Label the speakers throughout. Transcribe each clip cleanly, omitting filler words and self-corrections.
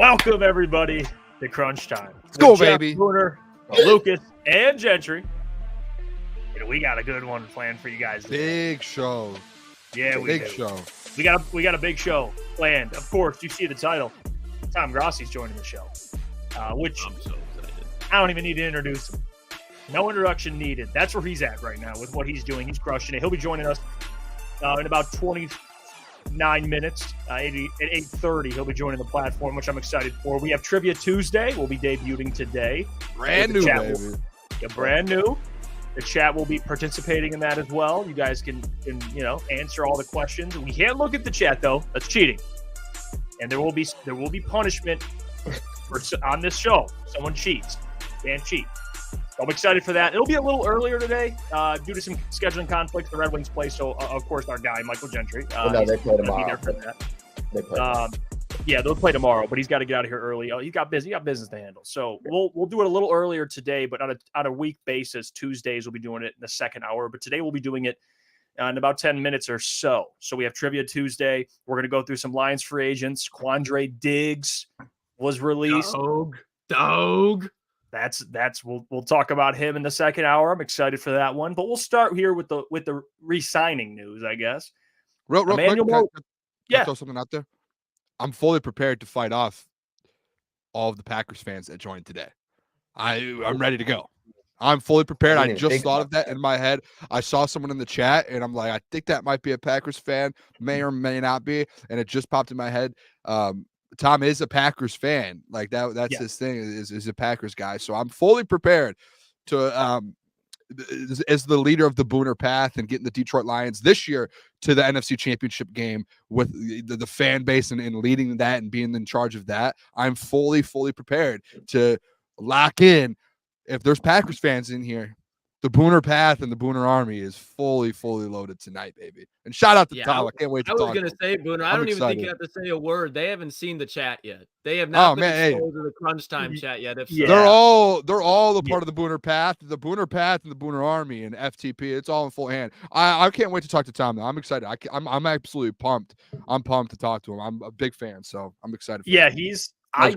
Speaker 1: Welcome, everybody, to Crunch Time.
Speaker 2: Let's go,
Speaker 1: Jeff,
Speaker 2: baby.
Speaker 1: Booner, Lukas, and Gentry. We got a good one planned for you guys today.
Speaker 2: Big show.
Speaker 1: Yeah,
Speaker 2: Big show.
Speaker 1: We got a big show planned. Of course, you see the title. Tom Grossi's joining the show, which
Speaker 3: I'm so excited.
Speaker 1: I don't even need to introduce him. No introduction needed. That's where he's at right now with what he's doing. He's crushing it. He'll be joining us in about 29 minutes. At 8:30, he'll be joining the platform, which I'm excited for. We have Trivia Tuesday. We'll be debuting today.
Speaker 2: Brand new, baby.
Speaker 1: Brand new. The chat will be participating in that as well. You guys can answer all the questions. We can't look at the chat though. That's cheating. And there will be punishment on this show. Someone cheats. Can't cheat. I'm excited for that. It'll be a little earlier today due to some scheduling conflicts. The Red Wings play, so of course our guy Michael Gentry.
Speaker 4: No, they play tomorrow.
Speaker 1: Be there for that. Yeah, they'll play tomorrow, but he's got to get out of here early. He got business to handle. So we'll do it a little earlier today, but on a week basis. Tuesdays we'll be doing it in the second hour, but today we'll be doing it in about 10 minutes or so. So we have Trivia Tuesday. We're going to go through some Lions free agents. Quandre Diggs was released.
Speaker 3: Dog.
Speaker 1: That's we'll talk about him in the second hour. I'm excited for that one, but we'll start here with the re-signing news, I guess.
Speaker 2: Real quick, can I throw something out there? I'm fully prepared to fight off all of the Packers fans that joined today. I'm ready to go. I'm fully prepared. I just thought of that in my head. I saw someone in the chat, and I'm like, I think that might be a Packers fan, may or may not be, and it just popped in my head. Tom is a Packers fan. Like that's his thing, is a Packers guy. So I'm fully prepared to as the leader of the Booner path and getting the Detroit Lions this year to the NFC Championship game with the fan base and leading that and being in charge of that. I'm fully prepared to lock in. If there's Packers fans in here, the Booner path and the Booner army is fully loaded tonight, baby. And shout out to Tom. I can't wait to talk.
Speaker 3: I was going to say, Booner, I don't even think you have to say a word. They haven't seen the chat yet. They have not been exposed to the Crunch Time chat yet.
Speaker 2: They're all the part of the Booner path, and the Booner army and FTP. It's all in full hand. I can't wait to talk to Tom though. I'm excited. I'm absolutely pumped. I'm pumped to talk to him. I'm a big fan, so I'm excited for him.
Speaker 1: I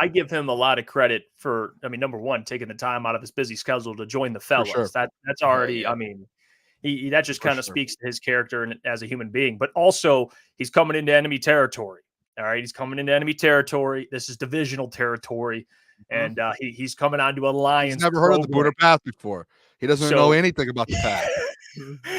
Speaker 1: give him a lot of credit for, number one, taking the time out of his busy schedule to join the fellas.
Speaker 2: Sure.
Speaker 1: That's already, that just kind of speaks to his character and as a human being. But also, he's coming into enemy territory. All right, he's coming into enemy territory. This is divisional territory, and he's coming onto a Lions.
Speaker 2: He's never heard of the Booner path before. He doesn't know anything about the path.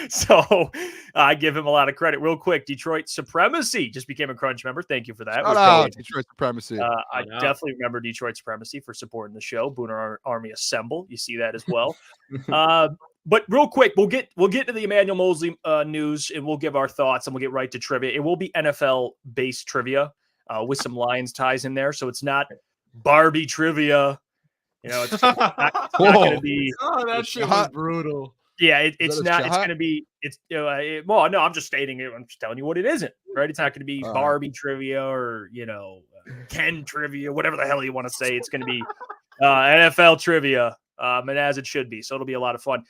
Speaker 1: So I give him a lot of credit. Real quick, Detroit Supremacy just became a Crunch member. Thank you for that.
Speaker 2: Shout out Detroit Supremacy.
Speaker 1: I definitely remember Detroit Supremacy for supporting the show. Booner Army Assemble. You see that as well. But real quick, we'll get to the Emmanuel Moseley news, and we'll give our thoughts, and we'll get right to trivia. It will be NFL-based trivia with some Lions ties in there, so it's not Barbie trivia. It's not going to be.
Speaker 3: Oh, that shit was brutal.
Speaker 1: Yeah, it's not. It's going to be. Well, no, I'm just stating it. I'm just telling you what it isn't. Right? It's not going to be Barbie trivia or Ken trivia, whatever the hell you want to say. It's going to be NFL trivia, and as it should be. So it'll be a lot of fun.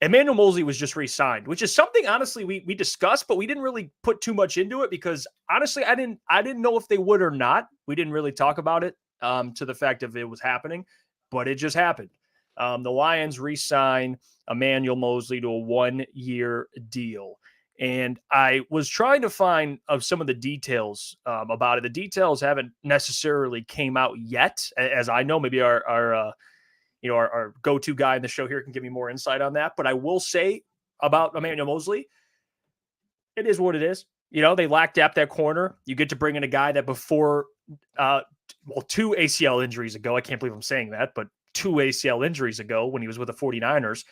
Speaker 1: Emmanuel Moseley was just re-signed, which is something honestly we discussed, but we didn't really put too much into it because honestly I didn't know if they would or not. We didn't really talk about it to the fact of it was happening, but it just happened. The Lions re-sign Emmanuel Moseley to a 1-year deal. And I was trying to find some of the details about it. The details haven't necessarily came out yet, as I know. Maybe our go-to guy in the show here can give me more insight on that. But I will say about Emmanuel Moseley, it is what it is. They lack depth at corner. You get to bring in a guy that before, 2 ACL injuries ago, I can't believe I'm saying that, but 2 ACL injuries ago when he was with the 49ers,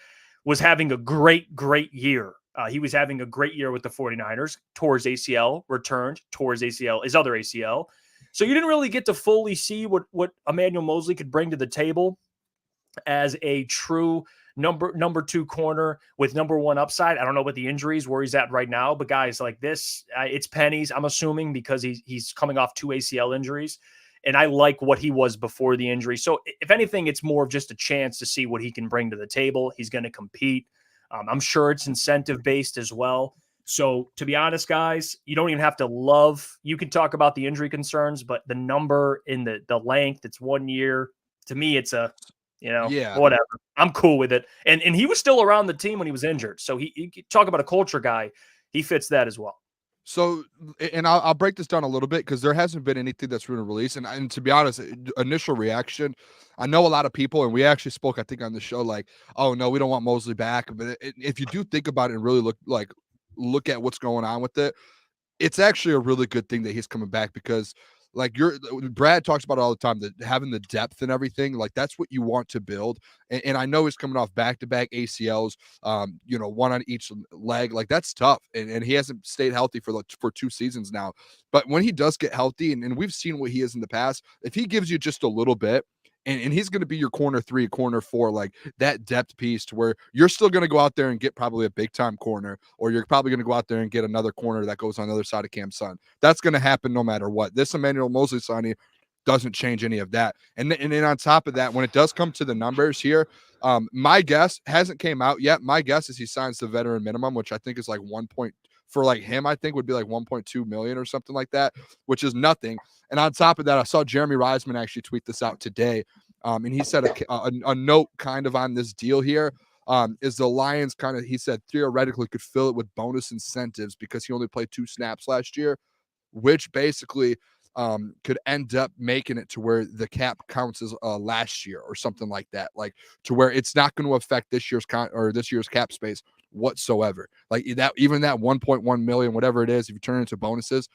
Speaker 1: was having a great year. He was having a great year with the 49ers, towards ACL, returned towards ACL, his other ACL. So you didn't really get to fully see what Emmanuel Moseley could bring to the table as a true number 2 corner with number 1 upside. I don't know what the injuries, where he's at right now, but guys like this, it's pennies, I'm assuming, because he's coming off 2 ACL injuries. And I like what he was before the injury. So if anything, it's more of just a chance to see what he can bring to the table. He's going to compete. I'm sure it's incentive-based as well. So to be honest, guys, you don't even have to love. You can talk about the injury concerns, but the number in the length, it's 1 year. To me, it's a, whatever. I'm cool with it. And he was still around the team when he was injured. So he talk about a culture guy. He fits that as well.
Speaker 2: So, and I'll break this down a little bit because there hasn't been anything that's been released. And to be honest, initial reaction, I know a lot of people, and we actually spoke, I think, on the show, like, oh no, we don't want Moseley back. But if you do think about it and really look at what's going on with it, it's actually a really good thing that he's coming back because like Brad talks about it all the time, that having the depth and everything, like that's what you want to build. And I know he's coming off back-to-back ACLs, one on each leg. Like that's tough. And he hasn't stayed healthy for 2 seasons now. But when he does get healthy, and we've seen what he is in the past, if he gives you just a little bit, and he's going to be your corner 3, corner 4, like that depth piece to where you're still going to go out there and get probably a big time corner, or you're probably going to go out there and get another corner that goes on the other side of Cam Sutton. That's going to happen no matter what. This Emmanuel Moseley signing doesn't change any of that. And then on top of that, when it does come to the numbers here, my guess hasn't came out yet. My guess is he signs the veteran minimum, which I think is like for like him, I think would be like 1.2 million or something like that, which is nothing. And on top of that, I saw Jeremy Reisman actually tweet this out today. And he said a note kind of on this deal here is the Lions he said theoretically could fill it with bonus incentives because he only played 2 snaps last year, which basically could end up making it to where the cap counts as last year or something like that, like to where it's not going to affect this year's cap space whatsoever. Like that, even that 1.1 million, whatever it is, if you turn it into bonuses,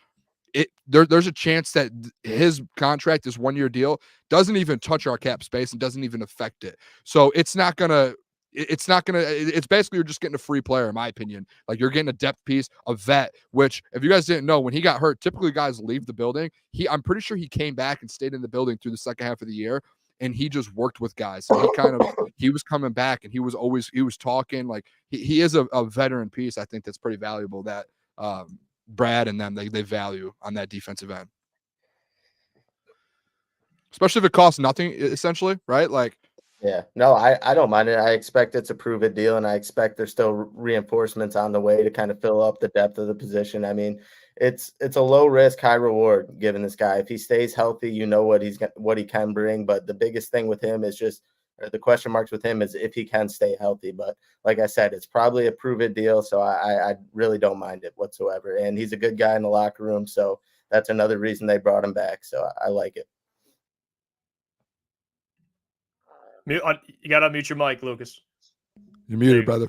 Speaker 2: there's a chance that his contract, this 1-year deal, doesn't even touch our cap space and doesn't even affect it. So it's basically you're just getting a free player, in my opinion. Like you're getting a depth piece, a vet, which if you guys didn't know, when he got hurt, typically guys leave the building. I'm pretty sure he came back and stayed in the building through the second half of the year. And he just worked with guys. And he was coming back and he was talking. Like he is a veteran piece. I think that's pretty valuable that Brad and them, they value on that defensive end. Especially if it costs nothing, essentially, right? Like,
Speaker 4: yeah, no, I don't mind it. I expect it's a prove-it deal, and I expect there's still reinforcements on the way to kind of fill up the depth of the position. I mean, it's a low risk, high reward given this guy. If he stays healthy, you know what he can bring. But the biggest thing with him is just the question marks with him is if he can stay healthy. But like I said, it's probably a prove-it deal, so I really don't mind it whatsoever. And he's a good guy in the locker room, so that's another reason they brought him back. So I like it.
Speaker 1: You got to unmute your mic, Lucas.
Speaker 2: You're muted, brother.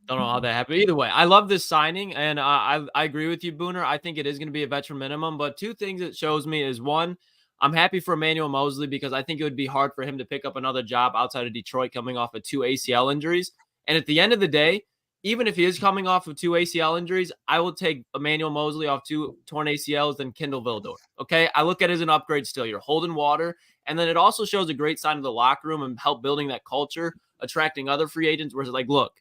Speaker 3: Don't know how that happened. Either way, I love this signing, and I agree with you, Booner. I think it is going to be a veteran minimum, but 2 things it shows me is, one, I'm happy for Emmanuel Moseley because I think it would be hard for him to pick up another job outside of Detroit coming off of 2 ACL injuries. And at the end of the day, even if he is coming off of 2 ACL injuries, I will take Emmanuel Moseley off 2 torn ACLs than Kindle Vildor. Okay, I look at it as an upgrade still. You're holding water. And then it also shows a great sign of the locker room and help building that culture, attracting other free agents where it's like, look,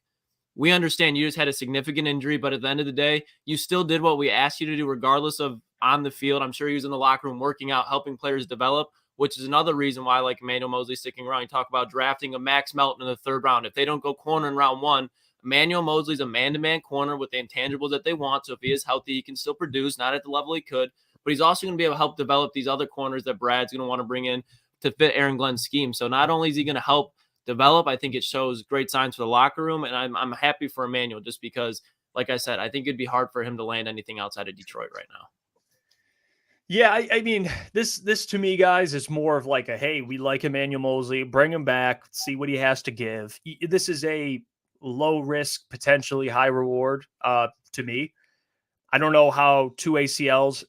Speaker 3: we understand you just had a significant injury, but at the end of the day, you still did what we asked you to do regardless of on the field. I'm sure he was in the locker room working out, helping players develop, which is another reason why I like Emmanuel Moseley sticking around. You talk about drafting a Max Melton in the 3rd round. If they don't go corner in round 1, Emmanuel Moseley's a man-to-man corner with the intangibles that they want. So if he is healthy, he can still produce, not at the level he could. But he's also going to be able to help develop these other corners that Brad's going to want to bring in to fit Aaron Glenn's scheme. So not only is he going to help develop, I think it shows great signs for the locker room. And I'm happy for Emmanuel just because, like I said, I think it'd be hard for him to land anything outside of Detroit right now.
Speaker 1: Yeah, I mean, this to me, guys, is more of like a, hey, we like Emmanuel Moseley, bring him back, see what he has to give. This is a low risk, potentially high reward to me. I don't know how 2 ACLs,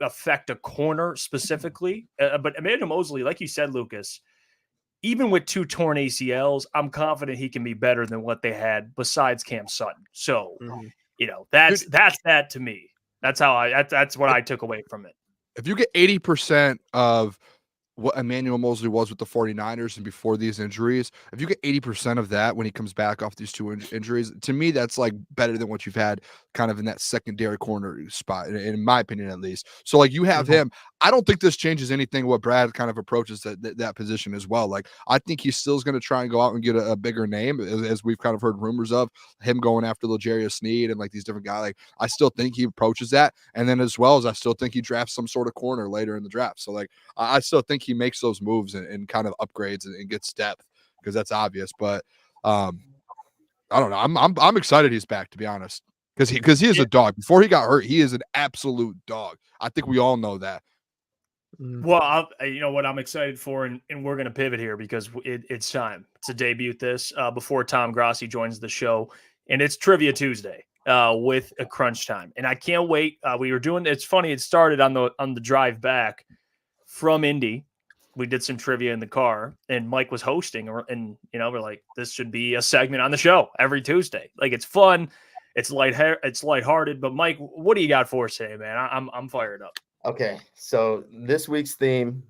Speaker 1: affect a corner specifically, but Emmanuel Moseley, like you said, Lucas, even with 2 torn ACLs, I'm confident he can be better than what they had besides Cam Sutton. So, that's that to me. That's what I took away from it.
Speaker 2: If you get 80% of what Emmanuel Moseley was with the 49ers and before these injuries, if you get 80% of that when he comes back off these two injuries, to me, that's like better than what you've had kind of in that secondary corner spot, in my opinion, at least. So like you have him. I don't think this changes anything what Brad kind of approaches that position as well. Like I think he still is going to try and go out and get a bigger name, as we've kind of heard rumors of him going after L'Jarius Sneed and like these different guys. Like I still think he approaches that. And then as well as I still think he drafts some sort of corner later in the draft. So like I still think he makes those moves and kind of upgrades and gets depth, because that's obvious. But I don't know. I'm excited he's back, to be honest, because he is a dog. Before he got hurt, he is an absolute dog. I think we all know that.
Speaker 1: Well, you know what I'm excited for, and we're going to pivot here because it's time to debut this before Tom Grossi joins the show, and it's Trivia Tuesday with a crunch time, and I can't wait. We were doing. It's funny. It started on the drive back from Indy. We did some trivia in the car, and Mike was hosting, and we're like, this should be a segment on the show every Tuesday. Like, it's fun, it's lighthearted. But Mike, what do you got for us today, man? I'm fired up.
Speaker 4: Okay, so this week's theme.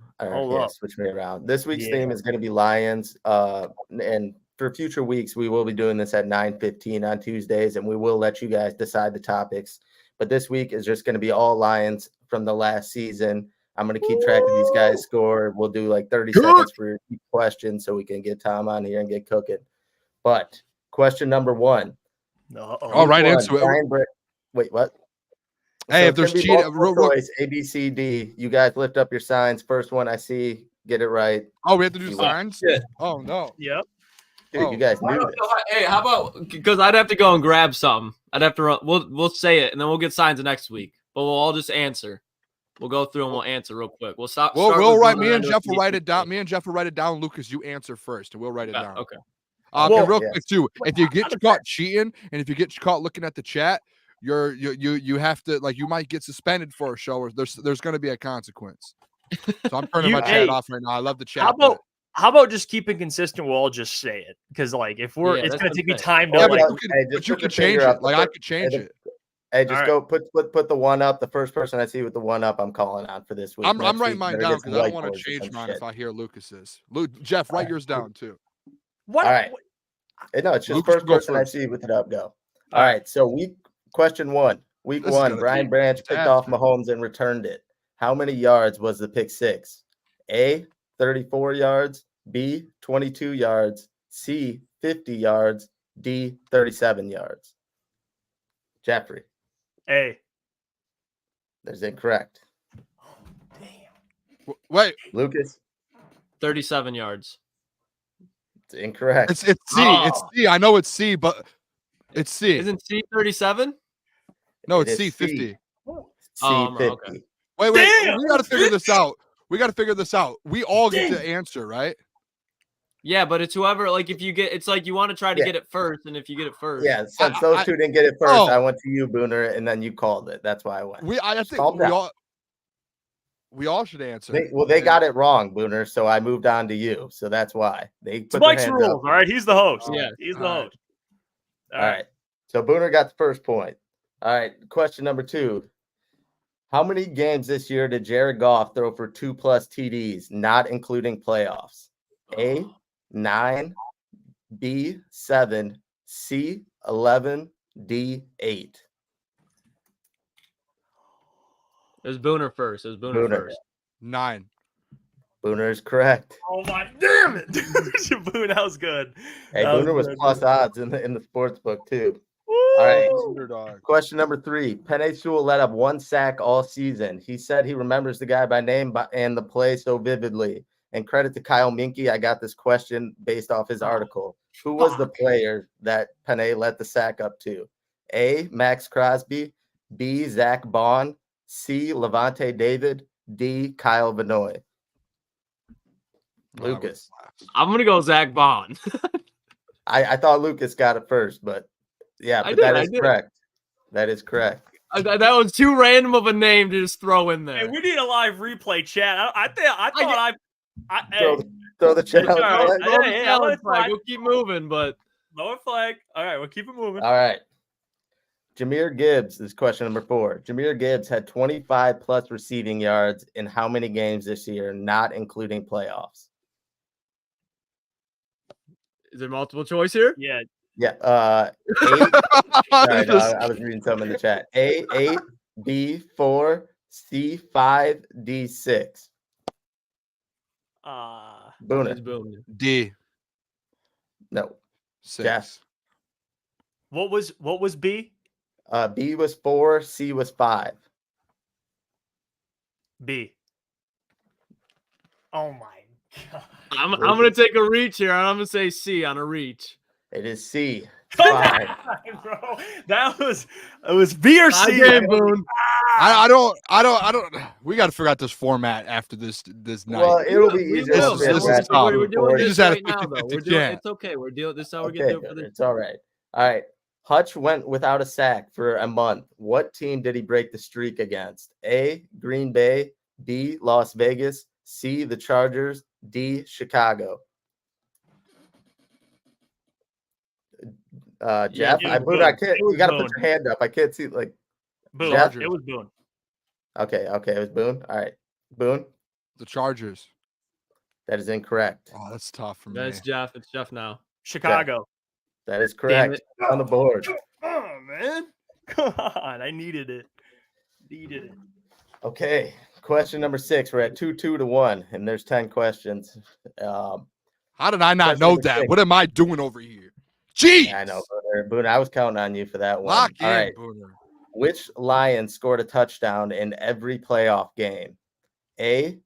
Speaker 4: Switch me around. This week's theme is going to be Lions. And for future weeks, we will be doing this at 9:15 on Tuesdays, and we will let you guys decide the topics. But this week is just going to be all Lions from the last season. I'm going to keep track of these guys' score. We'll do like 30 seconds for each question so we can get Tom on here and get cooking. But question number 1.
Speaker 2: All right, answer it.
Speaker 4: Wait, what?
Speaker 2: Hey,
Speaker 4: so
Speaker 2: if there's cheating,
Speaker 4: choice, A, B, C, D. You guys lift up your signs. First one I see, get it right.
Speaker 2: Oh, we have to do signs? Yeah. Oh, no.
Speaker 1: Yep.
Speaker 4: Dude, you guys knew this.
Speaker 3: Hey, how about, because I'd have to go and grab something. I'd have to run. We'll say it, and then we'll get signs next week. But we'll all just answer. We'll go through and we'll answer real quick. We'll stop.
Speaker 2: We'll write. Me and Jeff will write it down. Me and Jeff will write it down. Lucas, you answer first, and we'll write it down.
Speaker 3: Okay.
Speaker 2: Real quick too. If you get caught cheating, and if you get caught looking at the chat, you have to, like, you might get suspended for a show, or there's going to be a consequence. So I'm turning my chat off right now. I love the chat.
Speaker 1: How about just keeping consistent? We'll all just say it, because like if we're, it's going to take me time to
Speaker 2: but you can change it. Like I could change it.
Speaker 4: Hey, just go put the one up. The first person I see with the one up, I'm calling on for this week.
Speaker 2: I'm writing mine down because I don't want to change mine if I hear Lucas's. Jeff, write yours down too.
Speaker 4: What? All right. No, it's just first person I see with it up. Go. All right. So question 1. Week 1, Brian Branch picked off Mahomes and returned it. How many yards was the pick six? A, 34 yards. B, 22 yards. C, 50 yards. D, 37 yards. Jeffrey.
Speaker 1: A.
Speaker 4: That's incorrect.
Speaker 1: Oh, damn.
Speaker 2: Wait.
Speaker 4: Lucas.
Speaker 3: 37 yards.
Speaker 4: It's incorrect.
Speaker 2: It's C. It's C. I know it's C, but it's C.
Speaker 3: Isn't C 37?
Speaker 2: No, it's C 50.
Speaker 4: C 50.
Speaker 2: Okay. Wait. Damn, we got to figure this out. We all get to answer, right?
Speaker 3: Yeah, but it's whoever, like, if you get, it's like you want to try to get it first, and if you get it first.
Speaker 4: Yeah, since those two didn't get it first, I went to you, Booner, and then you called it. That's why I went.
Speaker 2: I think we all should answer.
Speaker 4: They got it wrong, Booner, so I moved on to you. So that's why. It's
Speaker 1: Mike's rules, all right? He's the host.
Speaker 3: Yeah,
Speaker 1: he's the host.
Speaker 4: All right. So Booner got the first point. All right, question number 2. How many games this year did Jared Goff throw for 2+ TDs, not including playoffs? A, 9, B, 7, C, 11, D, 8.
Speaker 3: It was Booner first.
Speaker 2: 9.
Speaker 4: Booner is correct.
Speaker 1: Oh my damn it. Booner, that was good.
Speaker 4: Hey, Booner was plus odds in the sports book too. Woo! All right. Underdog. Question number 3. Penei Sewell let up 1 sack all season. He said he remembers the guy by name and the play so vividly. And credit to Kyle Minke, I got this question based off his article. Who was the player that Penei let the sack up to? A, Max Crosby. B, Zach Bond. C, Levante David. D, Kyle Vanoy. Lucas.
Speaker 3: I'm going to go Zach Bond.
Speaker 4: I thought Lucas got it first, but yeah, but that is correct. That is correct.
Speaker 3: That was too random of a name to just throw in there.
Speaker 1: Hey, we need a live replay chat.
Speaker 4: Throw the challenge.
Speaker 3: We'll keep moving, but
Speaker 1: lower flag. All right, we'll keep it moving.
Speaker 4: All right. Jahmyr Gibbs is question number 4. Jahmyr Gibbs had 25 plus receiving yards in how many games this year, not including playoffs?
Speaker 3: Is there multiple choice here?
Speaker 1: Yeah.
Speaker 4: Yeah. 8. Sorry, no, I was reading some in the chat. A, 8, B, 4, C, 5, D, 6. Booner.
Speaker 2: D.
Speaker 4: No.
Speaker 2: 6.
Speaker 4: Jeff.
Speaker 1: What was B?
Speaker 4: B was 4, C was 5.
Speaker 1: B. Oh my god.
Speaker 3: I'm gonna take a reach here. I'm gonna say C on a reach.
Speaker 4: It is C.
Speaker 1: Come
Speaker 4: 5.
Speaker 1: on, bro. It was B or C.
Speaker 3: Game, Boone.
Speaker 2: I don't. We got to figure out this format after this night.
Speaker 4: Well, it'll be easier.
Speaker 2: This is tough.
Speaker 3: We're doing
Speaker 2: You
Speaker 3: this
Speaker 2: just had a
Speaker 3: right now, though.
Speaker 2: 50-50
Speaker 3: We're doing,
Speaker 2: chance.
Speaker 3: it's okay. We're dealing. This is how we're gonna do it for the.
Speaker 4: It's all right. All right. Hutch went without a sack for a month. What team did he break the streak against? A, Green Bay, B, Las Vegas, C, the Chargers, D, Chicago. Jeff,
Speaker 1: yeah,
Speaker 4: I can't. You got to
Speaker 1: Boone.
Speaker 4: put your hand up. I can't see. Like,
Speaker 1: Boone.
Speaker 4: Jeff?
Speaker 1: It was Boone.
Speaker 4: Okay, it was Boone. All right, Boone.
Speaker 2: The Chargers.
Speaker 4: That is incorrect.
Speaker 2: Oh, that's tough for me.
Speaker 3: That's Jeff. It's Jeff now.
Speaker 1: Chicago.
Speaker 4: That is correct. On the board.
Speaker 1: Oh man. Come on. I needed it.
Speaker 4: Okay. Question number 6. We're at 2-2-1, and there's 10 questions.
Speaker 2: How did I not
Speaker 4: Question
Speaker 2: know
Speaker 4: number
Speaker 2: that?
Speaker 4: 6.
Speaker 2: What am I doing over here? Jeez.
Speaker 4: I know, Booner. I was counting on you for that one.
Speaker 2: Lock
Speaker 4: All
Speaker 2: in,
Speaker 4: right.
Speaker 2: Booner.
Speaker 4: Which Lion scored a touchdown in every playoff game? A,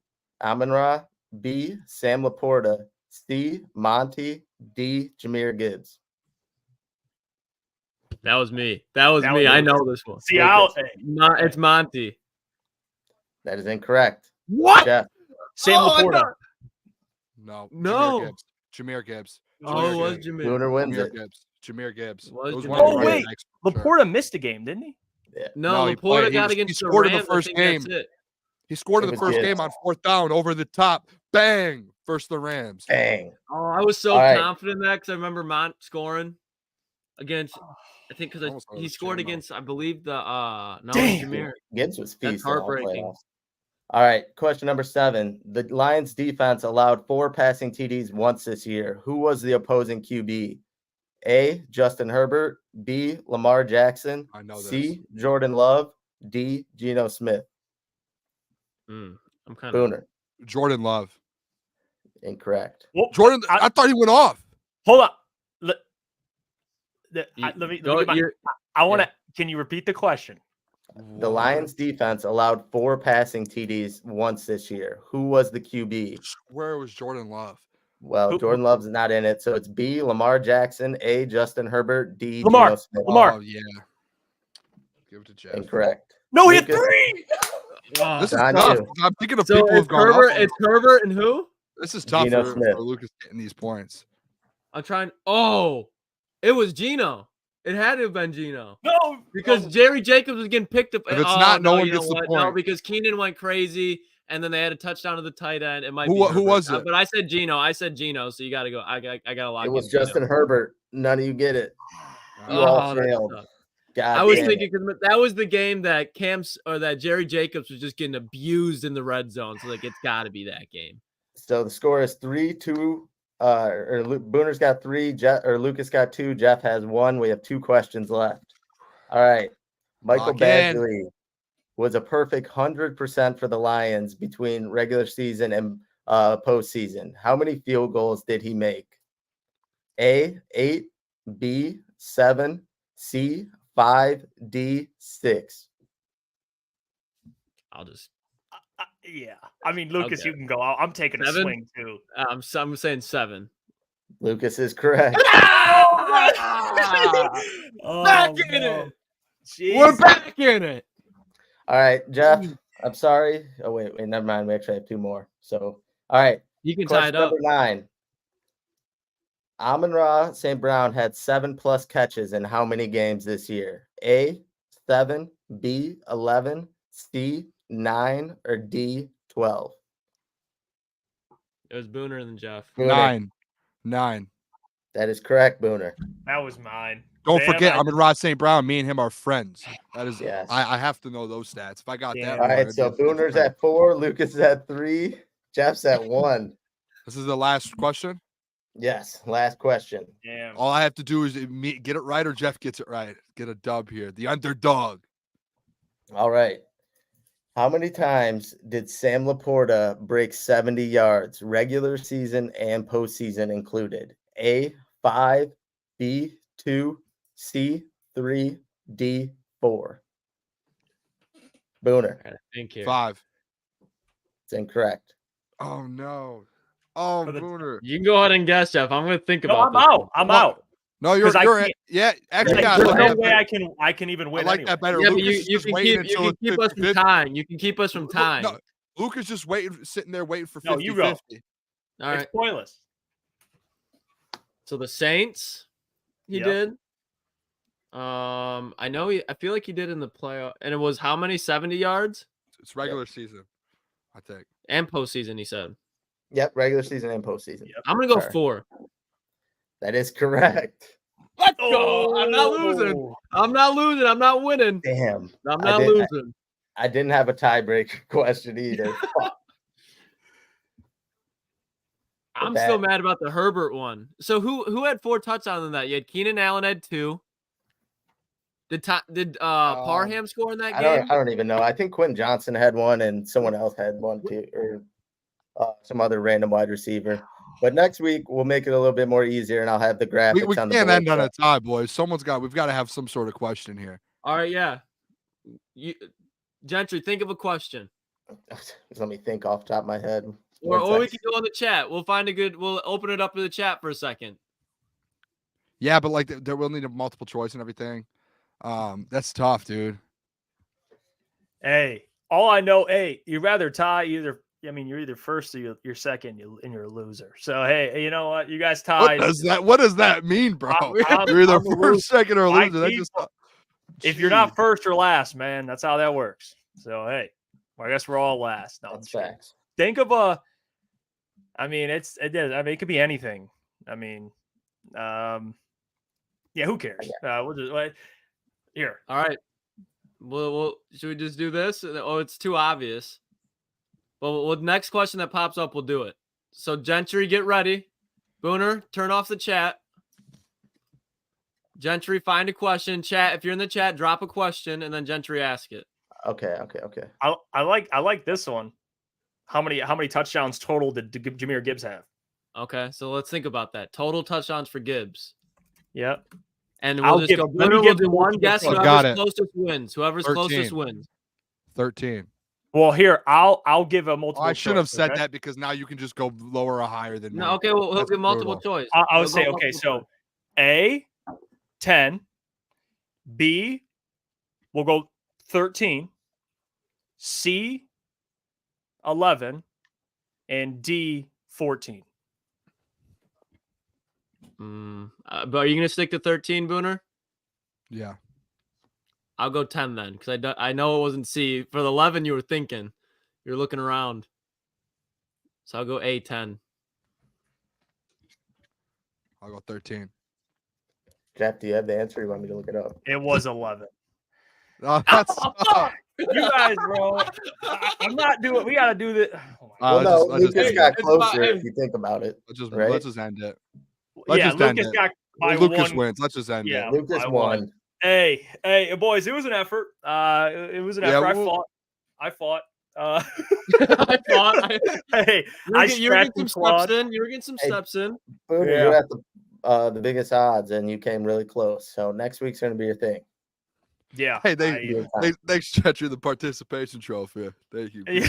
Speaker 4: Amon-Ra, B, Sam Laporta, C, Monty, D, Jahmyr Gibbs.
Speaker 3: That was me. That was
Speaker 1: That
Speaker 3: me.
Speaker 1: was
Speaker 3: I
Speaker 1: me.
Speaker 3: know this one.
Speaker 1: See,
Speaker 3: It's Monty.
Speaker 4: That is incorrect.
Speaker 3: What?
Speaker 4: Jeff.
Speaker 1: Sam Laporta.
Speaker 2: No. Jahmyr Gibbs.
Speaker 3: Oh, it was Jahmyr.
Speaker 4: Booner wins
Speaker 2: Jahmyr
Speaker 4: it.
Speaker 2: Gibbs. Jahmyr Gibbs.
Speaker 3: Was
Speaker 2: It was
Speaker 3: Jahmyr.
Speaker 2: one of the
Speaker 1: Oh,
Speaker 2: running
Speaker 1: wait.
Speaker 2: backs for sure.
Speaker 1: Laporta missed a game, didn't he?
Speaker 4: Yeah.
Speaker 3: No,
Speaker 2: he
Speaker 3: Laporta
Speaker 2: played.
Speaker 3: got
Speaker 2: He
Speaker 3: against the
Speaker 2: scored in the
Speaker 3: Rams.
Speaker 2: first
Speaker 3: I think
Speaker 2: game.
Speaker 3: that's it.
Speaker 2: He scored in
Speaker 4: It
Speaker 2: the
Speaker 4: was
Speaker 2: first
Speaker 4: Gibbs.
Speaker 2: game on 4th down over the top. Bang. Versus the Rams.
Speaker 4: Bang.
Speaker 3: Oh, I was so
Speaker 4: All right.
Speaker 3: confident in that because I remember Mont scoring agained. I think because
Speaker 2: Almost
Speaker 3: he
Speaker 2: was
Speaker 3: scored
Speaker 2: Jamo.
Speaker 3: against, I believe the no,
Speaker 1: Damn.
Speaker 3: Jahmyr.
Speaker 4: Gibbs was
Speaker 3: That's
Speaker 4: feasting all
Speaker 3: heartbreaking.
Speaker 4: playoffs. All right, question number 7. The Lions defense allowed 4 passing TDs once this year. Who was the opposing QB? A, Justin Herbert, B, Lamar Jackson,
Speaker 2: I know
Speaker 4: C, Jordan Love, D, Geno Smith.
Speaker 3: I'm kind of.
Speaker 4: Booner.
Speaker 2: Jordan Love.
Speaker 4: Incorrect.
Speaker 1: Well,
Speaker 2: Jordan, I thought he went off.
Speaker 1: hold on. Let me
Speaker 3: Go,
Speaker 1: get my,
Speaker 3: you're-
Speaker 1: I want to. Can you repeat the question?
Speaker 4: The Lions defense allowed 4 passing TDs once this year. Who was the QB?
Speaker 2: Where was Jordan Love?
Speaker 4: Well,
Speaker 1: Who-
Speaker 4: Jordan Love's not in it, so it's B, Lamar Jackson, A, Justin Herbert, D,
Speaker 1: Lamar.
Speaker 4: Geno Smith.
Speaker 1: Lamar.
Speaker 2: Oh, yeah. Give it to Jeff.
Speaker 4: Incorrect.
Speaker 1: No, he had
Speaker 4: Lucas.
Speaker 1: 3.
Speaker 2: This is
Speaker 4: Don
Speaker 2: tough.
Speaker 4: you.
Speaker 2: I'm thinking of
Speaker 3: So
Speaker 2: people who've
Speaker 3: it's
Speaker 2: gone
Speaker 3: Herbert.
Speaker 2: off.
Speaker 3: It's Herbert and who?
Speaker 2: This is tough
Speaker 4: Geno
Speaker 2: for
Speaker 4: Smith.
Speaker 2: Lucas getting these points.
Speaker 3: I'm trying. Oh, it was Geno. It had to have been Geno
Speaker 1: No,
Speaker 3: because Jerry Jacobs was getting picked up.
Speaker 2: If it's not, no one
Speaker 3: you know
Speaker 2: gets the
Speaker 3: what? No,
Speaker 2: point.
Speaker 3: because Keenan went crazy, and then they had a touchdown to the tight end. It might
Speaker 2: Who
Speaker 3: be Herbert.
Speaker 2: was it?
Speaker 3: But I said Geno. So you got to go. I got to lock.
Speaker 4: It was
Speaker 3: in Geno.
Speaker 4: Justin Herbert. None of you get it. You
Speaker 3: Oh,
Speaker 4: all
Speaker 3: that's
Speaker 4: failed.
Speaker 3: tough.
Speaker 4: God
Speaker 3: I was
Speaker 4: damn
Speaker 3: thinking
Speaker 4: it.
Speaker 3: because that was the game that that Jerry Jacobs was just getting abused in the red zone. So like it's got to be that game.
Speaker 4: So the score is 3-2. Booner's got 3, Lucas got 2, Jeff has 1. We have 2 questions left. All right. Michael
Speaker 2: Lock in.
Speaker 4: Badgley was a perfect 100% for the Lions between regular season and postseason. How many field goals did he make? A, 8, B, 7, C, 5, D, 6.
Speaker 3: I'll just.
Speaker 1: yeah. I mean, Lucas,
Speaker 3: Okay.
Speaker 1: you can go. I'm taking a
Speaker 3: 7?
Speaker 1: swing too.
Speaker 3: I'm saying 7.
Speaker 4: Lucas is correct.
Speaker 1: Oh,
Speaker 3: Back in
Speaker 1: no.
Speaker 3: it.
Speaker 1: Jeez.
Speaker 3: We're back in it.
Speaker 4: All right, Jeff. I'm sorry. Oh, wait, never mind. We actually have 2 more. So, all right.
Speaker 3: You can tie
Speaker 4: Question
Speaker 3: it up.
Speaker 4: number 9. Amon-Ra St. Brown had 7+ catches in how many games this year? A, 7, B, 11, C, 9, or D, 12?
Speaker 3: It was Booner and then Jeff.
Speaker 4: Booner.
Speaker 2: 9.
Speaker 4: That is correct, Booner.
Speaker 1: That was mine.
Speaker 2: Don't forget, I'm in Rod St. Brown. Me and him are friends. That is,
Speaker 4: yes.
Speaker 2: I have to know those stats. If I got that,
Speaker 4: all right. So Booner's at 4, Lukas is at 3, Jeff's at 1.
Speaker 2: This is the last question.
Speaker 4: Yes, last question.
Speaker 1: Damn.
Speaker 2: All I have to do is get it right, or Jeff gets it right. Get a dub here. The underdog.
Speaker 4: All right. How many times did Sam Laporta break 70 yards, regular season and postseason included? A, 5, B, 2, C, 3, D, 4. Booner.
Speaker 3: I think here.
Speaker 2: 5.
Speaker 4: It's incorrect.
Speaker 2: Oh no. Oh, Booner.
Speaker 3: You can go ahead and guess, Jeff. I'm going to think about this.
Speaker 1: I'm out.
Speaker 2: No, you're yeah. Actually,
Speaker 1: there's no way I can even win.
Speaker 2: I like
Speaker 1: anyway.
Speaker 2: that better.
Speaker 3: Yeah,
Speaker 2: Lucas
Speaker 3: you can keep us from tying. You can keep us from tying.
Speaker 2: No, Lucas just sitting there waiting for 50-50.
Speaker 1: No, you go.
Speaker 3: All right.
Speaker 1: It's pointless.
Speaker 3: So the Saints, he did. I know I feel like he did in the playoff, and it was how many 70 yards?
Speaker 2: It's regular season, I think,
Speaker 3: and postseason. He said.
Speaker 4: Yep, regular season and postseason. Yep.
Speaker 3: I'm gonna go 4.
Speaker 4: That is correct.
Speaker 3: Let's go. I'm not losing. I'm not losing. I'm not winning.
Speaker 4: Damn.
Speaker 3: I'm not losing.
Speaker 4: I didn't have a tiebreaker question either.
Speaker 3: I'm still mad about the Herbert one. So who had 4 touchdowns in that? You had Keenan Allen had 2. Did Parham score in that game?
Speaker 4: I don't even know. I think Quentin Johnson had 1 and someone else had 1 too, or some other random wide receiver. But next week we'll make it a little bit more easier, and I'll have the graphics
Speaker 2: we
Speaker 4: on the
Speaker 2: can't
Speaker 4: board.
Speaker 2: end on a tie, boys. We've got to have some sort of question here.
Speaker 3: All right, yeah. Gentry, think of a question.
Speaker 4: Let me think off the top of my head.
Speaker 3: Or we can go on the chat. We'll open it up to the chat for a second.
Speaker 2: Yeah, but like there will need a multiple choice and everything. That's tough, dude.
Speaker 1: Hey, all I know, you'd rather tie you're either first or you're second, and you're a loser. So hey, you know what? You guys tied.
Speaker 2: What does that mean, bro? You're either first, second, or a loser.
Speaker 1: If you're not first or last, man, that's how that works. So hey, I guess we're all last. No,
Speaker 4: that's facts.
Speaker 1: Think of it could be anything. Yeah, who cares? We'll just here.
Speaker 3: All right. Well, should we just do this? Oh, it's too obvious. Well, next question that pops up, we'll do it. So, Gentry, get ready. Booner, turn off the chat. Gentry, find a question. Chat. If you're in the chat, drop a question, and then Gentry ask it.
Speaker 4: Okay.
Speaker 1: I like this one. How many touchdowns total did Jahmyr Gibbs have?
Speaker 3: Okay, so let's think about that. Total touchdowns for Gibbs.
Speaker 1: Yep.
Speaker 3: And we'll just go. Booner will do one guess. Whoever's closest wins. Whoever's
Speaker 2: 13.
Speaker 3: closest wins.
Speaker 2: 13.
Speaker 1: Well, here I'll give a multiple.
Speaker 2: I should have said that because now you can just go lower or higher than me.
Speaker 3: No, okay, well, he'll give multiple choice.
Speaker 1: I would say okay. So A, 10. B, we'll go 13. C, 11, and D, 14.
Speaker 3: But are you going to stick to 13, Booner?
Speaker 2: Yeah.
Speaker 3: I'll go 10 then, because I know it wasn't C. For the 11, you were thinking. You're looking around. So I'll go A, 10.
Speaker 2: I'll go 13.
Speaker 4: Jeff, do you have the answer? Or you want me to look it up?
Speaker 1: It was 11.
Speaker 2: Oh, that's
Speaker 1: you guys, bro. I'm not doing. We got to do this.
Speaker 4: Lucas got closer if you think about it.
Speaker 2: Let's just end it.
Speaker 1: Lucas got by
Speaker 2: Lucas
Speaker 1: one.
Speaker 2: wins. Let's just end it.
Speaker 4: Lucas won.
Speaker 1: Hey, boys, it was an effort. It was an effort. I fought.
Speaker 3: I thought.
Speaker 1: Hey,
Speaker 3: you were getting some steps in. You were getting some steps in.
Speaker 4: Booner, you're at the biggest odds, and you came really close. So next week's going to be your thing.
Speaker 1: Yeah.
Speaker 2: Hey, they stretch you the participation trophy. Thank you.
Speaker 1: Hey,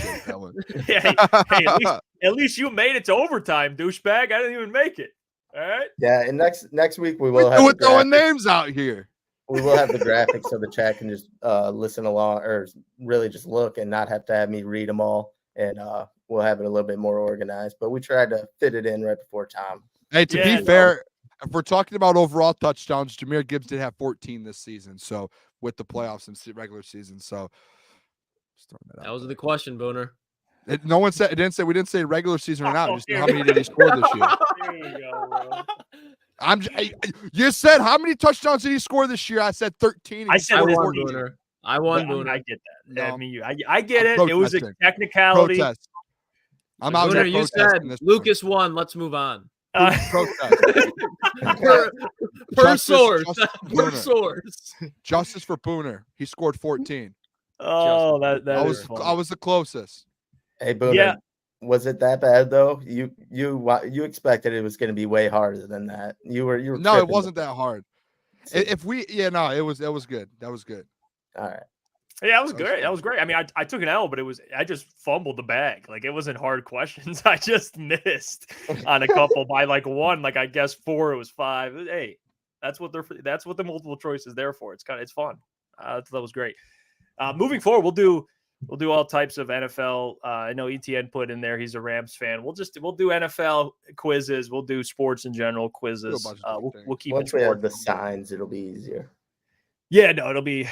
Speaker 1: at least you made it to overtime, douchebag. I didn't even make it. All right.
Speaker 4: Yeah, and next week we will have
Speaker 2: throwing names out here.
Speaker 4: We will have the graphics so the chat can just listen along or really just look and not have to have me read them all. And we'll have it a little bit more organized. But we tried to fit it in right before time.
Speaker 2: Hey, to be fair, if we're talking about overall touchdowns, Jahmyr Gibbs did have 14 this season. So with the playoffs and regular season. So
Speaker 3: that was the question, Booner.
Speaker 2: No one said. It didn't say. We didn't say regular season or not. Just how many did he score this year?
Speaker 1: There you go, bro.
Speaker 2: You said how many touchdowns did he score this year? I said 13.
Speaker 1: I said
Speaker 3: 14. Booner. I won, Booner.
Speaker 1: I get that.
Speaker 2: No.
Speaker 1: I mean, I get it. It was a technicality.
Speaker 2: Protest. I'm out
Speaker 3: Booner,
Speaker 2: there.
Speaker 3: you said Lucas won. Let's move on.
Speaker 2: Protest.
Speaker 3: per source. Per source.
Speaker 2: Justice for Booner. He scored 14.
Speaker 1: Oh, that
Speaker 2: I was the closest.
Speaker 4: Hey, Booner. Yeah. Was it that bad though? You expected it was going to be way harder than that. You were.
Speaker 2: No, it wasn't that hard. It was good. That was good.
Speaker 4: All right.
Speaker 1: Yeah, that was great. That was great. I mean, I took an L, but I just fumbled the bag. Like, it wasn't hard questions. I just missed on a couple by like one. Like, I guess 4, it was 5. Hey, that's what the multiple choice is there for. It's fun. That was great. Moving forward, we'll do all types of NFL. I know ETN put in there. He's a Rams fan. We'll do NFL quizzes. We'll do sports in general quizzes. We'll keep
Speaker 4: once we have the signs, it'll be easier.
Speaker 1: Yeah, no, it'll be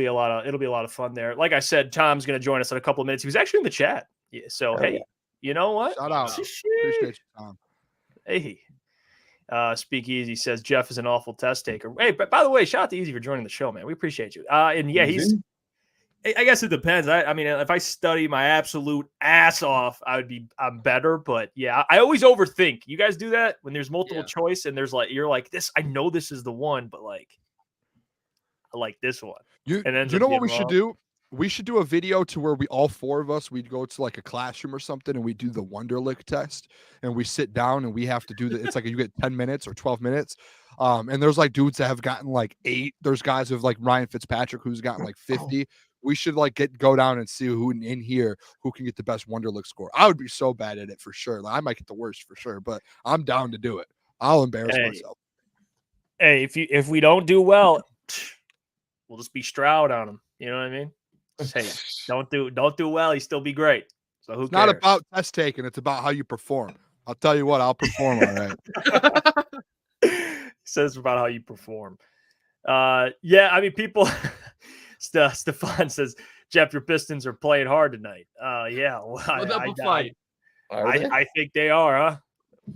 Speaker 1: a lot of fun there. Like I said, Tom's going to join us in a couple of minutes. He was actually in the chat. Yeah, so you know what?
Speaker 2: Shout out. Appreciate you, Tom.
Speaker 1: Hey, Speakeasy says Jeff is an awful test taker. Hey, but by the way, shout out to Easy for joining the show, man. We appreciate you. And yeah, I guess it depends. I mean, if I study my absolute ass off, I'm better. But yeah, I always overthink. You guys do that when there's multiple choice and there's you're like this. I know this is the one, but I like this one.
Speaker 2: You know what we should do? We should do a video to where all 4 of us, we'd go to like a classroom or something and we do the Wonderlic test and we sit down and we have to do it's like you get 10 minutes or 12 minutes. And there's like dudes that have gotten like 8. There's guys with like Ryan Fitzpatrick who's gotten like 50. We should go down and see who in here who can get the best Wonderlic score. I would be so bad at it for sure. Like, I might get the worst for sure, but I'm down to do it. I'll embarrass myself.
Speaker 1: Hey, if we don't do well, we'll just be Stroud on him. You know what I mean? Just, hey, don't do well. He still be great. So who cares?
Speaker 2: It's not about test taking. It's about how you perform. I'll tell you what, I'll perform all right.
Speaker 1: Says about how you perform. Yeah, I mean, people. Stefan says, Jeff, your Pistons are playing hard tonight. Yeah, well, I think they are, huh?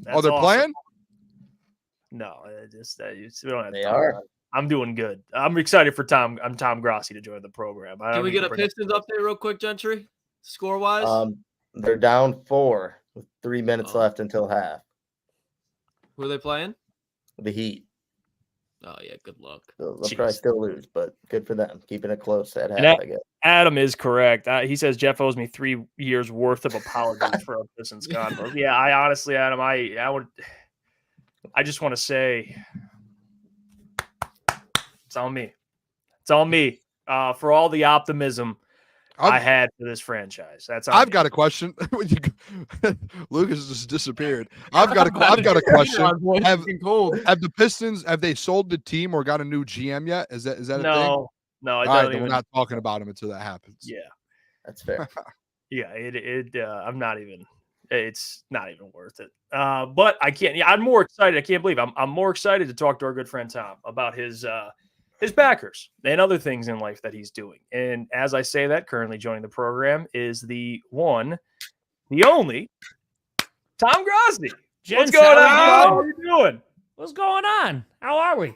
Speaker 1: That's
Speaker 2: they're playing?
Speaker 1: No, just we don't have
Speaker 4: they
Speaker 1: time.
Speaker 4: Are.
Speaker 1: I'm doing good. I'm excited for Tom Grossi to join the program.
Speaker 3: Can we get a Pistons update real quick, Gentry? Score wise?
Speaker 4: They're down 4 with 3 minutes left until half.
Speaker 3: Who are they playing?
Speaker 4: The Heat.
Speaker 3: Oh yeah, good luck.
Speaker 4: They'll probably still lose, but good for them. Keeping it close at half, I guess.
Speaker 1: Adam is correct. He says Jeff owes me 3 years worth of apologies for our Pistons convo. Yeah, I honestly, Adam, I just want to say it's on me. It's on me for all the optimism I had for this franchise.
Speaker 2: I've got a question. Lucas just disappeared. I've got a question. Have the Pistons they sold the team or got a new GM yet? Is that a thing?
Speaker 1: No,
Speaker 2: we're not talking about him until that happens.
Speaker 1: Yeah,
Speaker 4: that's fair.
Speaker 1: Yeah, I'm not even. It's not even worth it. But I can't. Yeah, I'm more excited. I can't believe I'm more excited to talk to our good friend Tom about his backers and other things in life that he's doing. And as I say that, currently joining the program is the one, the only, Tom Grossi. What's going on? How are you doing?
Speaker 5: What's going on? How are we?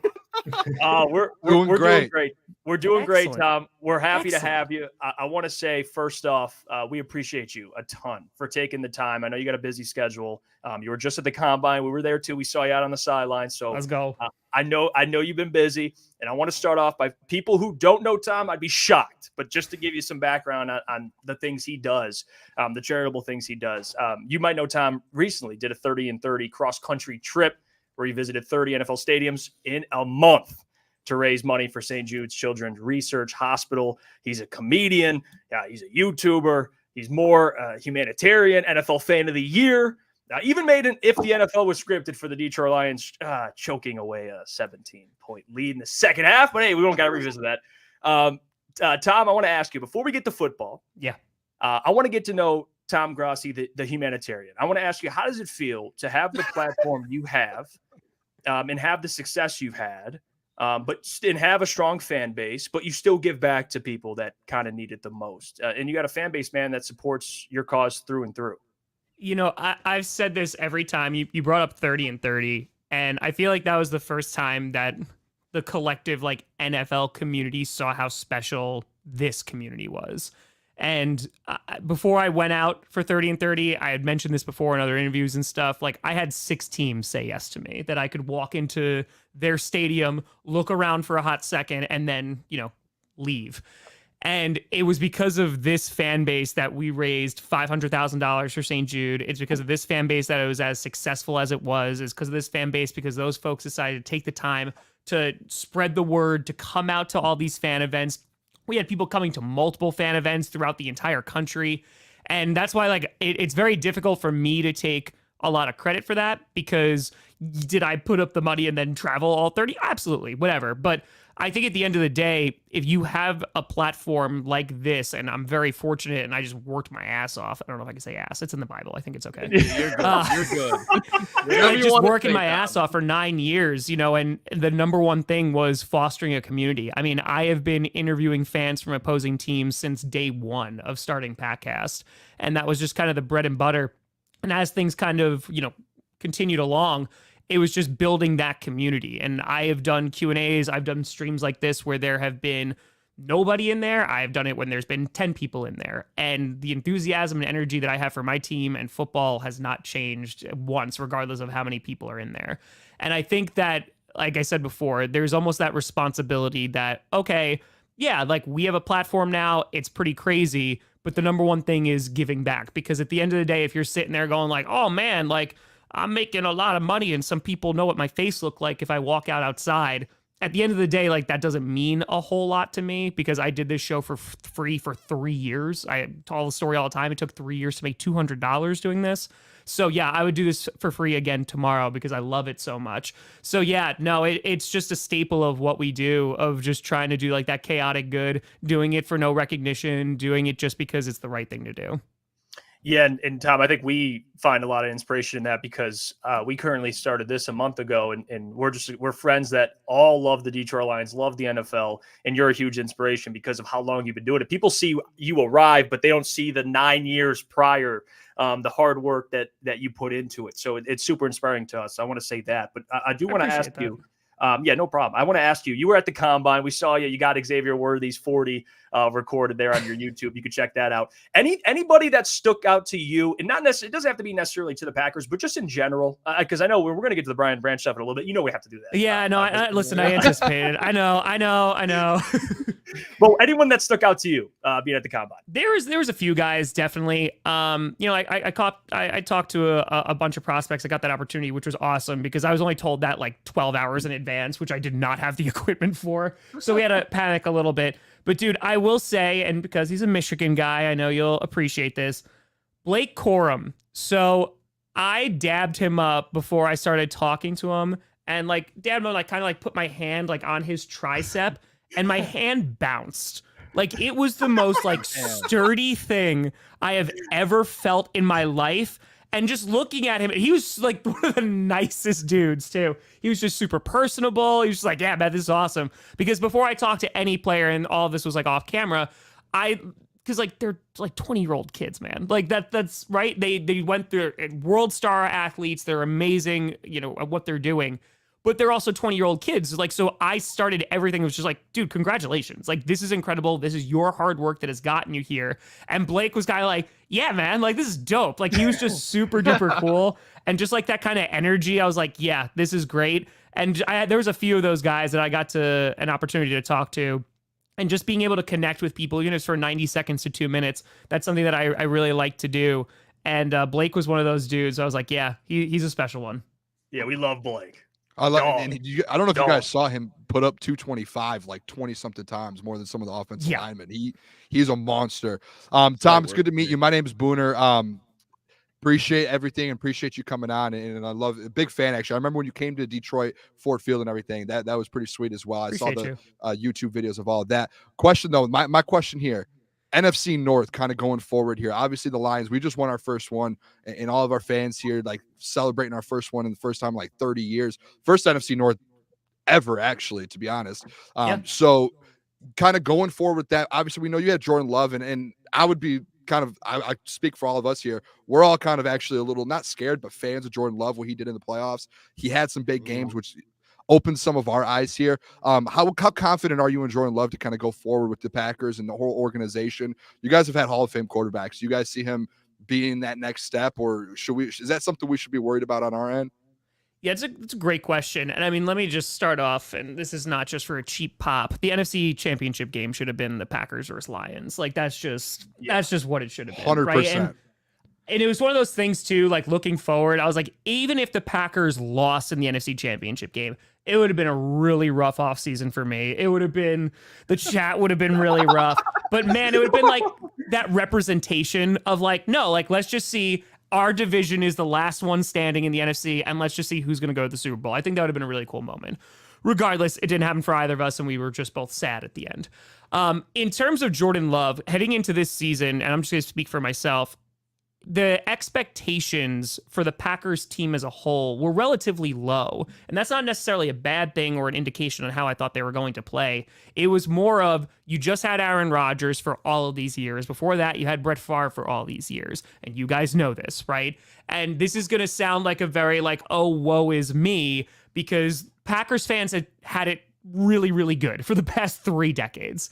Speaker 1: We're doing great. We're doing great, Tom. We're happy to have you. I want to say, first off, we appreciate you a ton for taking the time. I know you got a busy schedule. You were just at the Combine. We were there too. We saw you out on the sideline. So
Speaker 5: let's go.
Speaker 1: I know you've been busy, and I want to start off by people who don't know Tom. I'd be shocked, but just to give you some background on the things he does, the charitable things he does. You might know Tom recently did a 30-and-30 cross-country trip where he visited 30 NFL stadiums in a month to raise money for St. Jude's Children's Research Hospital. He's a comedian. He's a YouTuber. He's more humanitarian, NFL Fan of the Year. Even made an If the NFL Was Scripted for the Detroit Lions, choking away a 17-point lead in the second half. But hey, we don't got to revisit that. Tom, I want to ask you, before we get to football, I want to get to know Tom Grossi, the humanitarian. I want to ask you, how does it feel to have the platform you have and have the success you've had and have a strong fan base, but you still give back to people that kind of need it the most. And you got a fan base, man, that supports your cause through and through.
Speaker 6: You know, I've said this every time you brought up 30 and 30, and I feel like that was the first time that the collective like NFL community saw how special this community was. And before I went out for 30 and 30, I had mentioned this before in other interviews and stuff. Like, I had 6 teams say yes to me, that I could walk into their stadium, look around for a hot second, and then, you know, leave. And it was because of this fan base that we raised $500,000 for St. Jude. It's because of this fan base that it was as successful as it was. It's because of this fan base, because those folks decided to take the time to spread the word, to come out to all these fan events. We had people coming to multiple fan events throughout the entire country. And that's why, like, it's very difficult for me to take a lot of credit for that, because did I put up the money and then travel all 30? Absolutely, whatever. But I think at the end of the day, if you have a platform like this, and I'm very fortunate, and I just worked my ass off. I don't know if I can say ass. It's in the Bible. I think it's okay.
Speaker 3: You're good. You're good.
Speaker 6: I'm just working my ass off for 9 years, you know, and the number one thing was fostering a community. I mean, I have been interviewing fans from opposing teams since day one of starting Packcast, and that was just kind of the bread and butter. And as things kind of, you know, continued along, it was just building that community. And I have done Q&As. I've done streams like this where there have been nobody in there. I've done it when there's been 10 people in there. And the enthusiasm and energy that I have for my team and football has not changed once, regardless of how many people are in there. And I think that, like I said before, there's almost that responsibility that, okay, yeah, like we have a platform now. It's pretty crazy. But the number one thing is giving back. Because at the end of the day, if you're sitting there going like, oh man, like, I'm making a lot of money and some people know what my face looked like if I walk out outside. At the end of the day, like, that doesn't mean a whole lot to me, because I did this show for free for 3 years. I tell the story all the time. It took 3 years to make $200 doing this. So yeah, I would do this for free again tomorrow because I love it so much. So yeah, no, it's just a staple of what we do, of just trying to do like that chaotic good, doing it for no recognition, doing it just because it's the right thing to do.
Speaker 1: Yeah, and Tom, I think we find a lot of inspiration in that, because we currently started this a month ago, and we're friends that all love the Detroit Lions, love the NFL, and you're a huge inspiration because of how long you've been doing it. People see you arrive, but they don't see the 9 years prior, the hard work that you put into it. So it's super inspiring to us. I want to say that, but I do want to ask you. Yeah, no problem. I want to ask you, you were at the Combine. We saw you. You got Xavier Worthy's 40 recorded there on your YouTube. You could check that out. Anybody that stuck out to you, and not necessarily, it doesn't have to be necessarily to the Packers, but just in general, because I know we're going to get to the Brian Branch stuff in a little bit. You know we have to do that.
Speaker 6: Yeah, no, listen, I anticipated. I know.
Speaker 1: Well, anyone that stuck out to you being at the Combine?
Speaker 6: There was a few guys, definitely. You know, I talked to a bunch of prospects. I got that opportunity, which was awesome, because I was only told that like 12 hours in advance, which I did not have the equipment for. So we had to panic a little bit. But dude, I will say, and because he's a Michigan guy, I know you'll appreciate this, Blake Corum. So I dabbed him up before I started talking to him, and like dabbed him, like kind of like put my hand like on his tricep, and my hand bounced. Like, it was the most like sturdy thing I have ever felt in my life. And just looking at him, he was like one of the nicest dudes too. He was just super personable. He was just like, yeah, man, this is awesome. Because before I talked to any player, and all of this was like off camera, because like they're like 20-year-old kids, man. Like that's right. They went through world star athletes. They're amazing, you know, at what they're doing. But they're also 20-year-old kids. Like, so I started everything. It was just like, dude, congratulations. Like, this is incredible. This is your hard work that has gotten you here. And Blake was kind of like, yeah, man, like, this is dope. Like, he was just super duper cool. And just like that kind of energy, I was like, yeah, this is great. And there was a few of those guys that I got to an opportunity to talk to. And just being able to connect with people, you know, for 90 seconds to 2 minutes, that's something that I really like to do. And Blake was one of those dudes. I was like, yeah, he's a special one.
Speaker 1: Yeah, we love Blake.
Speaker 2: I don't know if you guys saw him put up 225 like 20-something times, more than some of the offensive linemen. He's a monster. Tom, it's good to meet you. My name is Booner. Appreciate everything and appreciate you coming on. And I love a big fan, actually. I remember when you came to Detroit, Ford Field and everything. That was pretty sweet as well. I saw the YouTube videos of all of that. Question, though, my question here. NFC North kind of going forward here. Obviously, the Lions, we just won our first one, and all of our fans here like celebrating our first one in the first time in like 30 years. First NFC North ever, actually, to be honest. So kind of going forward with that, obviously we know you had Jordan Love, and I would be kind of, I speak for all of us here. We're all kind of actually a little, not scared, but fans of Jordan Love, what he did in the playoffs. He had some big games, which opened some of our eyes here. How confident are you in Jordan Love to kind of go forward with the Packers and the whole organization? You guys have had Hall of Fame quarterbacks. You guys see him being that next step, or is that something we should be worried about on our end?
Speaker 6: Yeah, it's a great question. And I mean, let me just start off, and this is not just for a cheap pop. The NFC Championship game should have been the Packers versus Lions. Like, that's just what it should have been.
Speaker 2: 100%.
Speaker 6: Right? And it was one of those things too, like looking forward, I was like, even if the Packers lost in the NFC Championship game, it would have been a really rough offseason for me. It would have been, the chat would have been really rough. But man, it would have been like that representation of like, no, like, let's just see, our division is the last one standing in the NFC, and let's just see who's going to go to the Super Bowl. I think that would have been a really cool moment. Regardless, it didn't happen for either of us, and we were just both sad at the end. In terms of Jordan Love, heading into this season, and I'm just going to speak for myself, the expectations for the Packers team as a whole were relatively low. And that's not necessarily a bad thing or an indication on how I thought they were going to play. It was more of, you just had Aaron Rodgers for all of these years. Before that, you had Brett Favre for all these years. And you guys know this, right? And this is going to sound like a very like, oh, woe is me, because Packers fans had it really, really good for the past 3 decades.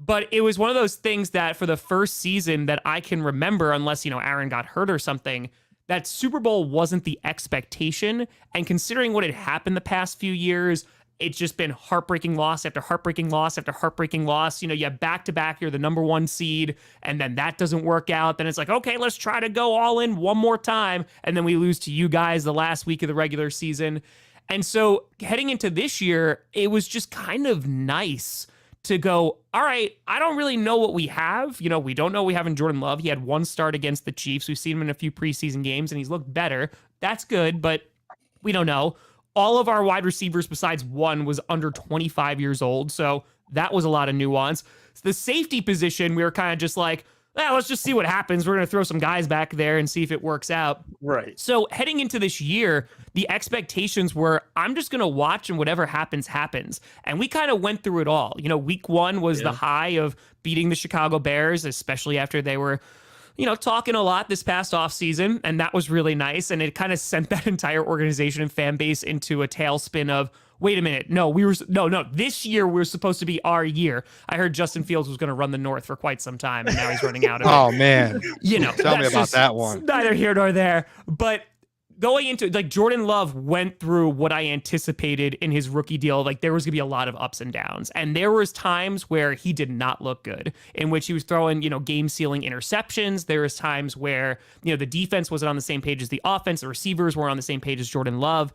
Speaker 6: But it was one of those things that for the first season that I can remember, unless, Aaron got hurt or something, that Super Bowl wasn't the expectation. And considering what had happened the past few years, it's just been heartbreaking loss after heartbreaking loss after heartbreaking loss. You have back-to-back, you're the number 1 seed, and then that doesn't work out. Then it's like, okay, let's try to go all in one more time. And then we lose to you guys the last week of the regular season. And so heading into this year, it was just kind of nice to go, all right, I don't really know what we have. We don't know what we have in Jordan Love. He had 1 start against the Chiefs. We've seen him in a few preseason games, and he's looked better. That's good, but we don't know. All of our wide receivers besides 1 was under 25 years old, so that was a lot of nuance. The safety position, we were kind of just like, let's just see what happens. We're going to throw some guys back there and see if it works out.
Speaker 1: Right.
Speaker 6: So heading into this year, the expectations were, I'm just going to watch, and whatever happens, happens. And we kind of went through it all. Week 1 was the high of beating the Chicago Bears, especially after they were, talking a lot this past offseason. And that was really nice. And it kind of sent that entire organization and fan base into a tailspin of, wait a minute. No, this year we're supposed to be our year. I heard Justin Fields was going to run the North for quite some time, and now he's running out of it.
Speaker 2: Oh, man.
Speaker 6: Tell
Speaker 2: me about that one.
Speaker 6: Neither here nor there. But going into, Jordan Love went through what I anticipated in his rookie deal. There was going to be a lot of ups and downs. And there was times where he did not look good, in which he was throwing, game-sealing interceptions. There was times where, the defense wasn't on the same page as the offense. The receivers weren't on the same page as Jordan Love.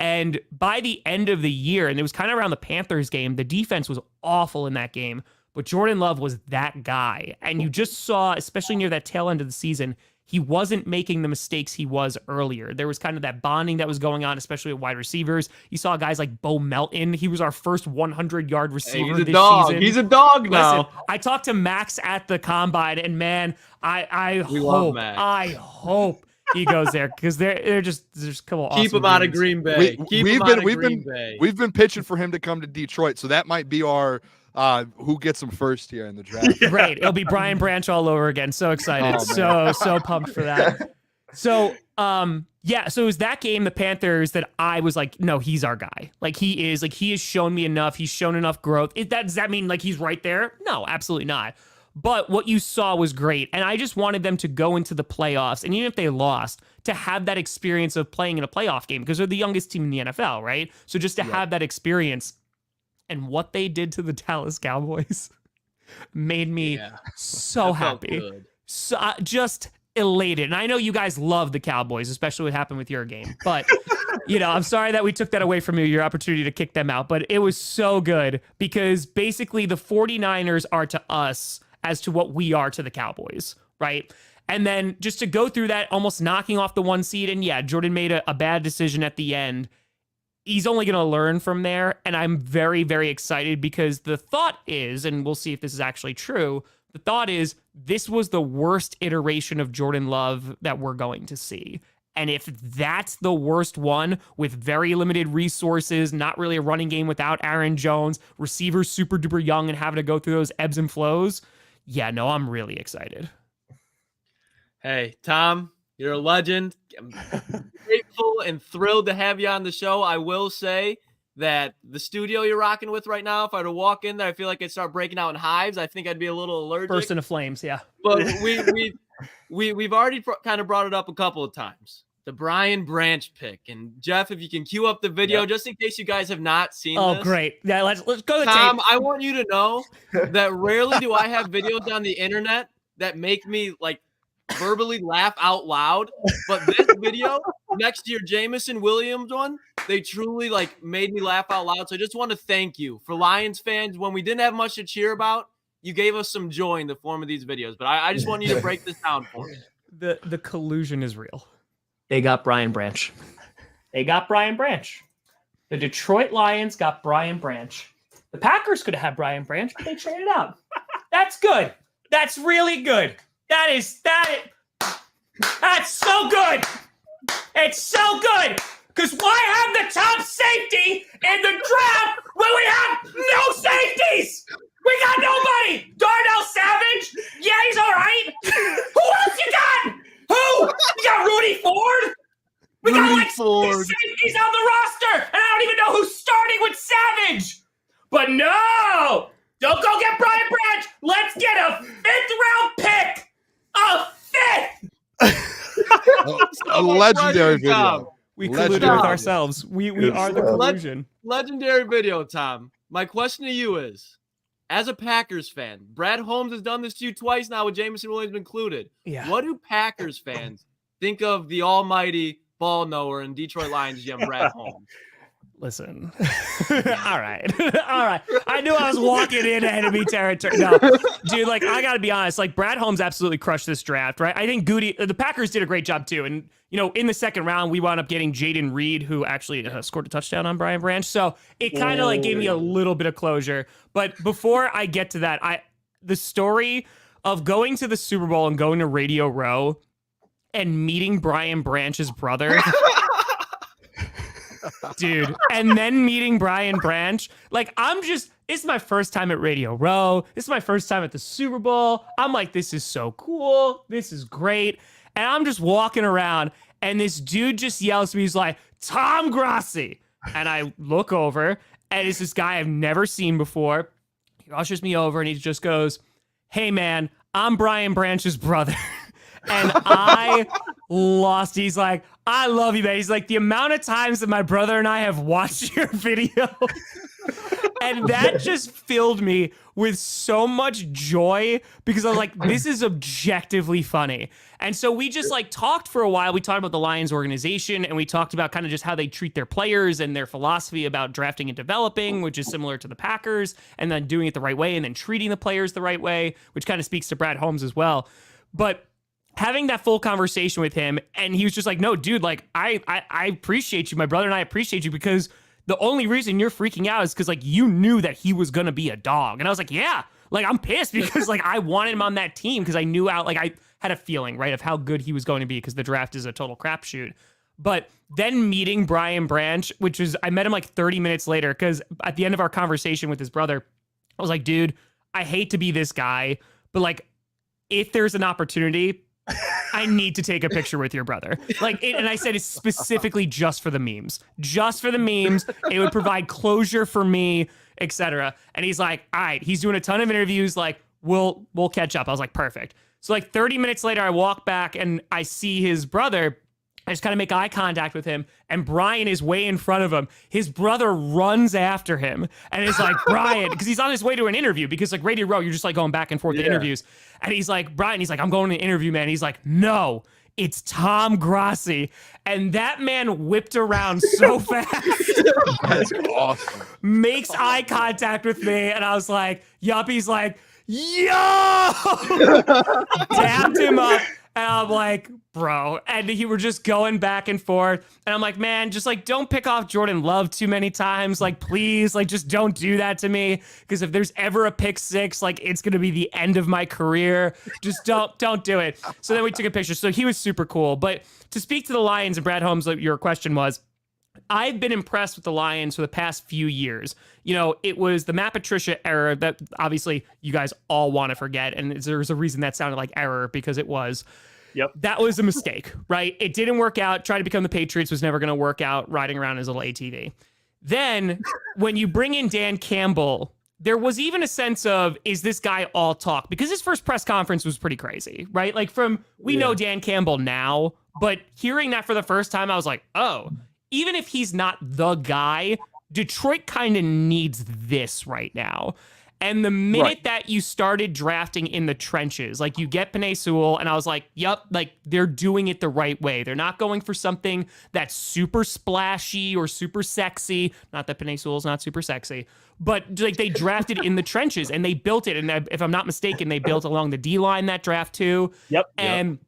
Speaker 6: And by the end of the year, and it was kind of around the Panthers game, the defense was awful in that game, but Jordan Love was that guy. And you just saw, especially near that tail end of the season, he wasn't making the mistakes he was earlier. There was kind of that bonding that was going on, especially with wide receivers. You saw guys like Bo Melton. He was our first 100-yard receiver this season.
Speaker 3: He's a dog now.
Speaker 6: Listen, I talked to Max at the Combine, and man, I hope he goes there, because they're just there's a couple.
Speaker 3: Keep him out of Green Bay.
Speaker 2: We've been pitching for him to come to Detroit, so that might be our who gets him first here in the draft.
Speaker 6: Great, it'll be Brian Branch all over again. So excited, so pumped for that. So so it was that game, the Panthers, that I was like, no, he's our guy. He has shown me enough. He's shown enough growth. Does that mean he's right there? No, absolutely not. But what you saw was great. And I just wanted them to go into the playoffs. And even if they lost, to have that experience of playing in a playoff game, because they're the youngest team in the NFL, right? So just to have that experience. And what they did to the Dallas Cowboys made me so happy. So just elated. And I know you guys love the Cowboys, especially what happened with your game. But, I'm sorry that we took that away from you, your opportunity to kick them out. But it was so good, because basically the 49ers are to us as to what we are to the Cowboys, right? And then just to go through that, almost knocking off the 1 seed, and Jordan made a bad decision at the end. He's only going to learn from there, and I'm very, very excited, because the thought is, and we'll see if this is actually true, the thought is this was the worst iteration of Jordan Love that we're going to see. And if that's the worst one with very limited resources, not really a running game without Aaron Jones, receivers super duper young and having to go through those ebbs and flows, yeah, no, I'm really excited.
Speaker 3: Hey, Tom, you're a legend. I'm grateful and thrilled to have you on the show. I will say that the studio you're rocking with right now, if I were to walk in there, I feel like I'd start breaking out in hives. I think I'd be a little allergic.
Speaker 6: Burst into flames, yeah.
Speaker 3: But we've already kind of brought it up a couple of times. The Brian Branch pick. And Jeff, if you can cue up the video, just in case you guys have not seen this.
Speaker 6: Oh, great. Yeah, let's go to the
Speaker 3: Tom,
Speaker 6: tape.
Speaker 3: I want you to know that rarely do I have videos on the internet that make me like verbally laugh out loud. But this video, next to your Jameson Williams one, they truly like made me laugh out loud. So I just want to thank you. For Lions fans, when we didn't have much to cheer about, you gave us some joy in the form of these videos. But I just want you to break this down for me.
Speaker 6: The collusion is real. They got Brian Branch. They got Brian Branch. The Detroit Lions got Brian Branch. The Packers could have had Brian Branch, but they traded out. That's good. That's really good. That's so good. It's so good. Because why have the top safety in the draft when we have no safeties? We got nobody. Darnell Savage? Yeah, he's all right. Who else you got? Who? You got Rudy Ford? We got like
Speaker 2: Ford.
Speaker 6: 6 safeties on the roster, and I don't even know who's starting with Savage. But no, don't go get Brian Branch. Let's get a 5th-round pick. A 5th.
Speaker 2: A legendary video.
Speaker 3: Tom.
Speaker 6: We
Speaker 2: Legendary.
Speaker 6: colluded with ourselves. We are the collusion.
Speaker 3: Legendary video, Tom. My question to you is, as a Packers fan, Brad Holmes has done this to you twice now with Jameson Williams included.
Speaker 6: Yeah.
Speaker 3: What do Packers fans think of the almighty ball knower and Detroit Lions GM Brad Holmes?
Speaker 6: Listen. All right. All right. I knew I was walking in enemy territory. No, dude, like, I got to be honest. Like, Brad Holmes absolutely crushed this draft, right? I think the Packers did a great job, too. And, you know, in the second round, we wound up getting Jaden Reed, who actually scored a touchdown on Brian Branch. So it kind of, like, gave me a little bit of closure. But before I get to that, the story of going to the Super Bowl and going to Radio Row and meeting Brian Branch's brother... Dude, and then meeting Brian Branch, like, it's my first time at Radio Row. This is my first time at the Super Bowl. I'm like, this is so cool. This is great. And I'm just walking around, and this dude just yells to me. He's like, Tom Grossi. And I look over, and it's this guy I've never seen before. He ushers me over, and he just goes, hey, man, I'm Brian Branch's brother. And I lost. He's like, I love you, man. He's like, the amount of times that my brother and I have watched your video. And that just filled me with so much joy because I was like, this is objectively funny. And so we just like talked for a while. We talked about the Lions organization, and we talked about kind of just how they treat their players and their philosophy about drafting and developing, which is similar to the Packers, and then doing it the right way and then treating the players the right way, which kind of speaks to Brad Holmes as well. But having that full conversation with him, and he was just like, no, dude, like, I appreciate you. My brother and I appreciate you because the only reason you're freaking out is because, like, you knew that he was going to be a dog. And I was like, yeah, like, I'm pissed because, like, I wanted him on that team because I knew I had a feeling, right, of how good he was going to be because the draft is a total crapshoot. But then meeting Brian Branch, which was, I met him like 30 minutes later because at the end of our conversation with his brother, I was like, dude, I hate to be this guy, but, like, if there's an opportunity, I need to take a picture with your brother. Like, and I said it's specifically just for the memes. Just for the memes. It would provide closure for me, etc. And he's like, all right, he's doing a ton of interviews. Like, we'll catch up. I was like, perfect. So like 30 minutes later, I walk back and I see his brother. I just kind of make eye contact with him, and Brian is way in front of him. His brother runs after him and is like, Brian, because he's on his way to an interview, because like Radio Row, you're just like going back and forth to interviews. And he's like, Brian, he's like, I'm going to an interview, man. He's like, no, it's Tom Grossi. And that man whipped around so fast.
Speaker 2: That's awesome.
Speaker 6: Makes eye contact with me. And I was like, yup. He's like, yo! Dapped him up. And I'm like, bro. And he were just going back and forth. And I'm like, man, just like, don't pick off Jordan Love too many times. Like, please, like, just don't do that to me. Because if there's ever a pick six, like, it's going to be the end of my career. Just don't do it. So then we took a picture. So he was super cool. But to speak to the Lions, and Brad Holmes, like your question was, I've been impressed with the Lions for the past few years. You know, it was the Matt Patricia era that obviously you guys all want to forget. And there's a reason that sounded like error, because it was.
Speaker 1: Yep.
Speaker 6: That was a mistake, right? It didn't work out. Trying to become the Patriots was never going to work out, riding around his little ATV. Then when you bring in Dan Campbell, there was even a sense of, is this guy all talk? Because his first press conference was pretty crazy, right? Like we know Dan Campbell now, but hearing that for the first time, I was like, oh, even if he's not the guy, Detroit kind of needs this right now. And the minute that you started drafting in the trenches, like you get Penei Sewell, and I was like, yep, like they're doing it the right way. They're not going for something that's super splashy or super sexy. Not that Penei Sewell's not super sexy, but like they drafted in the trenches and they built it. And if I'm not mistaken, they built along the D-line that draft too.
Speaker 1: Yep.
Speaker 6: And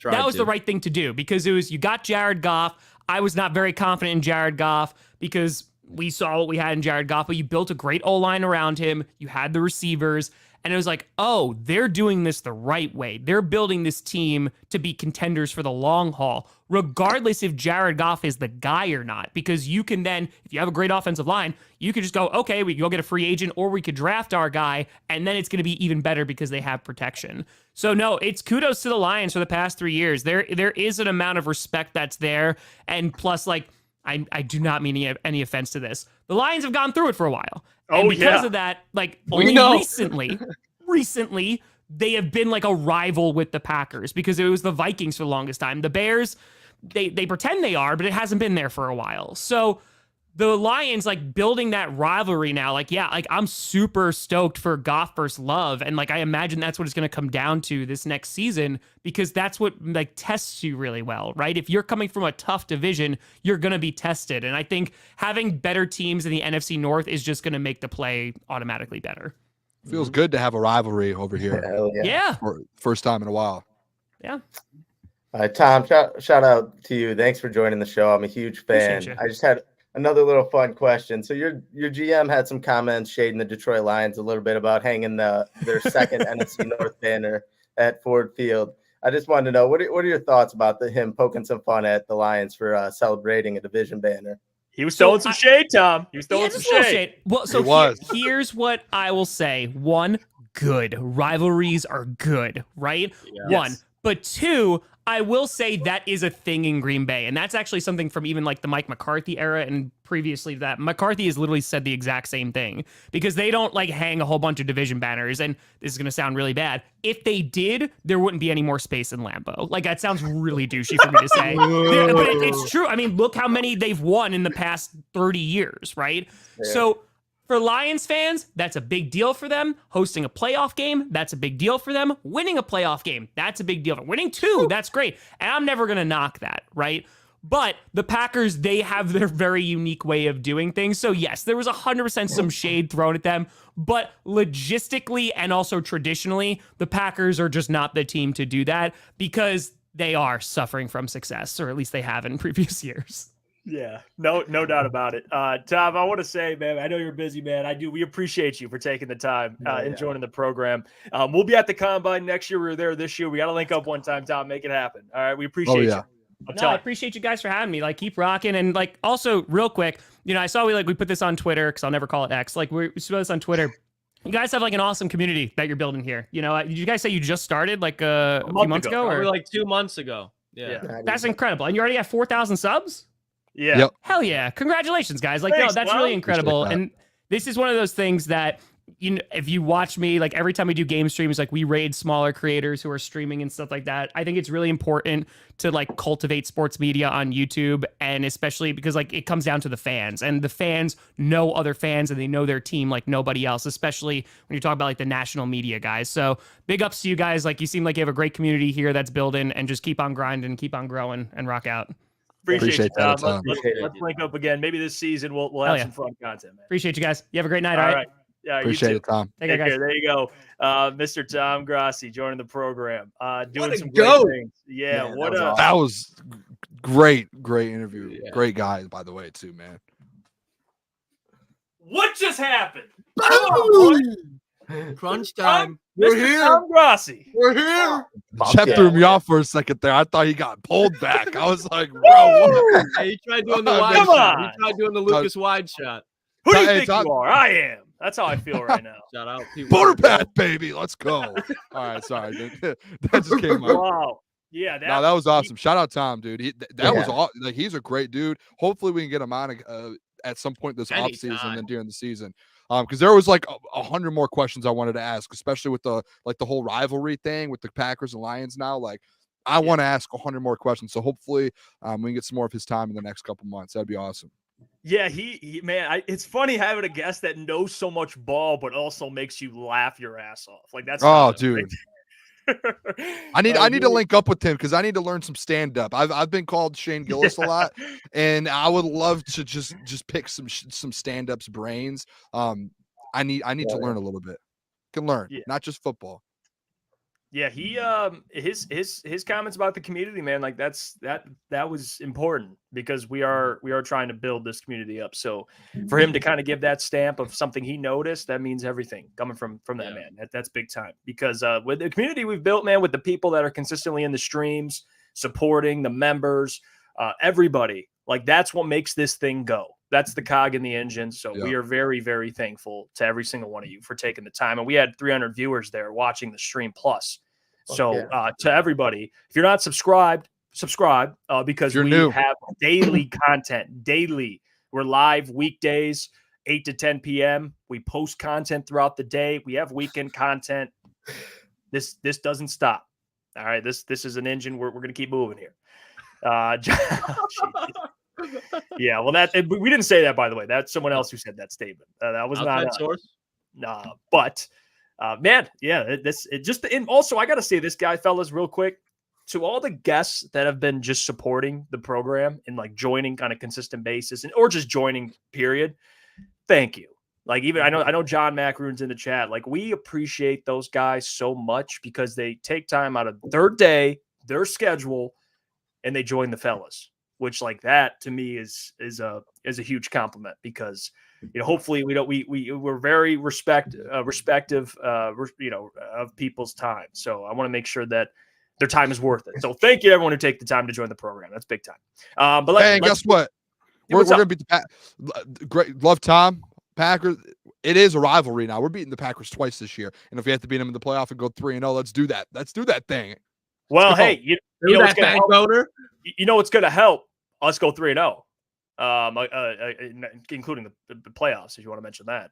Speaker 6: that was the right thing to do, because it was, you got Jared Goff. I was not very confident in Jared Goff because we saw what we had in Jared Goff, but you built a great O-line around him. You had the receivers, and it was like, oh, they're doing this the right way. They're building this team to be contenders for the long haul, regardless if Jared Goff is the guy or not, because you can then, if you have a great offensive line, you could just go, okay, we can go get a free agent, or we could draft our guy, and then it's going to be even better because they have protection. So no, it's kudos to the Lions for the past 3 years. There is an amount of respect that's there, and plus, like, I do not mean any offense to this. The Lions have gone through it for a while. And because of that, like only recently, they have been like a rival with the Packers, because it was the Vikings for the longest time. The Bears, they pretend they are, but it hasn't been there for a while. So the Lions, like building that rivalry now, like, yeah, like I'm super stoked for Goff versus Love. And like, I imagine that's what it's going to come down to this next season, because that's what like tests you really well, right? If you're coming from a tough division, you're going to be tested. And I think having better teams in the NFC North is just going to make the play automatically better.
Speaker 2: Feels good to have a rivalry over here.
Speaker 6: Yeah.
Speaker 2: First time in a while.
Speaker 6: Yeah.
Speaker 4: All right, Tom, shout out to you. Thanks for joining the show. I'm a huge fan. I just had another little fun question. So your GM had some comments shading the Detroit Lions a little bit about hanging their second NFC North banner at Ford Field. I just wanted to know, what are your thoughts about him poking some fun at the Lions for celebrating a division banner?
Speaker 1: He was throwing some shade, Tom. He was throwing some shade.
Speaker 6: Well, so here's what I will say. One, good. Rivalries are good, right? Yes. One. But two, I will say that is a thing in Green Bay. And that's actually something from even like the Mike McCarthy era and previously that. McCarthy has literally said the exact same thing, because they don't like hang a whole bunch of division banners. And this is going to sound really bad. If they did, there wouldn't be any more space in Lambeau. Like, that sounds really douchey for me to say. But it's true. I mean, look how many they've won in the past 30 years, right? Yeah. So for Lions fans, that's a big deal for them. Hosting a playoff game, that's a big deal for them. Winning a playoff game, that's a big deal. Winning two, that's great. And I'm never going to knock that, right? But the Packers, they have their very unique way of doing things. So yes, there was 100% some shade thrown at them. But logistically and also traditionally, the Packers are just not the team to do that, because they are suffering from success, or at least they have in previous years.
Speaker 1: Yeah, no doubt about it. Tom, I want to say, man, I know you're busy, man. We appreciate you for taking the time and joining the program. We'll be at the Combine next year. We were there this year. We got to link up one time, Tom, make it happen. All right, we appreciate you.
Speaker 6: I appreciate you guys for having me. Like, keep rocking. And like, also real quick, I saw we put this on Twitter, because I'll never call it X. Like, we put this on Twitter. You guys have like an awesome community that you're building here. Did you guys say you just started like a few months ago? Or
Speaker 3: like 2 months ago. Yeah.
Speaker 6: That's incredible. And you already have 4,000 subs?
Speaker 1: Yeah.
Speaker 2: Yep.
Speaker 6: Hell yeah. Congratulations, guys. Like,
Speaker 1: thanks,
Speaker 6: that's really incredible. And this is one of those things that, if you watch me, like every time we do game streams, like we raid smaller creators who are streaming and stuff like that. I think it's really important to like cultivate sports media on YouTube, and especially because like it comes down to the fans, and the fans know other fans and they know their team like nobody else, especially when you talk about like the national media guys. So big ups to you guys. Like, you seem like you have a great community here that's building, and just keep on grinding, keep on growing, and rock out.
Speaker 1: Appreciate that, Tom. Let's link up again. Maybe this season we'll have some fun content, man.
Speaker 6: Appreciate you guys. You have a great night. All right.
Speaker 1: Yeah,
Speaker 2: appreciate it, Tom.
Speaker 1: Take care. There you go. Mr. Tom Grossi joining the program. Doing some great things. Yeah,
Speaker 4: man,
Speaker 2: that was great interview. Yeah. Great guy, by the way, too, man.
Speaker 1: What just happened?
Speaker 3: Crunch time.
Speaker 1: We're here. Tom Grossi.
Speaker 2: We're here. Jeff threw me off for a second there. I thought he got pulled back. I was like, bro.
Speaker 3: Hey, he tried doing the wide shot. He tried doing the Lucas wide shot.
Speaker 1: Who do you think you are? I am. That's how I feel right now.
Speaker 3: Shout out.
Speaker 2: Booner Path, baby. Let's go. All right, sorry. That just came out.
Speaker 1: Wow. Yeah,
Speaker 2: that was awesome. Shout out Tom, dude. That was all. Like, he's a great dude. Hopefully, we can get him on at some point this offseason and during the season. Because there was like 100 more questions I wanted to ask, especially with the whole rivalry thing with the Packers and Lions now. Like, I want to ask 100 more questions. So hopefully, we can get some more of his time in the next couple months. That'd be awesome.
Speaker 1: Yeah, it's funny having a guest that knows so much ball, but also makes you laugh your ass off. Like, that's
Speaker 2: dude. I need to link up with him because I need to learn some stand up. I've been called Shane Gillis a lot, and I would love to just pick some stand ups brains. I need to learn a little bit. Can learn, not just football.
Speaker 1: Yeah, he his comments about the community, man, like that was important because we are trying to build this community up. So for him to kind of give that stamp of something he noticed, that means everything coming from that man. That's big time because with the community we've built, man, with the people that are consistently in the streams, supporting the members, everybody, like that's what makes this thing go. That's the cog in the engine. So we are very, very thankful to every single one of you for taking the time. And we had 300 viewers there watching the stream plus. So to everybody, if you're not subscribed, subscribe because we have daily content. Daily. We're live weekdays, 8 to 10 p.m. We post content throughout the day. We have weekend content. This doesn't stop. All right. This is an engine. We're going to keep moving here. Yeah, well, we didn't say that, by the way. That's someone else who said that statement. That was outside not source. But man, yeah, and also I got to say this guy, fellas, real quick, to all the guests that have been just supporting the program and like joining on a consistent basis or just joining, period. Thank you. Like even I know John Macaroon's in the chat. Like we appreciate those guys so much because they take time out of their day, their schedule, and they join the fellas. Which like that to me is a huge compliment because hopefully we're very respective of people's time. So I want to make sure that their time is worth it. So thank you to everyone who take the time to join the program. That's big time. But
Speaker 2: guess what? We're gonna beat the great love Tom Packers. It is a rivalry now. We're beating the Packers twice this year, and if we have to beat them in the playoff and go 3-0, let's do that. Let's do that thing.
Speaker 1: Well, hey, you know what's going to help? You know what's going to help? Let's go 3-0, including the playoffs, if you want to mention that.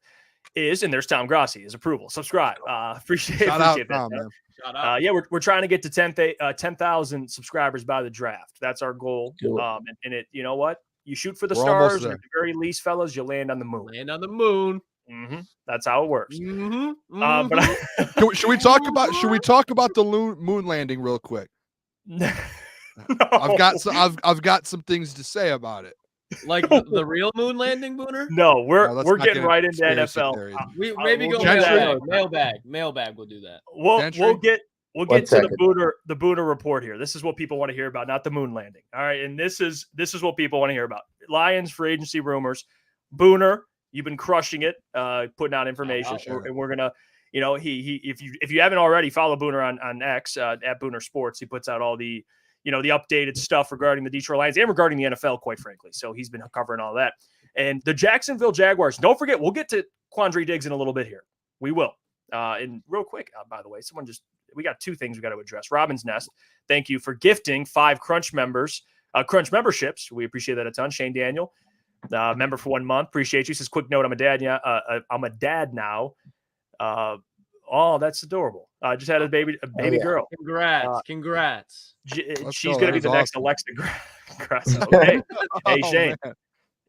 Speaker 1: And there's Tom Grossi, his approval. Subscribe. Appreciate that.
Speaker 2: Tom, man.
Speaker 1: Shout out. Yeah, we're trying to get to 10,000 subscribers by the draft. That's our goal. And it, you know what? You shoot for the stars, and at the very least, fellas, you land on the moon. Mm-hmm. That's how it works.
Speaker 2: But should we talk about the moon landing real quick?
Speaker 1: No.
Speaker 2: I've got some things to say about it.
Speaker 3: Like the real moon landing, Booner?
Speaker 1: No, we're getting right into NFL.
Speaker 3: We maybe go mailbag. Mailbag will do that.
Speaker 1: We'll get to the Booner report here. This is what people want to hear about, not the moon landing. All right, and this is what people want to hear about. Lions free agency rumors. Booner, you've been crushing it, putting out information, and we're gonna, if you haven't already, follow Booner on X at Booner Sports. He puts out all the the updated stuff regarding the Detroit Lions and regarding the NFL, quite frankly. So he's been covering all that. And the Jacksonville Jaguars, don't forget, we'll get to Quandre Diggs in a little bit here. We will. And real quick, by the way, we got two things we got to address. Robin's Nest, thank you for gifting 5 Crunch memberships. We appreciate that a ton. Shane Daniel, member for 1 month. Appreciate you. Says, quick note, I'm a dad. Yeah, I'm a dad now. Oh, that's adorable. Just had a baby girl.
Speaker 3: Congrats.
Speaker 1: She's going to be the next Alexa Grasso. Okay. Hey, Shane. Man.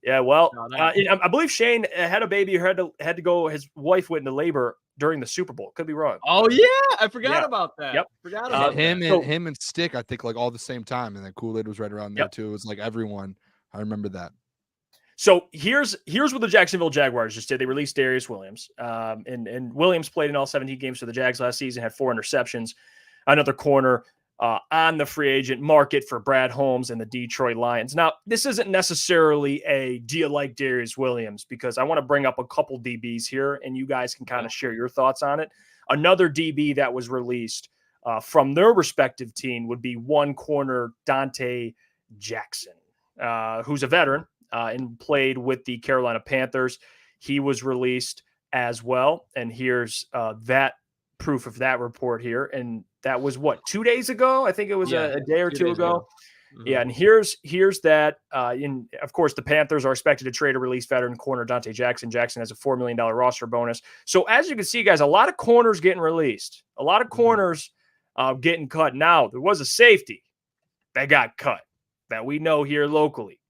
Speaker 1: Yeah, well, I believe Shane had a baby who had to go. His wife went into labor during the Super Bowl. Could be wrong.
Speaker 3: Oh yeah, I forgot about that.
Speaker 1: Yep,
Speaker 3: forgot about
Speaker 2: him and Stick. I think like all the same time, and then Kool-Aid was right around there too. It was like everyone. I remember that.
Speaker 1: So here's what the Jacksonville Jaguars just did. They released Darius Williams. And Williams played in all 17 games for the Jags last season, had 4 interceptions. Another corner on the free agent market for Brad Holmes and the Detroit Lions. Now, this isn't necessarily a do you like Darius Williams, because I want to bring up a couple DBs here, and you guys can kind of share your thoughts on it. Another DB that was released from their respective team would be one corner, Dante Jackson, who's a veteran and played with the Carolina Panthers. He was released as well. And here's that proof of that report here. And that was 2 days ago? I think it was a day or two ago. Mm-hmm. Yeah. And here's that. Of course, the Panthers are expected to trade or release veteran corner Dante Jackson. Jackson has a $4 million roster bonus. So as you can see, guys, a lot of corners getting released, a lot of corners getting cut. Now, there was a safety that got cut that we know here locally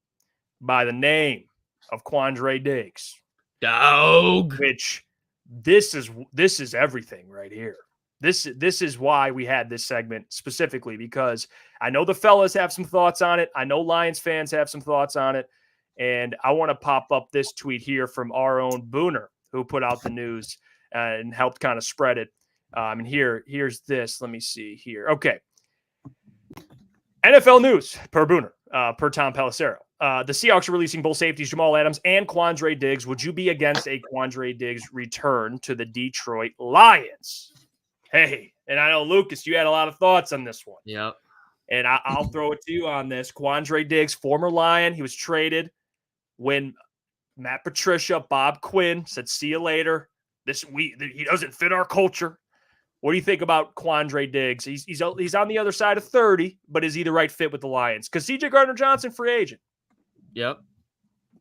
Speaker 1: by the name of Quandre Diggs.
Speaker 3: Dog.
Speaker 1: Which this is everything right here. This is why we had this segment specifically, because I know the fellas have some thoughts on it. I know Lions fans have some thoughts on it. And I want to pop up this tweet here from our own Booner, who put out the news and helped kind of spread it. And here's this. Let me see here. Okay. NFL news per Booner, per Tom Pelissero. The Seahawks are releasing both safeties, Jamal Adams and Quandre Diggs. Would you be against a Quandre Diggs return to the Detroit Lions? Hey, and I know, Lucas, you had a lot of thoughts on this one.
Speaker 3: Yep.
Speaker 1: And I'll throw it to you on this. Quandre Diggs, former Lion, he was traded when Matt Patricia, Bob Quinn said, see you later. He doesn't fit our culture. What do you think about Quandre Diggs? He's on the other side of 30, but is he the right fit with the Lions? Because C.J. Gardner-Johnson, free agent.
Speaker 3: Yep.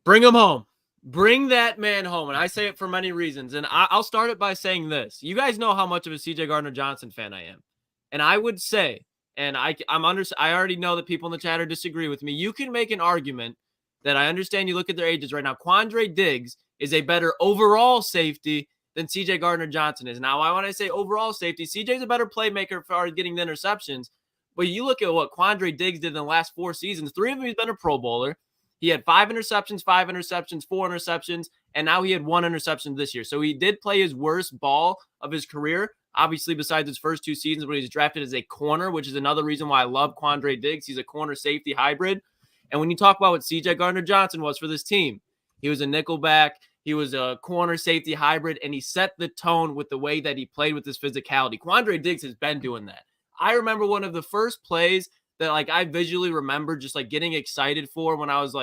Speaker 3: Bring him home. Bring that man home. And I say it for many reasons. And I'll start it by saying this. You guys know how much of a C.J. Gardner-Johnson fan I am. And I would say, and I already know that people in the chat are disagree with me. You can make an argument that I understand you look at their ages right now. Quandre Diggs is a better overall safety than C.J. Gardner-Johnson is. Now, when I say overall safety, C.J.'s a better playmaker as far as getting the interceptions. But you look at what Quandre Diggs did in the last 4 seasons. 3 of them he's been a Pro Bowler. He had 5 interceptions, 4 interceptions, and now he had 1 interception this year. So he did play his worst ball of his career, obviously besides his first 2 seasons when he was drafted as a corner, which is another reason why I love Quandre Diggs. He's a corner safety hybrid. And when you talk about what C.J. Gardner-Johnson was for this team, he was a nickelback, he was a corner safety hybrid, and he set the tone with the way that he played with his physicality. Quandre Diggs has been doing that. I remember one of the first plays that I visually remember just getting excited for when I was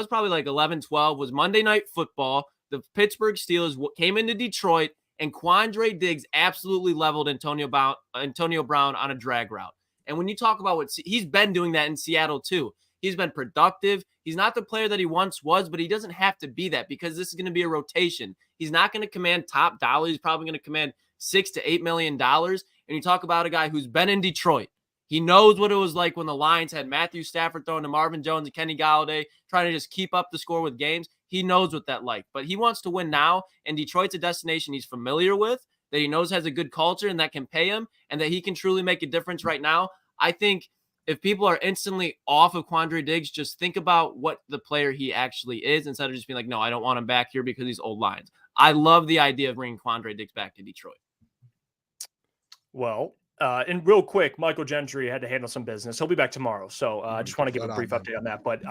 Speaker 3: probably 11, 12 was Monday Night Football. The Pittsburgh Steelers came into Detroit and Quandre Diggs absolutely leveled Antonio Brown on a drag route. And when you talk about he's been doing that in Seattle too. He's been productive. He's not the player that he once was, but he doesn't have to be that because this is going to be a rotation. He's not going to command top dollar. He's probably going to command $6 to $8 million. And you talk about a guy who's been in Detroit. He knows what it was like when the Lions had Matthew Stafford throwing to Marvin Jones and Kenny Golladay, trying to just keep up the score with games. He knows what that like, but he wants to win now. And Detroit's a destination he's familiar with, that he knows has a good culture and that can pay him and that he can truly make a difference right now. I think if people are instantly off of Quandre Diggs, just think about what the player he actually is instead of just being like, no, I don't want him back here because he's old Lions. I love the idea of bringing Quandre Diggs back to Detroit.
Speaker 1: Well, and real quick, Michael Gentry had to handle some business. He'll be back tomorrow. So I just want to give a brief update on that. But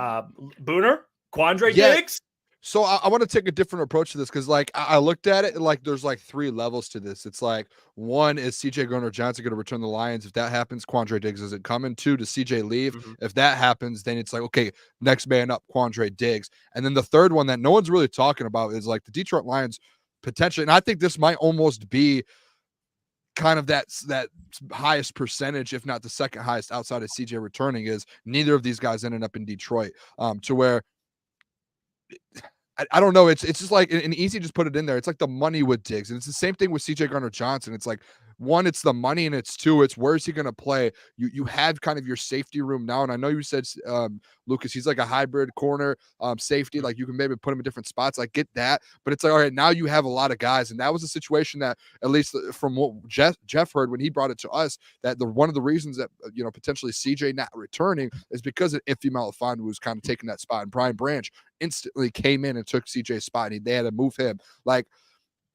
Speaker 1: Booner, Quandre Diggs?
Speaker 2: So I want to take a different approach to this because, I looked at it and, there's 3 levels to this. It's one, is C.J. Gardner-Johnson going to return the Lions? If that happens, Quandre Diggs isn't coming. 2, does C.J. leave? Mm-hmm. If that happens, then it's okay, next man up, Quandre Diggs. And then the third one that no one's really talking about is the Detroit Lions potentially. And I think this might almost be kind of that highest percentage, if not the second highest outside of CJ returning, is neither of these guys ended up in Detroit, to where I don't know. It's just and easy just put it in there. It's the money with Diggs. And it's the same thing with CJ Gardner-Johnson. It's one, it's the money, and it's two, it's where's he going to play. You have kind of your safety room now, and I know you said Lukas, he's like a hybrid corner safety, like you can maybe put him in different spots. I get that, but it's like, all right, now you have a lot of guys, and that was a situation that, at least from what Jeff heard when he brought it to us, that one of the reasons that potentially CJ not returning is because of Iffy Melifonwu was kind of taking that spot, and Brian Branch instantly came in and took CJ's spot, and they had to move him. Like,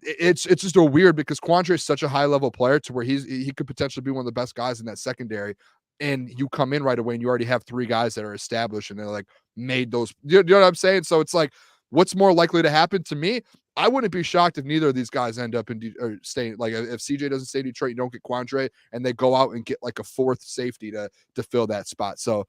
Speaker 2: it's just a weird, because Quandre is such a high level player to where he could potentially be one of the best guys in that secondary, and you come in right away and you already have three guys that are established and they're like made those, you know what I'm saying? So it's like, what's more likely to happen to me? I wouldn't be shocked if neither of these guys end up or staying. Like, if CJ doesn't stay in Detroit, you don't get Quandre, and they go out and get like a fourth safety to fill that spot. So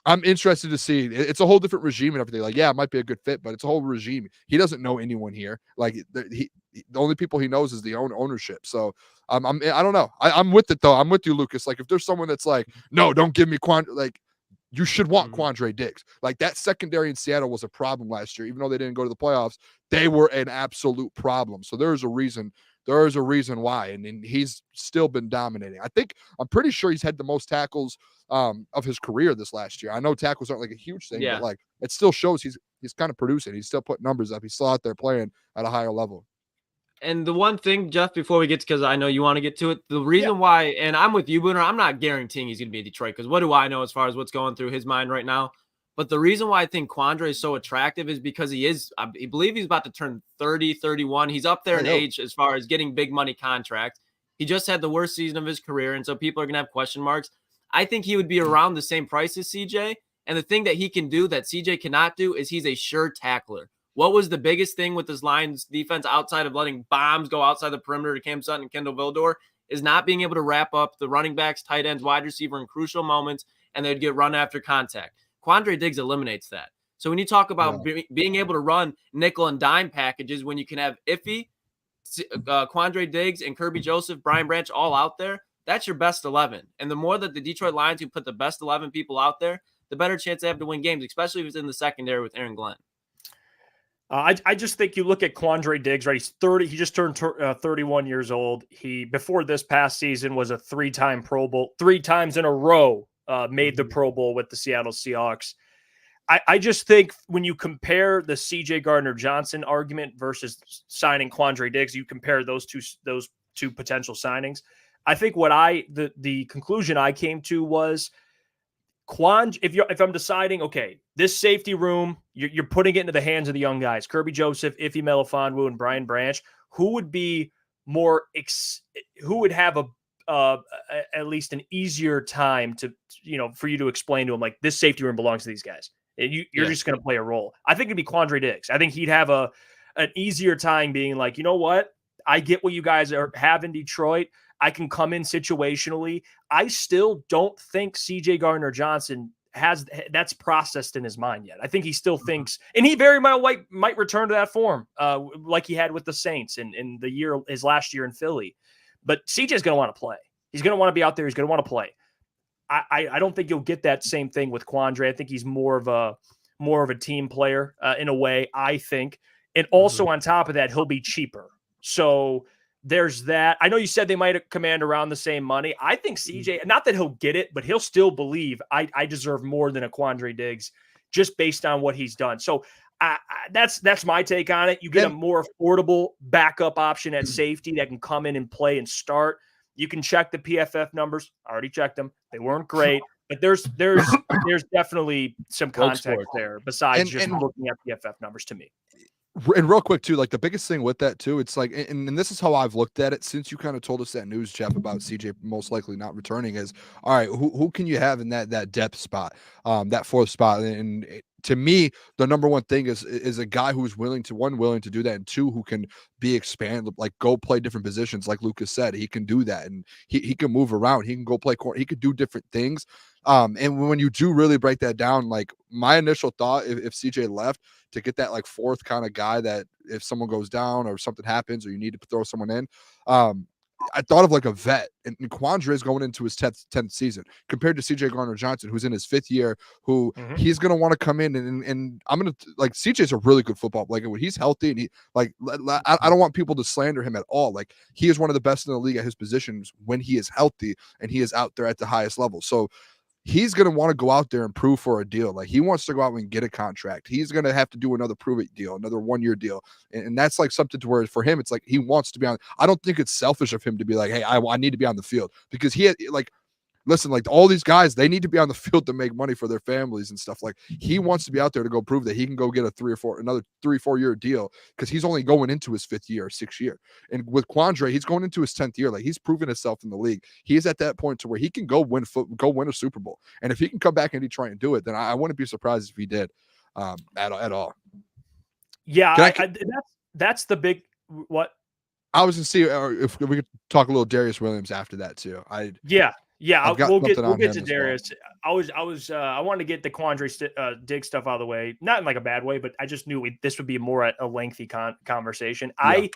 Speaker 2: I'm interested to see. It's a whole different regime and everything. Like, yeah, it might be a good fit, but it's a whole regime. He doesn't know anyone here. Like, the only people he knows is the ownership. So I don't know. I'm with it though. I'm with you, Lukas. Like, if there's someone that's like, no, don't give me Quandre, like, you should want Quandre Diggs. Like, that secondary in Seattle was a problem last year. Even though they didn't go to the playoffs, they were an absolute problem. So there's a reason. There is a reason why, and he's still been dominating. I'm pretty sure he's had the most tackles of his career this last year. I know tackles aren't like a huge thing, but like, it still shows he's kind of producing. He's still putting numbers up. He's still out there playing at a higher level.
Speaker 3: And the one thing, Jeff, before we get to, because I know you want to get to it, the reason why, and I'm with you, Booner, I'm not guaranteeing he's going to be in Detroit, because what do I know as far as what's going through his mind right now? But the reason why I think Quandre is so attractive is because I believe he's about to turn 30, 31. He's up there in age as far as getting big money contracts. He just had the worst season of his career, and so people are going to have question marks. I think he would be around the same price as CJ. And the thing that he can do that CJ cannot do is he's a sure tackler. What was the biggest thing with this Lions defense outside of letting bombs go outside the perimeter to Cam Sutton and Kendall Vildor is not being able to wrap up the running backs, tight ends, wide receiver in crucial moments, and they'd get run after contact. Quandre Diggs eliminates that. So when you talk about being able to run nickel and dime packages, when you can have Iffy, Quandre Diggs, and Kirby Joseph, Brian Branch all out there, that's your best 11. And the more that the Detroit Lions can put the best 11 people out there, the better chance they have to win games, especially if it's in the secondary with Aaron Glenn.
Speaker 1: I just think you look at Quandre Diggs, right? He's 30. He just turned 31 years old. He, before this past season, was a 3-time Pro Bowl, 3 times in a row, made the Pro Bowl with the Seattle Seahawks. I just think when you compare the CJ Gardner-Johnson argument versus signing Quandre Diggs, you compare those two potential signings. I think the conclusion I came to was, if I'm deciding, okay, this safety room, you're putting it into the hands of the young guys, Kirby Joseph, Iffy Melifonwu, and Brian Branch, who would be who would have at least an easier time to, for you to explain to them, like, this safety room belongs to these guys. You're just going to play a role. I think it'd be Quandre Diggs. I think he'd have an easier time being like, you know what? I get what you guys have in Detroit. I can come in situationally. I still don't think CJ Gardner-Johnson that's processed in his mind yet. I think he still thinks, and he very might return to that form, like he had with the Saints in his last year in Philly. But CJ's going to want to play. He's going to want to be out there. He's going to want to play. I don't think you'll get that same thing with Quandre. I think he's more of a team player in a way, I think. And also on top of that, he'll be cheaper. So there's that. I know you said they might command around the same money. I think CJ, not that he'll get it, but he'll still believe I deserve more than a Quandre Diggs just based on what he's done. So that's my take on it. You get a more affordable backup option at safety that can come in and play and start. You can check the PFF numbers. I already checked them. They weren't great, but there's definitely some context there besides just looking at PFF numbers to me.
Speaker 2: And real quick too, like, the biggest thing with that too, it's like, and this is how I've looked at it since you kind of told us that news, Jeff, about CJ most likely not returning, is, all right, who can you have in that depth spot, that fourth spot? And to me, the number one thing is a guy who's willing to do that, and two, who can be expanded, like go play different positions. Like Lukas said, he can do that, and he can move around. He can go play corner. He could do different things. And when you do really break that down, like, my initial thought, if CJ left, to get that like fourth kind of guy that if someone goes down or something happens or you need to throw someone in, I thought of like a vet, and Quandre is going into his 10th season compared to CJ Gardner-Johnson, who's in his 5th year, who he's going to want to come in and I'm going to like CJ's a really good football. Like when he's healthy and he like, I don't want people to slander him at all. Like he is one of the best in the league at his positions when he is healthy and he is out there at the highest level. So he's going to want to go out there and prove for a deal. Like he wants to go out and get a contract. He's going to have to do another prove it deal, another 1-year deal. And that's like something to where for him, it's like, he wants to be on. I don't think it's selfish of him to be like, hey, I need to be on the field, because he had like, listen, like all these guys, they need to be on the field to make money for their families and stuff. Like he wants to be out there to go prove that he can go get another 3-4 year deal, because he's only going into his 5th year or 6th year. And with Quandre, he's going into his 10th year. Like he's proven himself in the league. He is at that point to where he can go win a Super Bowl. And if he can come back in Detroit and do it, then I wouldn't be surprised if he did at all.
Speaker 1: Yeah, that's the big what
Speaker 2: I was going to see if we could talk a little Darius Williams after that too.
Speaker 1: Yeah, we'll get to Darius. Well. I wanted to get the Quandre Diggs stuff out of the way, not in like a bad way, but I just knew this would be more a lengthy conversation. Yeah.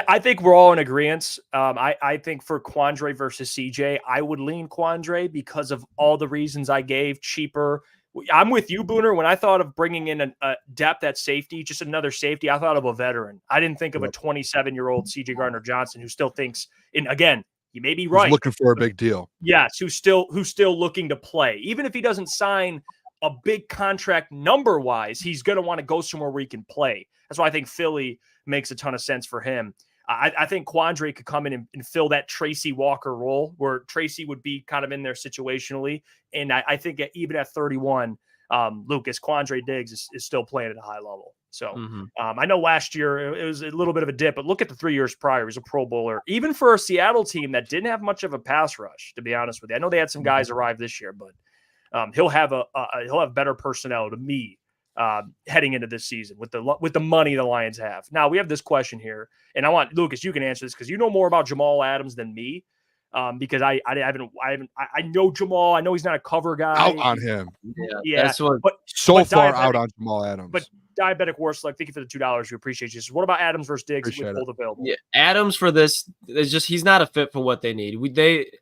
Speaker 1: I think we're all in agreement. I think for Quandre versus CJ, I would lean Quandre because of all the reasons I gave. Cheaper. I'm with you, Booner. When I thought of bringing in a depth at safety, just another safety, I thought of a veteran. I didn't think of a 27-year-old CJ Gardner-Johnson who still thinks, and again, you may be right.
Speaker 2: He's looking for a big deal.
Speaker 1: Yes, who's still looking to play. Even if he doesn't sign a big contract number-wise, he's going to want to go somewhere where he can play. That's why I think Philly makes a ton of sense for him. I think Quandre could come in and fill that Tracy Walker role, where Tracy would be kind of in there situationally. And I think even at 31, Lukas, Quandre Diggs is still playing at a high level. So I know last year it was a little bit of a dip, but look at the 3 years prior. He was a Pro Bowler, even for a Seattle team that didn't have much of a pass rush, to be honest with you. I know they had some guys arrive this year, but he'll have better personnel to me heading into this season with the money the Lions have. Now we have this question here, and I want Lukas, you can answer this because you know more about Jamal Adams than me. Because I know Jamal. I know he's not a cover guy.
Speaker 2: Out on him.
Speaker 1: Yeah.
Speaker 2: That's what, but far out on Jamal Adams.
Speaker 1: But Diabetic Warslug, thank you for the $2. We appreciate you. So what about Adams versus Diggs with both available?
Speaker 3: Yeah, Adams for this is just he's not a fit for what they need.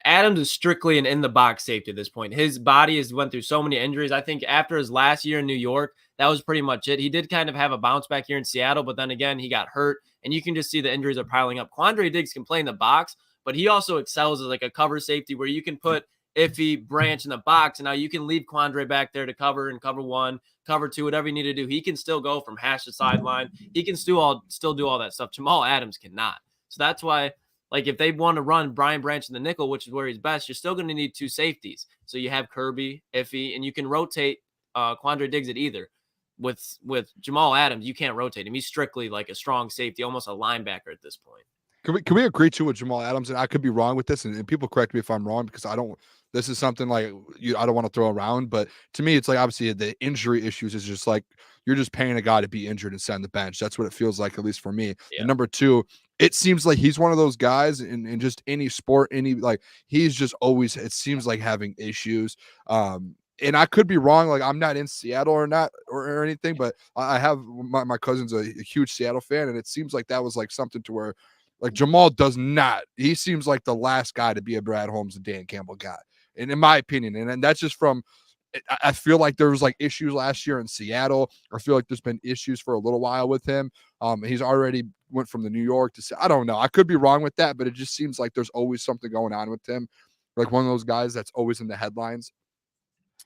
Speaker 3: Adams is strictly an in the box safety at this point. His body has went through so many injuries. I think after his last year in New York, that was pretty much it. He did kind of have a bounce back here in Seattle, but then again he got hurt, and you can just see the injuries are piling up. Quandre Diggs can play in the box, but he also excels as like a cover safety where you can put Iffy, Branch in the box, and now you can leave Quandre back there to cover in cover 1, cover 2, whatever you need to do. He can still go from hash to sideline. He can still do all that stuff. Jamal Adams cannot. So that's why, like, if they want to run Brian Branch in the nickel, which is where he's best, you're still going to need 2 safeties. So you have Kirby, Iffy, and you can rotate Quandre Diggs at either. With Jamal Adams, you can't rotate him. He's strictly like a strong safety, almost a linebacker at this point.
Speaker 2: Can we agree to with Jamal Adams? And I could be wrong with this, and people correct me if I'm wrong, because this is something like I don't want to throw around, but to me, it's like obviously the injury issues is just like you're just paying a guy to be injured and sit on the bench. That's what it feels like, at least for me. Yeah. And number 2, it seems like he's one of those guys in just any sport, he's just always, it seems like, having issues. And I could be wrong. Like, I'm not in Seattle or anything, but I have my cousin's a huge Seattle fan, and it seems like that was like something to where, like, Jamal does not. He seems like the last guy to be a Brad Holmes and Dan Campbell guy, and in my opinion, and that's just from. I feel like there was like issues last year in Seattle. I feel like there's been issues for a little while with him. He's already went from the New York to. I don't know. I could be wrong with that, but it just seems like there's always something going on with him. Like one of those guys that's always in the headlines.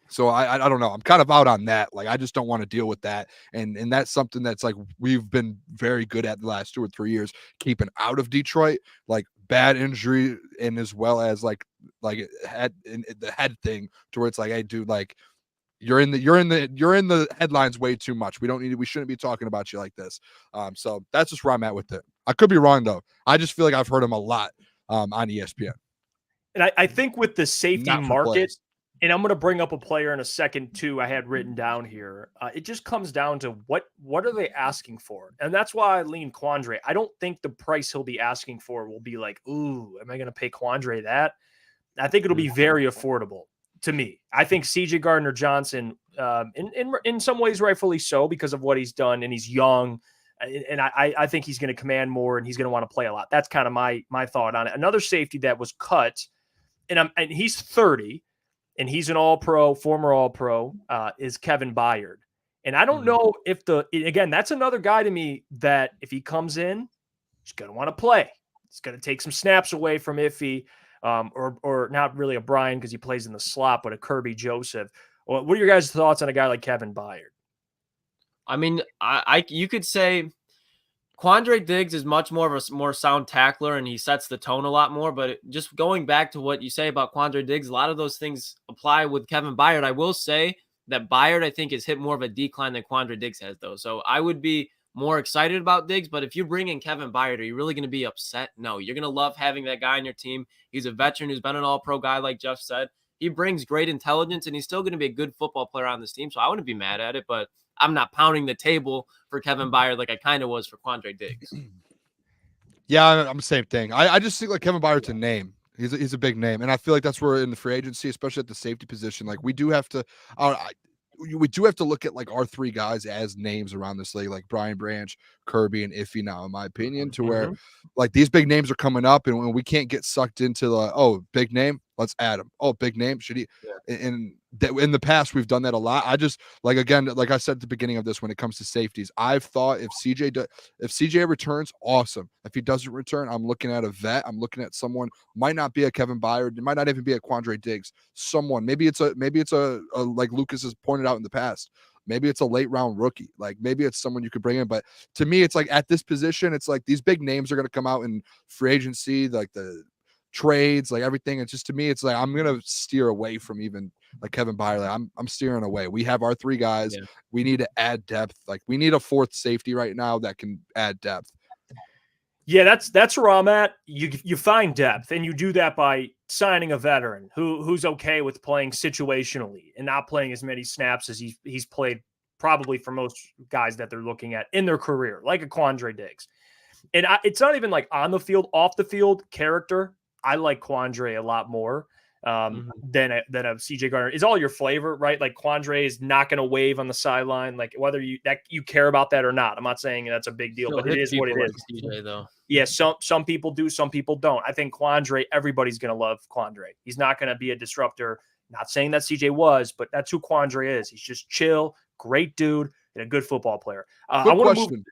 Speaker 2: So I don't know. I'm kind of out on that. Like, I just don't want to deal with that. And that's something that's like we've been very good at the last 2 or 3 years, keeping out of Detroit, like bad injury, and as well as like the head thing, to where it's like, hey, dude, like you're in the headlines way too much. We shouldn't be talking about you like this. So that's just where I'm at with it. I could be wrong though. I just feel like I've heard him a lot on ESPN.
Speaker 1: And I think with the safety market. And I'm going to bring up a player in a second, too, I had written down here. It just comes down to what are they asking for? And that's why I lean Quandre. I don't think the price he'll be asking for will be like, ooh, am I going to pay Quandre that? I think it'll be very affordable to me. I think CJ Gardner-Johnson, in some ways rightfully so because of what he's done, and he's young. And I think he's going to command more and he's going to want to play a lot. That's kind of my thought on it. Another safety that was cut, and he's 30, and he's an all-pro, former all-pro, is Kevin Byard. And I don't know if again, that's another guy to me that if he comes in, he's going to want to play. He's going to take some snaps away from Iffy, or not really a Brian because he plays in the slot, but a Kirby Joseph. What are your guys' thoughts on a guy like Kevin Byard?
Speaker 3: I mean, you could say Quandre Diggs is much more of a more sound tackler, and he sets the tone a lot more. But just going back to what you say about Quandre Diggs, a lot of those things apply with Kevin Byard. I will say that Byard, I think, has hit more of a decline than Quandre Diggs has, though. So I would be more excited about Diggs. But if you bring in Kevin Byard, are you really going to be upset? No, you're going to love having that guy on your team. He's a veteran who's been an all-pro guy, like Jeff said. He brings great intelligence, and he's still going to be a good football player on this team. So I wouldn't be mad at it, but I'm not pounding the table for Kevin Byard like I kind of was for Quandre Diggs.
Speaker 2: Yeah, I'm the same thing. I just think like Kevin Byard's a name. He's a big name, and I feel like that's where in the free agency, especially at the safety position, like we do have to look at like our three guys as names around this league, like Brian Branch, Kirby, and Iffy now, in my opinion, to where like these big names are coming up, and when we can't get sucked into the big name, let's add him. Oh, big name, should he? Yeah. And in the past, we've done that a lot. I just like I said at the beginning of this, when it comes to safeties, I've thought if CJ returns, awesome. If he doesn't return, I'm looking at a vet. I'm looking at someone, might not be a Kevin Byard, it might not even be a Quandre Diggs. Someone, maybe it's a like Lucas has pointed out in the past. Maybe it's a late round rookie. Like maybe it's someone you could bring in. But to me, it's like at this position, it's like these big names are going to come out in free agency, like the trades, like everything. It's just, to me, it's like I'm gonna steer away from even like Kevin Byard. Like, I'm steering away. We have our three guys. Yeah. We need to add depth. Like we need a fourth safety right now that can add depth.
Speaker 1: Yeah, that's where I'm at. You find depth, and you do that by signing a veteran who's okay with playing situationally and not playing as many snaps as he's played probably for most guys that they're looking at in their career, like a Quandre Diggs. And it's not even like on the field, off the field character. I like Quandre a lot more than a CJ Gardner. Is all your flavor, right? Like Quandre is not going to wave on the sideline, like whether you care about that or not. I'm not saying that's a big deal, but it is what it is.
Speaker 3: CJ, though.
Speaker 1: Yeah, some people do, some people don't. I think Quandre, everybody's going to love Quandre. He's not going to be a disruptor. Not saying that CJ was, but that's who Quandre is. He's just chill, great dude, and a good football player. I want to move.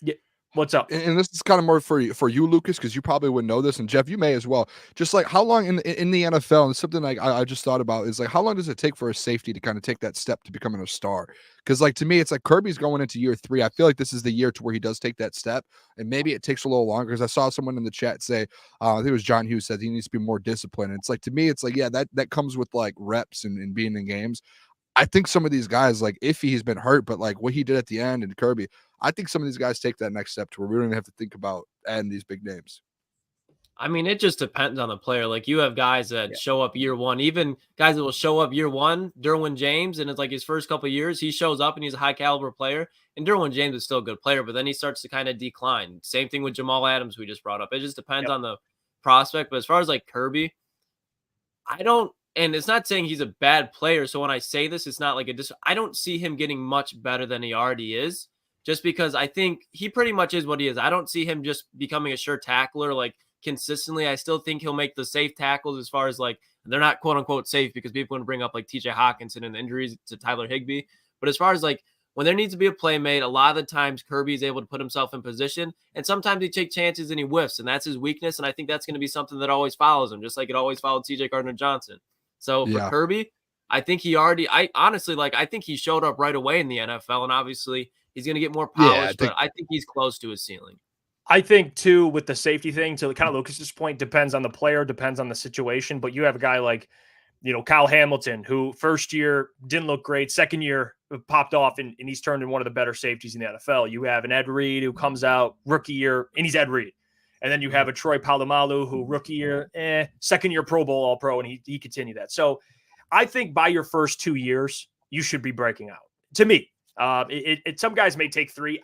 Speaker 1: Yeah. What's up?
Speaker 2: And this is kind of more for you, Lucas, because you probably would know this, and Jeff, you may as well. Just like how long in the NFL, and something like I just thought about is like how long does it take for a safety to kind of take that step to becoming a star? Because like to me, it's like Kirby's going into year 3. I feel like this is the year to where he does take that step, and maybe it takes a little longer. Because I saw someone in the chat say, I think it was John Hughes, said he needs to be more disciplined. And it's like, to me, it's like, yeah, that comes with like reps and being in games. I think some of these guys, like Iffy, he's been hurt, but like what he did at the end, and Kirby, I think some of these guys take that next step to where we don't even have to think about adding these big names.
Speaker 3: I mean, it just depends on the player. Like you have guys that show up year one, even guys that will show up year one. Derwin James, and it's like his first couple of years, he shows up and he's a high caliber player. And Derwin James is still a good player, but then he starts to kind of decline. Same thing with Jamal Adams, we just brought up. It just depends on the prospect. But as far as like Kirby, and it's not saying he's a bad player. So when I say this, it's not like I don't see him getting much better than he already is, just because I think he pretty much is what he is. I don't see him just becoming a sure tackler like consistently. I still think he'll make the safe tackles, as far as like, they're not quote unquote safe because people want to bring up like TJ Hawkinson and the injuries to Tyler Higbee. But as far as like when there needs to be a play made, a lot of the times Kirby is able to put himself in position, and sometimes he takes chances and he whiffs, and that's his weakness. And I think that's going to be something that always follows him, just like it always followed CJ Gardner-Johnson. So for Kirby, I think I think he showed up right away in the NFL, and obviously he's going to get more polished, but I think he's close to his ceiling.
Speaker 1: I think too, with the safety thing, to kind of Lucas's point, depends on the player, depends on the situation. But you have a guy like, Kyle Hamilton, who first year didn't look great, second year popped off, and he's turned into one of the better safeties in the NFL. You have an Ed Reed who comes out rookie year, and he's Ed Reed. And then you have a Troy Polamalu who rookie year, second year Pro Bowl All-Pro, and he continued that. So I think by your first 2 years, you should be breaking out. To me, some guys may take 3.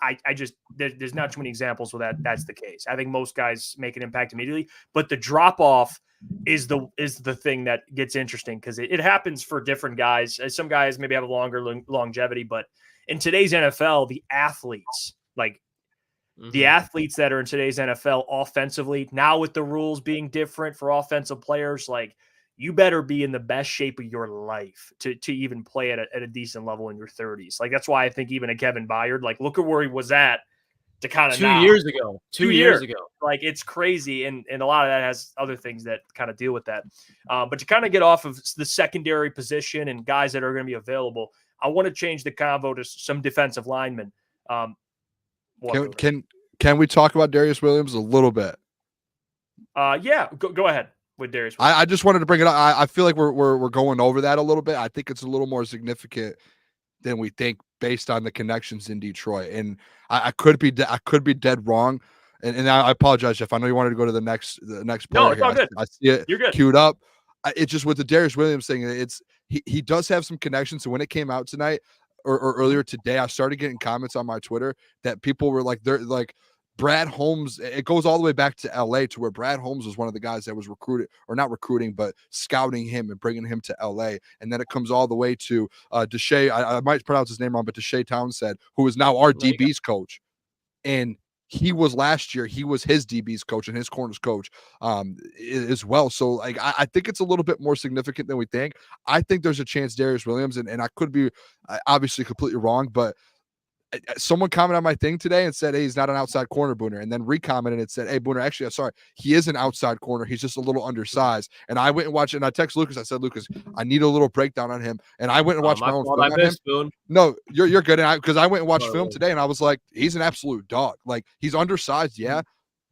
Speaker 1: There's not too many examples where that's the case. I think most guys make an impact immediately, but the drop off is the thing that gets interesting, because it happens for different guys. Some guys maybe have a longer longevity, but in today's NFL, the athletes, like the athletes that are in today's NFL offensively, now with the rules being different for offensive players, like you better be in the best shape of your life to even play at a decent level in your 30s. Like, that's why I think even a Kevin Byard, like, look at where he was at to kind of
Speaker 3: 2 years ago. 2 years ago.
Speaker 1: Like, it's crazy. And a lot of that has other things that kind of deal with that. But to kind of get off of the secondary position and guys that are going to be available, I want to change the convo to some defensive linemen.
Speaker 2: Can we talk about Darius Williams a little bit?
Speaker 1: Yeah, go ahead with Darius.
Speaker 2: I just wanted to bring it up. I feel like we're going over that a little bit. I think it's a little more significant than we think based on the connections in Detroit. And I could be dead wrong. And I apologize, Jeff. I know you wanted to go to the next player.
Speaker 1: No, it's all good.
Speaker 2: I see it.
Speaker 1: You're good.
Speaker 2: Queued up. It's just with the Darius Williams thing. He does have some connections. So when it came out tonight or earlier today, I started getting comments on my Twitter that people were like, they're like, Brad Holmes, it goes all the way back to LA, to where Brad Holmes was one of the guys that was recruited, or not recruiting, but scouting him and bringing him to LA. And then it comes all the way to Deshae. I might pronounce his name wrong, but Deshae Townsend, who is now our DB's coach. And he was last year, he was his DB's coach and his corners coach as well. So like, I think it's a little bit more significant than we think. I think there's a chance Darius Williams, and I could be obviously completely wrong, but someone commented on my thing today and said, hey, he's not an outside corner, Booner. And then recommented and said, hey, Booner, actually, I'm sorry, he is an outside corner. He's just a little undersized. And I went and watched it, and I texted Lucas. I said, Lucas, I need a little breakdown on him. And I went and watched my own film on him. Spoon. No, you're good. And because I went and watched film today, and I was like, he's an absolute dog. Like, he's undersized, yeah,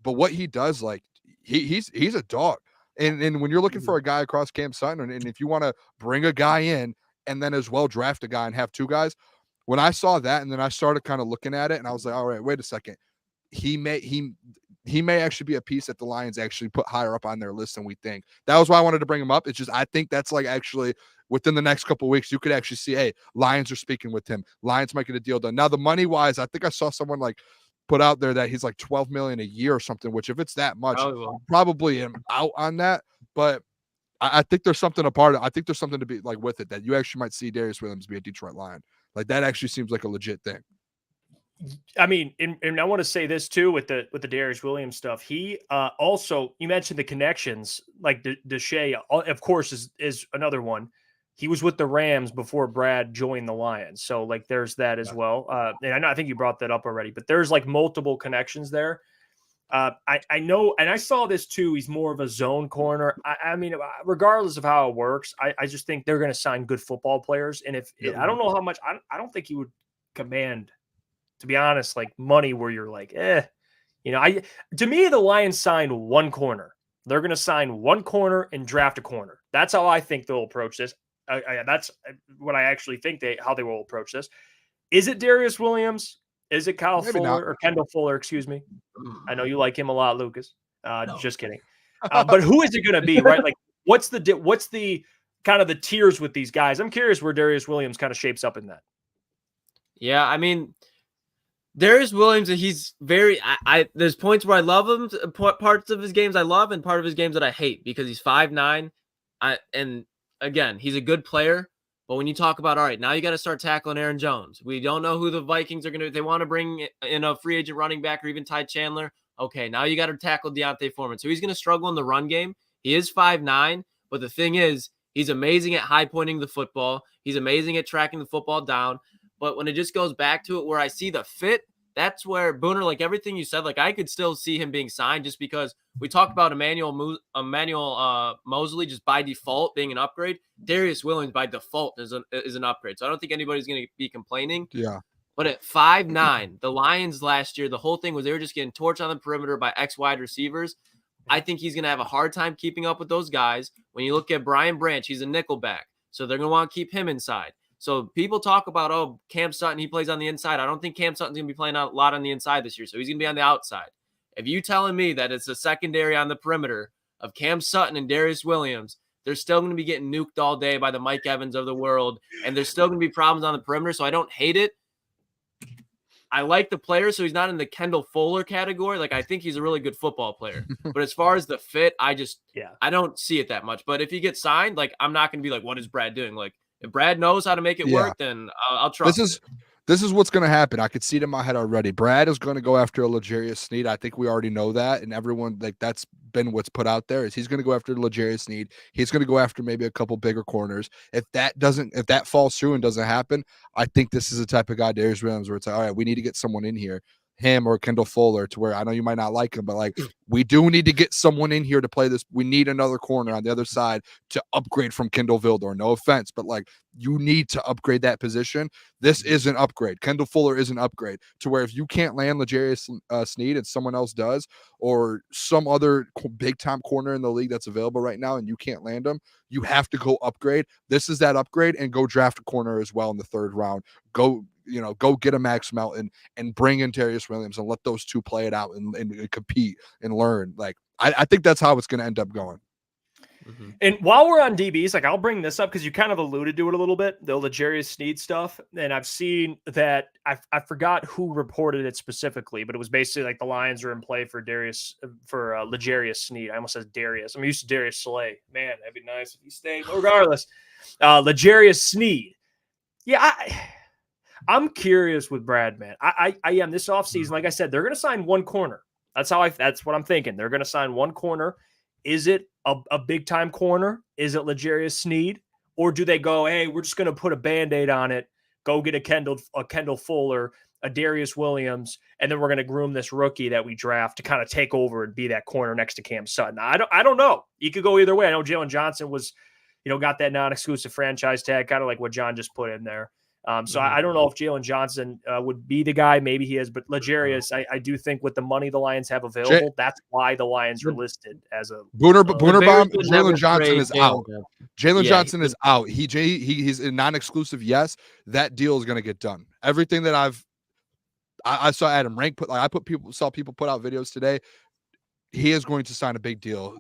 Speaker 2: but what he does, like, he's a dog. And when you're looking for a guy across Cam Sutton, and if you want to bring a guy in and then as well draft a guy and have two guys, when I saw that, and then I started kind of looking at it, and I was like, all right, wait a second. He may actually be a piece that the Lions actually put higher up on their list than we think. That was why I wanted to bring him up. It's just, I think that's like actually within the next couple of weeks, you could actually see, hey, Lions are speaking with him. Lions might get a deal done. Now, the money wise, I think I saw someone like put out there that he's like $12 million a year or something, which if it's that much, probably am out on that. But I think there's something I think there's something to be like with it, that you actually might see Darius Williams be a Detroit Lion. Like, that actually seems like a legit thing.
Speaker 1: I mean, and I want to say this too with the Darius Williams stuff. He also, you mentioned the connections, like Deshae, of course, is another one. He was with the Rams before Brad joined the Lions, so like there's that as well. And I think you brought that up already, but there's like multiple connections there. I know, and I saw this too. He's more of a zone corner. I mean, regardless of how it works, I just think they're going to sign good football players. And I don't know how much, I don't think he would command, to be honest, like money where you're like, to me, the Lions signed one corner. They're going to sign one corner and draft a corner. That's how I think they'll approach this. That's what I actually think how they will approach this. Is it Darius Williams? Is it Kyle
Speaker 2: Maybe
Speaker 1: Fuller
Speaker 2: not.
Speaker 1: or Kendall Fuller? Excuse me. I know you like him a lot, Lucas. No. Just kidding. But who is it going to be, right? Like, what's the kind of the tiers with these guys? I'm curious where Darius Williams kind of shapes up in that.
Speaker 3: Yeah, I mean, Darius Williams, he's very. There's points where I love him. Parts of his games I love, and part of his games that I hate because he's 5'9". And again, he's a good player. But when you talk about, all right, now you got to start tackling Aaron Jones. We don't know who the Vikings are going to, if they want to bring in a free agent running back or even Ty Chandler. Okay, now you got to tackle Deontay Foreman. So he's going to struggle in the run game. He is 5'9", but the thing is, he's amazing at high pointing the football. He's amazing at tracking the football down. But when it just goes back to it where I see the fit, that's where Booner, like everything you said, like I could still see him being signed just because we talked about Emmanuel Moseley just by default being an upgrade. Darius Williams by default is an upgrade. So I don't think anybody's going to be complaining.
Speaker 2: Yeah.
Speaker 3: But at 5'9", the Lions last year, the whole thing was they were just getting torched on the perimeter by X wide receivers. I think he's going to have a hard time keeping up with those guys. When you look at Brian Branch, he's a nickel back. So they're going to want to keep him inside. So people talk about, oh, Cam Sutton, he plays on the inside. I don't think Cam Sutton's going to be playing a lot on the inside this year. So he's going to be on the outside. If you telling me that it's a secondary on the perimeter of Cam Sutton and Darius Williams, they're still going to be getting nuked all day by the Mike Evans of the world. And there's still going to be problems on the perimeter. So I don't hate it. I like the player, so he's not in the Kendall Fuller category. Like, I think he's a really good football player. But as far as the fit, I don't see it that much. But if he gets signed, like, I'm not going to be like, what is Brad doing? Like, if Brad knows how to make it work, then I'll trust
Speaker 2: This is what's going to happen. I could see it in my head already. Brad is going to go after a L'Jarius Sneed. I think we already know that, and everyone, like, that's been what's put out there, is he's going to go after L'Jarius Sneed. He's going to go after maybe a couple bigger corners. If that falls through and doesn't happen, I think this is the type of guy, Darius Williams, where it's like, all right, we need to get someone in here, him or Kendall Fuller, to where I know you might not like him, but like, we do need to get someone in here to play this. We need another corner on the other side to upgrade from Kendall Vildor. No offense, but like, you need to upgrade that position. This is an upgrade. Kendall Fuller is an upgrade to where if you can't land L'Jarius Sneed and someone else does, or some other big time corner in the league that's available right now and you can't land them, you have to go upgrade. This is that upgrade, and go draft a corner as well in the 3rd round. Go get a Max Melton and bring in Darius Williams and let those two play it out and compete and learn. Like, I think that's how it's going to end up going.
Speaker 1: And while we're on DBs, like, I'll bring this up because you kind of alluded to it a little bit, the L'Jarius Sneed stuff. And I've seen that I forgot who reported it specifically, but it was basically like the Lions are in play for L'Jarius Sneed. I almost said Darius. I'm used to Darius Slay. Man, that'd be nice if he stayed. Regardless, L'Jarius Sneed. Yeah, I'm curious with Brad, man. I am this offseason. Like I said, they're going to sign one corner. That's what I'm thinking. They're going to sign one corner. Is it a big time corner? Is it L'Jarius Sneed? Or do they go, hey, we're just going to put a Band-Aid on it, go get a Kendall Fuller, a Darius Williams, and then we're going to groom this rookie that we draft to kind of take over and be that corner next to Cam Sutton? I don't know. You could go either way. I know Jalen Johnson was, got that non-exclusive franchise tag, kind of like what John just put in there. So I don't know if Jalen Johnson would be the guy. Maybe he is, but L'Jarius, I do think with the money the Lions have available, that's why the Lions are listed as a
Speaker 2: Booner bomb. Jalen Johnson is out. Jalen Johnson is out. He's a non-exclusive. Yes, that deal is going to get done. Everything that I saw Adam Rank saw people put out videos today. He is going to sign a big deal.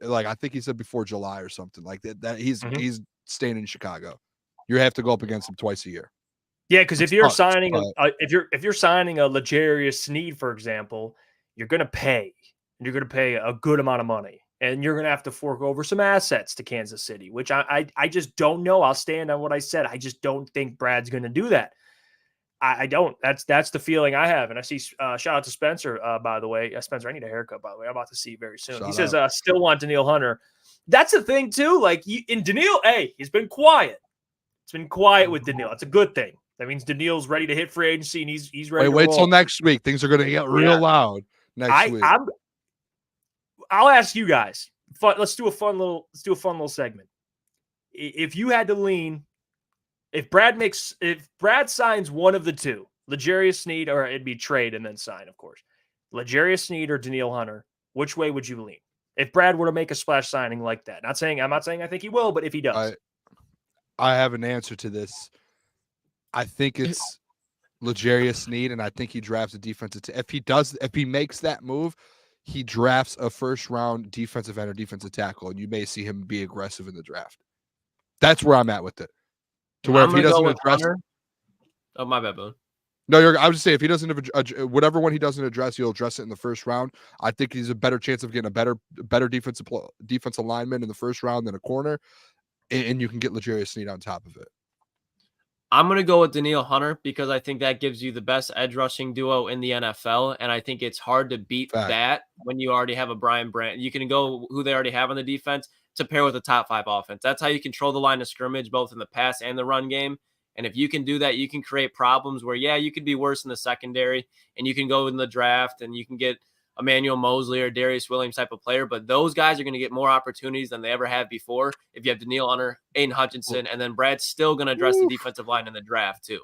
Speaker 2: Like, I think he said before July or something like that. That he's staying in Chicago. You have to go up against him twice a year.
Speaker 1: Yeah, because if you're signing if you're signing a L'Jarius Sneed, for example, you're going to pay a good amount of money, and you're going to have to fork over some assets to Kansas City, which I just don't know. I'll stand on what I said. I just don't think Brad's going to do that. I don't. That's the feeling I have. And I see. Shout out to Spencer, by the way. Spencer, I need a haircut, by the way. I'm about to see you very soon. He says, still want Danielle Hunter. That's the thing too. Like, in Danielle, he's been quiet. It's been quiet with Danielle. That's a good thing. That means Danielle's ready to hit free agency, and he's ready.
Speaker 2: Wait till next week. Things are going to get real loud next week.
Speaker 1: I'll ask you guys. Let's do a fun little segment. If you had to lean, if Brad signs one of the two, L'Jarius Sneed, or it'd be trade and then sign, of course, L'Jarius Sneed or Danielle Hunter, which way would you lean? If Brad were to make a splash signing like that, I'm not saying I think he will, but if he does.
Speaker 2: I have an answer to this. I think it's L'Jarius Sneed, and I think he drafts a defensive. If he makes that move, he drafts a first-round defensive end or defensive tackle, and you may see him be aggressive in the draft. That's where I'm at with it. To where if he doesn't address,
Speaker 3: oh, my bad, Boone.
Speaker 2: No, I would just say if he doesn't whatever one he doesn't address, he'll address it in the first round. I think he's a better chance of getting a better defensive lineman in the first round than a corner. And you can get L'Jarius Sneed on top of it.
Speaker 3: I'm going to go with Danielle Hunter because I think that gives you the best edge rushing duo in the NFL. And I think it's hard to beat that when you already have a Brian Brandt. You can go who they already have on the defense to pair with a top 5 offense. That's how you control the line of scrimmage, both in the pass and the run game. And if you can do that, you can create problems where, you could be worse in the secondary, and you can go in the draft and you can get Emmanuel Moseley or Darius Williams type of player, but those guys are going to get more opportunities than they ever have before. If you have Danielle Hunter, Aiden Hutchinson, and then Brad's still going to address the defensive line in the draft too.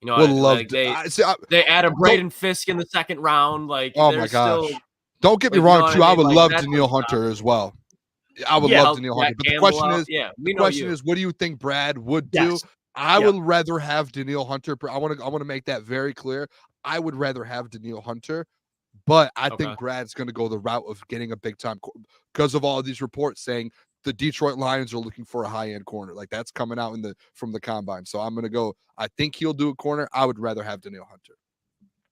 Speaker 3: They add a Braden Fisk in the second round. Like,
Speaker 2: oh my gosh! Don't get me wrong, too. I would love Danielle Hunter as well. I would love Danielle Hunter, but the question is, what do you think Brad would do? Yes. I would rather have Danielle Hunter. I want to make that very clear. I would rather have Danielle Hunter. But I think Brad's going to go the route of getting a big time because of all of these reports saying the Detroit Lions are looking for a high end corner. Like, that's coming out from the combine. So I'm going to go. I think he'll do a corner. I would rather have Danielle Hunter.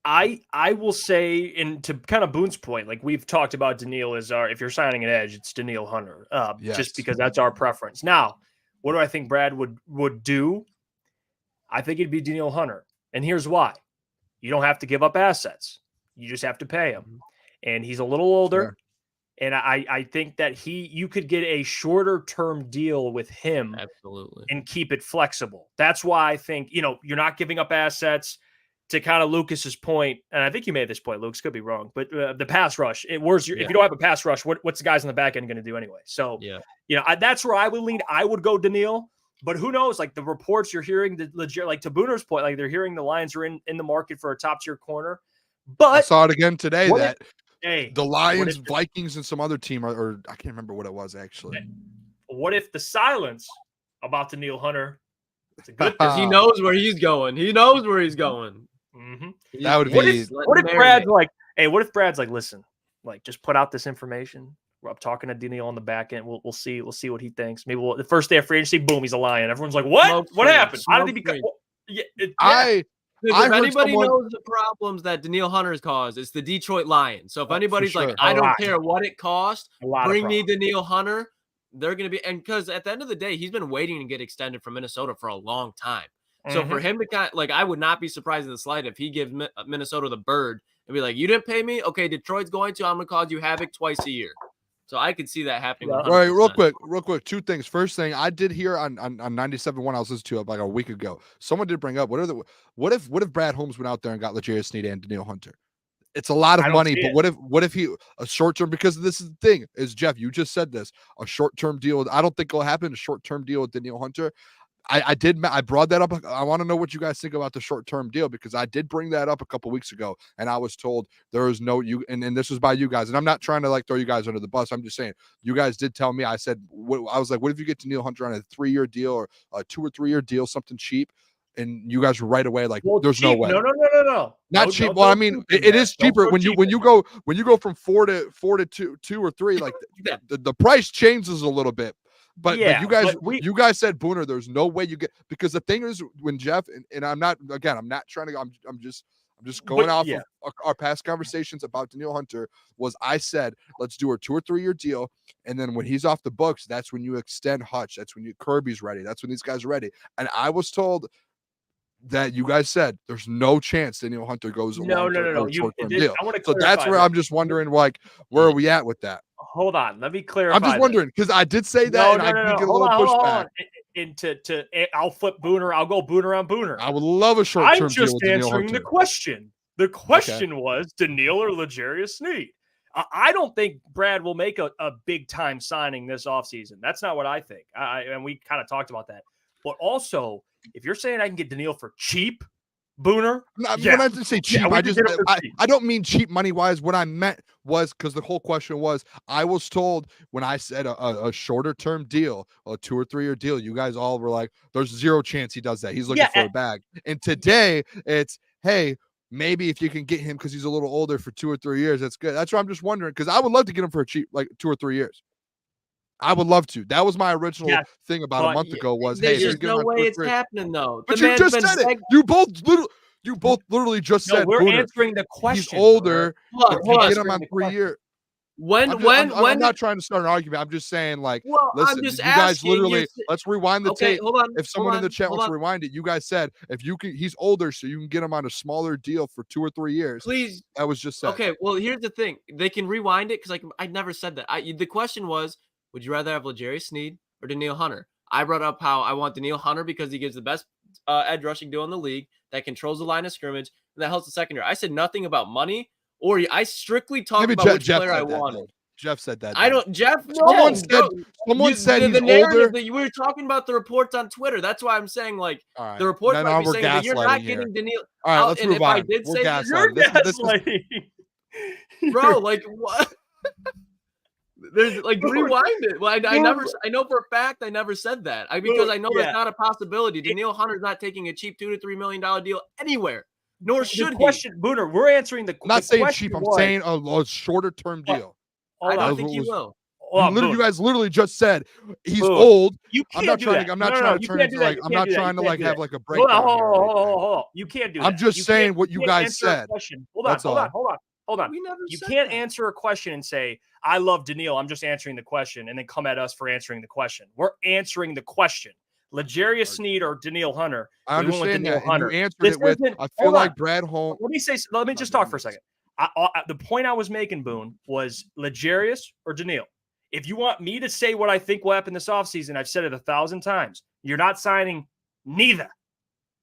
Speaker 1: I will say, and to kind of Boone's point, like we've talked about, Danielle is if you're signing an edge, it's Danielle Hunter, just because that's our preference. Now, what do I think Brad would do? I think it'd be Danielle Hunter. And here's why. You don't have to give up assets. You just have to pay him. And he's a little older. Sure. And I think that you could get a shorter term deal with him.
Speaker 3: Absolutely.
Speaker 1: And keep it flexible. That's why I think, you're not giving up assets. To kind of Lucas's point, and I think you made this point, Lucas, could be wrong, but the pass rush, if you don't have a pass rush, what's the guys on the back end going to do anyway? So, that's where I would lean. I would go Daniil, but who knows? Like the reports you're hearing, like to Booner's point, like they're hearing the Lions are in the market for a top tier corner. But
Speaker 2: I saw it again today that the Lions, Vikings, and some other team or I can't remember what it was actually.
Speaker 1: What if the silence about Daniil Hunter? It's a good thing.
Speaker 3: He knows where he's going. He knows where he's going.
Speaker 1: Mm-hmm.
Speaker 2: That would be.
Speaker 1: What if Brad's like, hey, what if Brad's like, listen, like just put out this information. I'm talking to Daniil on the back end. We'll see what he thinks. Maybe the first day of free agency, boom, he's a Lion. Everyone's like, what? What happened? How did he become?
Speaker 3: If anybody knows the problems that Daniil Hunter's caused, it's the Detroit Lions. So if anybody's like, I don't care what it cost, bring me Daniil Hunter, they're going to be, and because at the end of the day, he's been waiting to get extended from Minnesota for a long time. So for him to I would not be surprised in the slight if he gives Minnesota the bird and be like, you didn't pay me? Okay, Detroit's going to. I'm going to cause you havoc twice a year. So I could see that happening.
Speaker 2: All right, real quick. Two things. First thing, I did hear on 97.1, I was listening to it like a week ago. Someone did bring up, what if Brad Holmes went out there and got L'Jarius Sneed and Daniil Hunter? It's a lot of money, but what if he a short term? Because this is the thing, is Jeff, you just said this, a short term deal. I don't think it'll happen. A short term deal with Daniil Hunter. I brought that up. I want to know what you guys think about the short-term deal, because I did bring that up a couple weeks ago, and I was told there is no and this was by you guys, and I'm not trying to like throw you guys under the bus. I'm just saying you guys did tell me. I said I was like, what if you get Daniil Hunter on a 3-year deal or a 2 or 3 year deal, something cheap? And you guys were right away like, there's cheap. No way.
Speaker 1: No.
Speaker 2: Not cheap. Well, I mean, it is cheaper when you go from 4 to 2 or 3. Like the price changes a little bit. But you guys said, Booner, there's no way you get, because the thing is, when Jeff and I'm not trying to, I'm just going off of our past conversations about Daniil Hunter, was I said, let's do a 2 or 3 year deal. And then when he's off the books, that's when you extend Hutch. That's when Kirby's ready. That's when these guys are ready. And I was told that you guys said there's no chance Daniil Hunter goes
Speaker 1: no.
Speaker 2: Short-term deal. So that's where I'm just wondering, like, where are we at with that?
Speaker 1: Hold on, let me clarify.
Speaker 2: I'm just wondering, because I did say that, I did get a little pushback.
Speaker 1: And I'll flip Booner. I'll go Booner on Booner.
Speaker 2: I would love a short-term deal with Daniil Hunter.
Speaker 1: I'm just answering the question. The question was Daniil or L'Jarius Sneed. I don't think Brad will make a big-time signing this offseason. That's not what I think. And we kind of talked about that. But also, if you're saying I can get Daniil for cheap, Booner,
Speaker 2: when I didn't say cheap, I don't mean cheap money wise. What I meant was, because the whole question was, I was told when I said a shorter term deal, a 2 or 3 year deal, you guys all were like, there's zero chance he does that. He's looking for a bag. And today it's, hey, maybe if you can get him because he's a little older for 2 or 3 years, that's good. That's why I'm just wondering, because I would love to get him for a cheap, like 2 or 3 years. I would love to. That was my original thing about a month ago was, hey,
Speaker 3: there's no way it's happening though.
Speaker 2: But you just said it. You both literally just said,
Speaker 1: we're answering the question.
Speaker 2: He's older. Get him on 3 years.
Speaker 3: I'm
Speaker 2: not trying to start an argument. I'm just saying, like, listen,
Speaker 3: I'm just
Speaker 2: you guys literally,
Speaker 3: you,
Speaker 2: let's rewind the tape.
Speaker 3: Hold on,
Speaker 2: if someone in the chat wants to rewind it, you guys said if you can, he's older, so you can get him on a smaller deal for 2 or 3 years.
Speaker 3: Please,
Speaker 2: that was just said.
Speaker 3: Okay, well, here's the thing: they can rewind it because I never said that. The question was, would you rather have L'Jarius Sneed or Daniil Hunter? I brought up how I want Daniil Hunter because he gives the best edge rushing deal in the league, that controls the line of scrimmage, and that helps the secondary. I said nothing about money, or I strictly talked about which player I wanted.
Speaker 2: Jeff said that.
Speaker 3: I don't. Jeff.
Speaker 2: Someone said he's older.
Speaker 3: We were talking about the reports on Twitter. That's why I'm saying, like, the reports might be saying that you're not getting Daniil.
Speaker 2: All right, let's move on.
Speaker 3: I did say that,
Speaker 1: you're gaslighting.
Speaker 3: Bro, like what? There's like rewind it. Well, I know for a fact I never said that. Because I know that's not a possibility. Daniil Hunter's not taking a cheap $2 to $3 million deal anywhere, nor should he.
Speaker 1: Question, Booner, we're answering the.
Speaker 2: I'm not saying cheap. I'm saying a shorter term deal.
Speaker 3: I don't think he will.
Speaker 2: You guys literally just said he's old.
Speaker 1: I'm not trying
Speaker 2: to turn into like, I'm not trying to like have like a breakdown.
Speaker 1: Hold on. You can't do that.
Speaker 2: I'm just saying what you guys said.
Speaker 1: Hold on. You can't answer a question and say, I love Daniil. I'm just answering the question, and then come at us for answering the question. We're answering the question. L'Jarius Sneed or Danielle Hunter.
Speaker 2: I understand that. And you answered
Speaker 1: This
Speaker 2: it with,
Speaker 1: isn't-
Speaker 2: I feel
Speaker 1: hold
Speaker 2: like
Speaker 1: on.
Speaker 2: Brad Holmes.
Speaker 1: Let me just talk for a second. The point I was making, Boone, was L'Jarius or Danielle. If you want me to say what I think will happen this offseason, I've said it 1,000 times. You're not signing neither.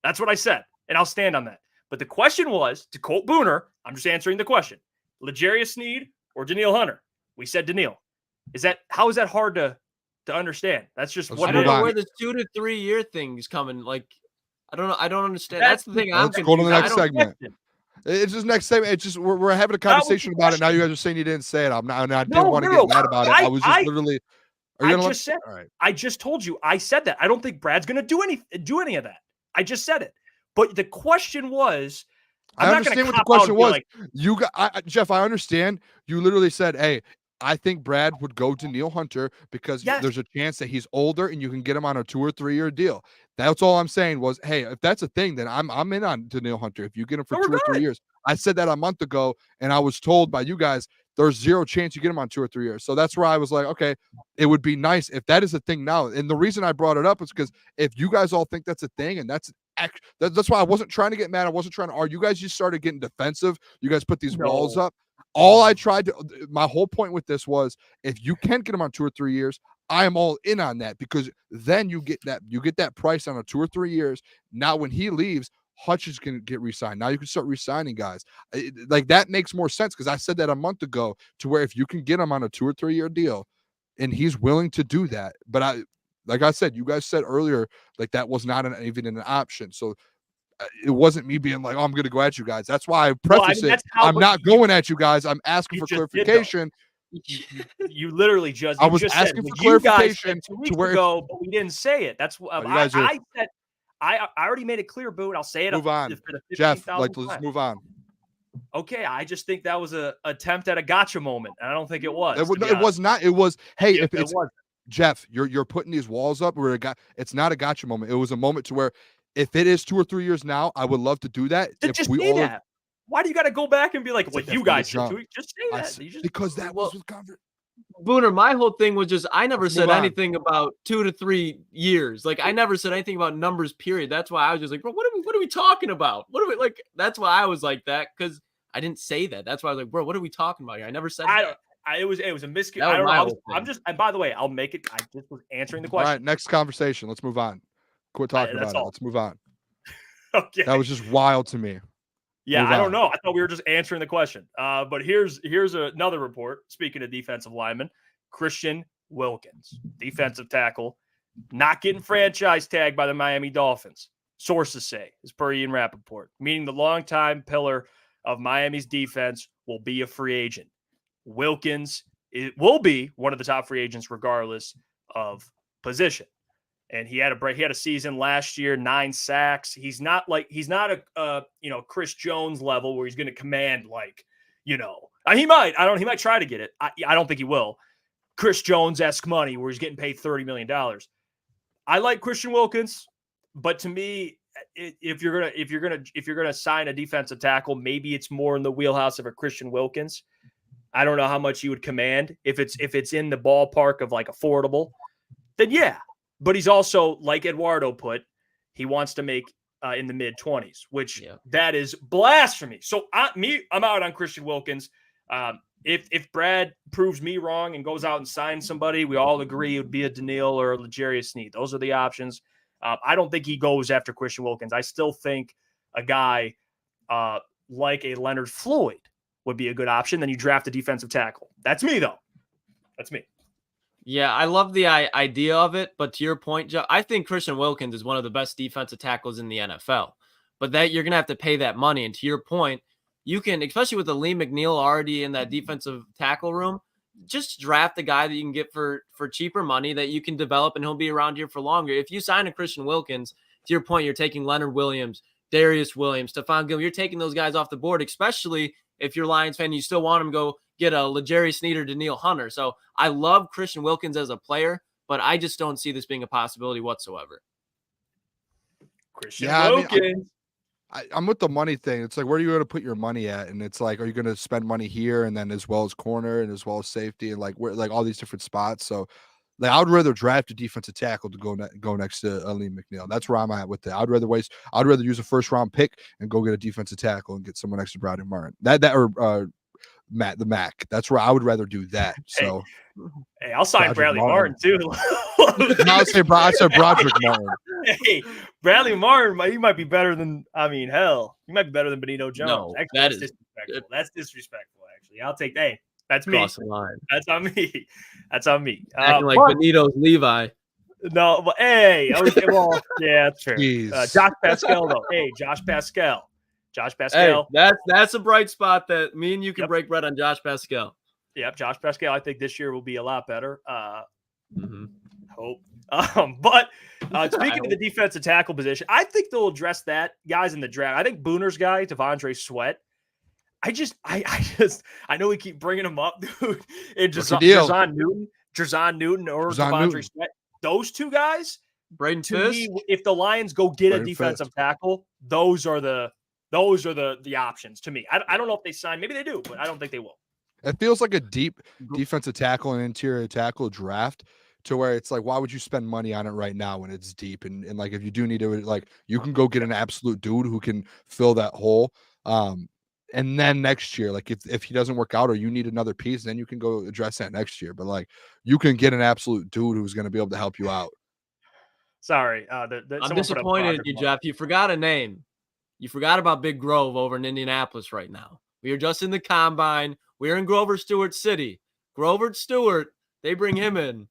Speaker 1: That's what I said, and I'll stand on that. But the question was, to quote Booner, I'm just answering the question, L'Jarius Sneed or Danielle Hunter? We said Danielle. How is that hard to understand? That's just
Speaker 3: I don't know where the 2 to 3 year thing's coming. Like, I don't know. I don't understand. That's the thing.
Speaker 2: Let's go to the next segment. It's just next segment. It's just we're having a conversation about it. Now you guys are saying you didn't say it. I didn't want to get mad about it. I was just literally.
Speaker 1: I just told you. I said that. I don't think Brad's going to do any of that. I just said it. But the question was,
Speaker 2: I understand what the question was. Jeff, I understand. You literally said, "Hey, I think Brad would go to Danielle Hunter because there's a chance that he's older and you can get him on a 2 or 3 year deal." That's all I'm saying was, hey, if that's a thing, then I'm in on Danielle Hunter. If you get him for 2 or 3 years, I said that a month ago, and I was told by you guys there's zero chance you get him on 2 or 3 years. So that's where I was like, okay, it would be nice if that is a thing now. And the reason I brought it up is because if you guys all think that's a thing, and that's why I wasn't trying to get mad. I wasn't trying to argue. You guys just started getting defensive. You guys put these walls up. All I tried to, my whole point with this was, if you can get him on 2 or 3 years, I am all in on that, because then you get that price on a 2 or 3 years. Now, when he leaves, Hutch is going to get re-signed. Now you can start re-signing guys. Like, that makes more sense, because I said that a month ago, to where if you can get him on a 2 or 3 year deal and he's willing to do that. But like I said, you guys said earlier, like, that was not even an option. So it wasn't me being like, oh, I'm going to go at you guys. That's why I preface it. I'm not going at you guys. I'm asking for clarification.
Speaker 1: You literally just.
Speaker 2: I was asking for clarification
Speaker 1: to where ago, but we didn't say it. That's what I said. I already made it clear, Boo. I'll say it.
Speaker 2: Move on, Jeff. Let's move on.
Speaker 1: Okay, I just think that was an attempt at a gotcha moment, and I don't think it was.
Speaker 2: It was not. It was. Hey, if it's Jeff, you're putting these walls up where it's not a gotcha moment. It was a moment to where, if it is 2 or 3 years now, I would love to do that.
Speaker 1: Just say that. Why do you got to go back and be like, "What you guys should do"? Just say that.
Speaker 2: Because that was with
Speaker 3: Booner, my whole thing was just, I never said anything about 2 to 3 years. Like, I never said anything about numbers, period. That's why I was just like, bro, what are we talking about? What are we like? That's why I was like that, because I didn't say that. That's why I was like, bro, what are we talking about here? I never said that.
Speaker 1: It was a miscommunication. I don't know. I'm just, and by the way, I'll make it. I just was answering the question.
Speaker 2: All right, next conversation. Let's move on. Quit talking about it. Let's move on.
Speaker 1: Okay.
Speaker 2: That was just wild to me.
Speaker 1: Yeah, I don't know. I thought we were just answering the question. But here's another report. Speaking of defensive linemen, Christian Wilkins, defensive tackle, not getting franchise tagged by the Miami Dolphins. Sources say, as per Ian Rappaport, meaning the longtime pillar of Miami's defense will be a free agent. Wilkins will be one of the top free agents regardless of position. And he had a season last year, 9 sacks. He's not a Chris Jones level where he's going to command he might try to get it. I don't think he will. Chris Jones-esque money where he's getting paid $30 million. I like Christian Wilkins, but to me, if you're gonna sign a defensive tackle, maybe it's more in the wheelhouse of a Christian Wilkins. I don't know how much you would command. If it's in the ballpark of like affordable, then yeah. But he's also, like Eduardo put, he wants to make in the mid-20s, which that is blasphemy. So I'm out on Christian Wilkins. If Brad proves me wrong and goes out and signs somebody, we all agree it would be a Danielle or a L'Jarius Sneed. Those are the options. I don't think he goes after Christian Wilkins. I still think a guy like a Leonard Floyd would be a good option. Then you draft a defensive tackle. That's me, though. That's me.
Speaker 3: Yeah, I love the idea of it, but to your point, Joe, I think Christian Wilkins is one of the best defensive tackles in the NFL. But that you're going to have to pay that money. And to your point, you can, especially with the Lee McNeil already in that defensive tackle room, just draft a guy that you can get for cheaper money that you can develop, and he'll be around here for longer. If you sign a Christian Wilkins, to your point, you're taking Leonard Williams, Darius Williams, Stephon Gilmore. You're taking those guys off the board, especially if you're Lions fan, you still want him to go get a L'Jarius Sneed or Danielle Hunter. So I love Christian Wilkins as a player, but I just don't see this being a possibility whatsoever.
Speaker 1: Christian Wilkins.
Speaker 2: I'm with the money thing. It's like, where are you going to put your money at? And it's like, are you going to spend money here and then as well as corner and as well as safety and like where, like all these different spots? So Like I would rather draft a defensive tackle to go next to Aleem McNeil. That's where I'm at with that. I'd rather use a first round pick and go get a defensive tackle and get someone next to Brodric Martin. Or Matt the Mac. That's where I would rather do that. So
Speaker 1: hey, I'll sign Bradley Martin too.
Speaker 2: I'd say Brodric Martin.
Speaker 1: Hey, Bradley Martin, he might be better than he might be better than Benito Jones.
Speaker 3: No,
Speaker 1: actually, that's disrespectful. That's disrespectful. Actually, I'll take. Hey, that's me. That's on me. That's on me.
Speaker 3: Acting like Benito's Levi.
Speaker 1: No, but hey, well, yeah, that's true. Josh Pascal though. Hey, Josh Pascal.
Speaker 3: Hey, that's a bright spot that me and you can break bread on Josh Pascal.
Speaker 1: Yep, Josh Pascal. I think this year will be a lot better. Hope. But speaking of the defensive tackle position, I think they'll address that guys in the draft. I think Booner's guy, Devondre Sweat. I know we keep bringing him up, dude. And Drazan Newton or Devondre Sweat. Those two guys.
Speaker 3: Braden Fisk.
Speaker 1: If the Lions go get a defensive tackle, those are the options to me. I don't know if they sign. Maybe they do, but I don't think they will.
Speaker 2: It feels like a deep defensive tackle and interior tackle draft to where it's like, why would you spend money on it right now when it's deep? And like, if you do need to, like, you can go get an absolute dude who can fill that hole. And then next year, like if he doesn't work out or you need another piece, then you can go address that next year. But like, you can get an absolute dude who's going to be able to help you out.
Speaker 1: Sorry.
Speaker 3: I'm disappointed in you, Jeff. You forgot a name. You forgot about Big Grove over in Indianapolis right now. We are just in the combine. We're in Grover Stewart City. Grover Stewart, they bring him in.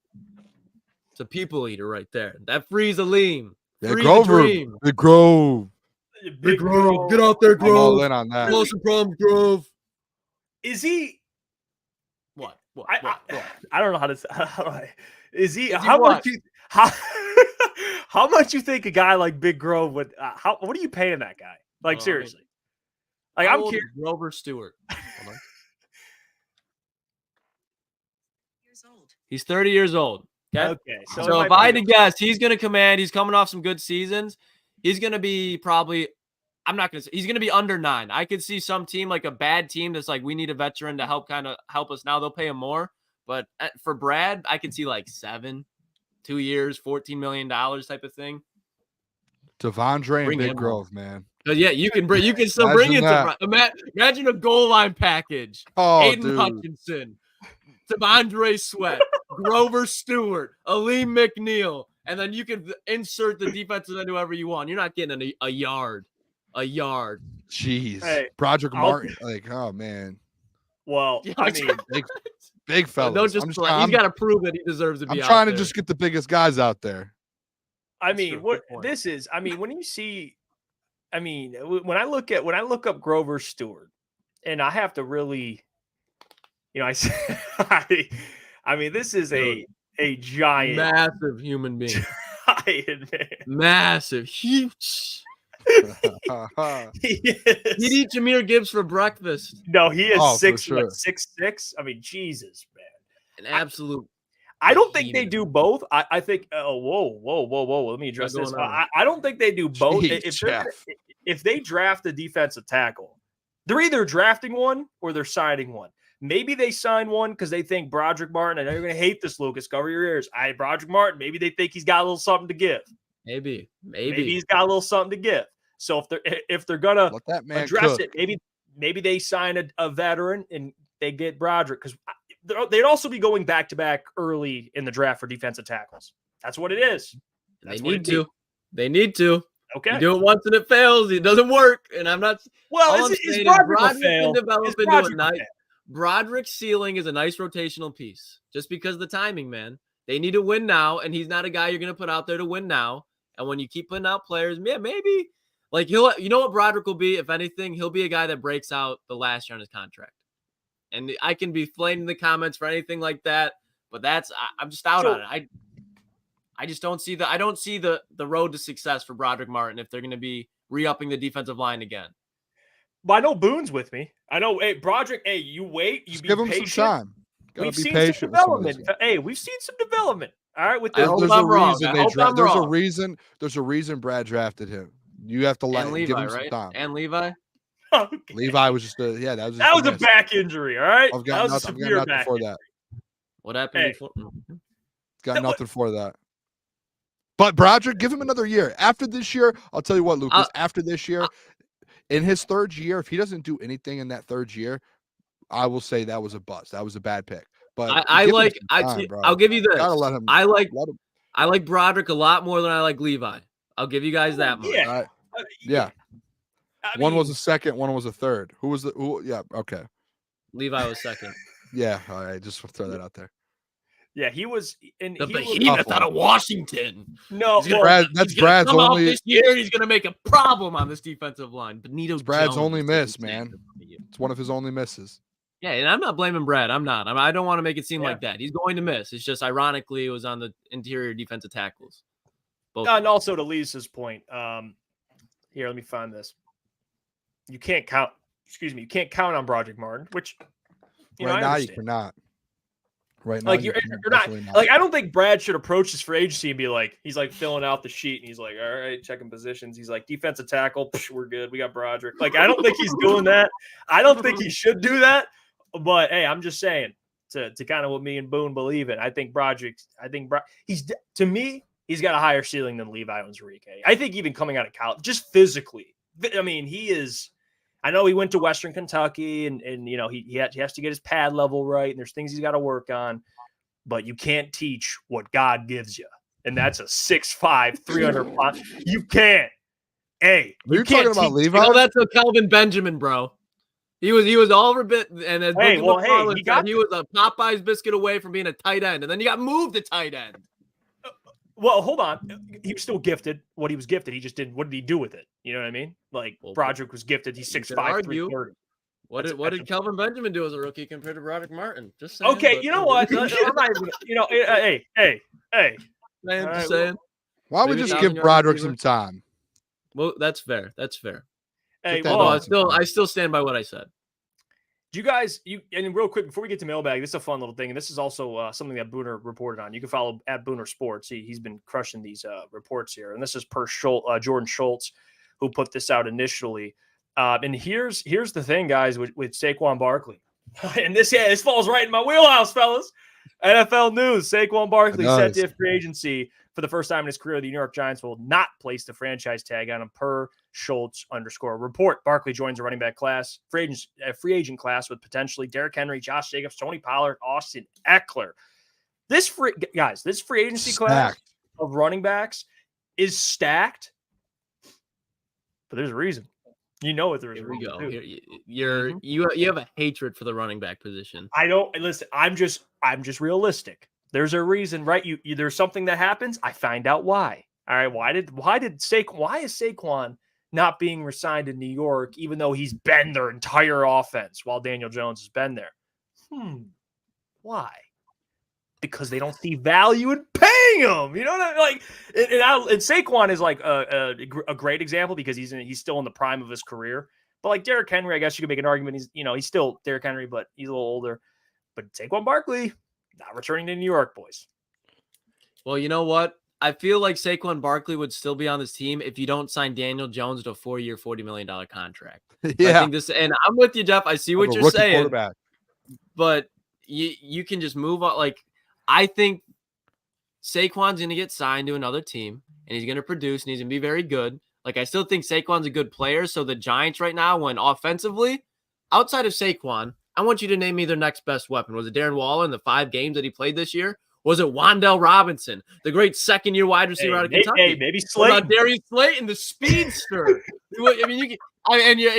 Speaker 3: It's a people eater right there. That frees Aleem.
Speaker 2: Big Grover. Big Grove.
Speaker 3: Big Grove. Get out there, Grove.
Speaker 2: I'm all in on that.
Speaker 3: Close some problems, Grove.
Speaker 1: Is he?
Speaker 3: What?
Speaker 1: I don't know how to. Is he? How much? How much you think a guy like Big Grove would? What are you paying that guy? Like seriously? Like I'm curious.
Speaker 3: Grover Stewart. He's 30 years old.
Speaker 1: Okay.
Speaker 3: So if I had to guess, he's going to command. He's coming off some good seasons. He's going to be probably. I'm not going to say he's going to be under 9. I could see some team, like a bad team that's like, we need a veteran to help us now. They'll pay him more. But for Brad, I could see like 7, 2 years, $14 million type of thing.
Speaker 2: Devondre and Big Grove, man.
Speaker 3: But yeah, you can still bring it to imagine a goal line package. Aiden Hutchinson, Devondre Sweat, Grover Stewart, Aleem McNeil, and then you can insert the defensive end whoever you want. You're not getting a yard.
Speaker 2: Jeez. Hey, Brodric Martin. Like, oh man.
Speaker 1: Well, I mean,
Speaker 2: big fella.
Speaker 3: Don't he's got to prove that he deserves to be.
Speaker 2: I'm trying to just get the biggest guys out there.
Speaker 1: I mean, when you see, when I look up Grover Stewart, and I have to really, this is a giant,
Speaker 3: massive human being,
Speaker 1: giant man,
Speaker 3: massive, huge. He'd eat Jahmyr Gibbs for breakfast.
Speaker 1: No, he is 6'6". I mean, Jesus, man,
Speaker 3: an absolute.
Speaker 1: I don't think they do both. I think. Whoa! Let me address this. I don't think they do both. If they draft a defensive tackle, they're either drafting one or they're signing one. Maybe they sign one because they think Brodric Martin. I know you're going to hate this, Lucas. Cover your ears. Brodric Martin. Maybe they think he's got a little something to give.
Speaker 3: Maybe
Speaker 1: he's got a little something to give. So if they're gonna address it, maybe they sign a veteran and they get Brodric because they'd also be going back to back early in the draft for defensive tackles. That's what it is.
Speaker 3: They need to.
Speaker 1: Okay.
Speaker 3: You do it once and it fails. It doesn't work. And I'm not.
Speaker 1: Well, is Brodric fail?
Speaker 3: Brodric's ceiling is a nice rotational piece. Just because of the timing, man. They need to win now, and he's not a guy you're going to put out there to win now. And when you keep putting out players, maybe like you know what Brodric will be, if anything, he'll be a guy that breaks out the last year on his contract. And I can be flamed in the comments for anything like that, but I'm just out on it. I just don't see the road to success for Brodric Martin if they're going to be re-upping the defensive line again.
Speaker 1: Well, I know Boone's with me. I know, Brodric, you wait. You
Speaker 2: give him some time.
Speaker 1: We've seen some development. We've seen some development. All right, with this.
Speaker 2: There's a reason Brad drafted him. You have to give him some time.
Speaker 3: And Levi?
Speaker 1: Okay.
Speaker 2: Levi was just that was
Speaker 1: a back injury, all right?
Speaker 2: I've got nothing before that.
Speaker 3: What happened before?
Speaker 2: Got nothing for that. But Brodric, give him another year. After this year, I'll tell you what, Lucas. After this year, in his third year, if he doesn't do anything in that third year, I will say that was a bust. That was a bad pick. But
Speaker 3: I'll give you this.
Speaker 2: Gotta let him.
Speaker 3: I like Brodric a lot more than I like Levi. I'll give you guys that much.
Speaker 2: Yeah. One was a second, one was a third. Who was the? Who? Yeah. Okay.
Speaker 3: Levi was second.
Speaker 2: Yeah. All right. Just throw that out there.
Speaker 1: Yeah, he was in
Speaker 3: the behemoth out of Washington.
Speaker 1: No,
Speaker 2: that's Brad's only.
Speaker 3: This year, he's going to make a problem on this defensive line. Benito
Speaker 2: Brad's
Speaker 3: Jones
Speaker 2: only miss, man. It's one of his only misses.
Speaker 3: Yeah, and I'm not blaming Brad. I'm not. I don't want to make it seem like that. He's going to miss. It's just ironically it was on the interior defensive tackles.
Speaker 1: And also to Lisa's point, here, let me find this. You can't count. Excuse me. You can't count on Brodric Martin, which
Speaker 2: right now you cannot. Right now,
Speaker 1: like you're not. Like I don't think Brad should approach this free agency and be like, he's like filling out the sheet and he's like, all right, checking positions. He's like, defensive tackle, we're good. We got Brodric. Like I don't think he's doing that. I don't think he should do that. But hey, I'm just saying to kind of what me and Boone believe in. I think Brodric. To me, he's got a higher ceiling than Levi Onwuzurike. I think even coming out of college, just physically. I mean, he is. I know he went to Western Kentucky and he has to get his pad level right. And there's things he's got to work on, but you can't teach what God gives you. And that's a 6'5", 300 pound. You can't. Hey,
Speaker 2: you can't talking about Levi?
Speaker 3: No, that's a Kelvin Benjamin, bro. He was all over bit. And then he was a Popeye's biscuit away from being a tight end. And then he got moved to tight end.
Speaker 1: Well, hold on. He was still gifted. What he was gifted, he just didn't. What did he do with it? You know what I mean? Like Brodric was gifted. He's 6'5", 330.
Speaker 3: What did Kelvin Benjamin do as a rookie compared to Brodric Martin? Just saying.
Speaker 1: Okay, you know what? I'm not even, hey.
Speaker 3: Man, just saying.
Speaker 2: Why don't we just give Brodric some time?
Speaker 3: Well, that's fair. That's fair.
Speaker 1: Hey,
Speaker 3: I still stand by what I said.
Speaker 1: Do you guys, and real quick, before we get to Mailbag, this is a fun little thing, and this is also something that Booner reported on. You can follow at Booner Sports. He's been crushing these reports here, and this is per Jordan Schultz, who put this out initially. And here's the thing, guys, with Saquon Barkley. And this falls right in my wheelhouse, fellas. NFL news, Saquon Barkley set to free agency for the first time in his career. The New York Giants will not place the franchise tag on him per Schultz_report. Barkley joins a running back class, free agent class with potentially Derrick Henry, Josh Jacobs, Tony Pollard, Austin Eckler. This free agency class of running backs is stacked, but there's a reason. You know what? There's a reason.
Speaker 3: You have a hatred for the running back position.
Speaker 1: I don't listen. I'm just realistic. There's a reason, right? There's something that happens. I find out why. All right. Why is Saquon not being resigned in New York, even though he's been their entire offense while Daniel Jones has been there? Why? Because they don't see value in paying him. You know what I mean? Like, and Saquon is like a great example because he's still in the prime of his career. But like Derrick Henry, I guess you could make an argument. He's still Derrick Henry, but he's a little older. But Saquon Barkley not returning to New York, boys.
Speaker 3: Well, you know what? I feel like Saquon Barkley would still be on this team if you don't sign Daniel Jones to a 4-year, $40 million contract.
Speaker 2: Yeah.
Speaker 3: I think and I'm with you, Jeff. I see what you're saying. But you can just move on. Like, I think Saquon's going to get signed to another team, and he's going to produce, and he's going to be very good. Like, I still think Saquon's a good player. So the Giants right now, when offensively, outside of Saquon, I want you to name me their next best weapon. Was it Darren Waller in the 5 games that he played this year? Was it Wan'Dale Robinson, the great second-year wide receiver out of Kentucky?
Speaker 1: Hey, maybe Slayton.
Speaker 3: What about Darius Slayton, the speedster? I mean,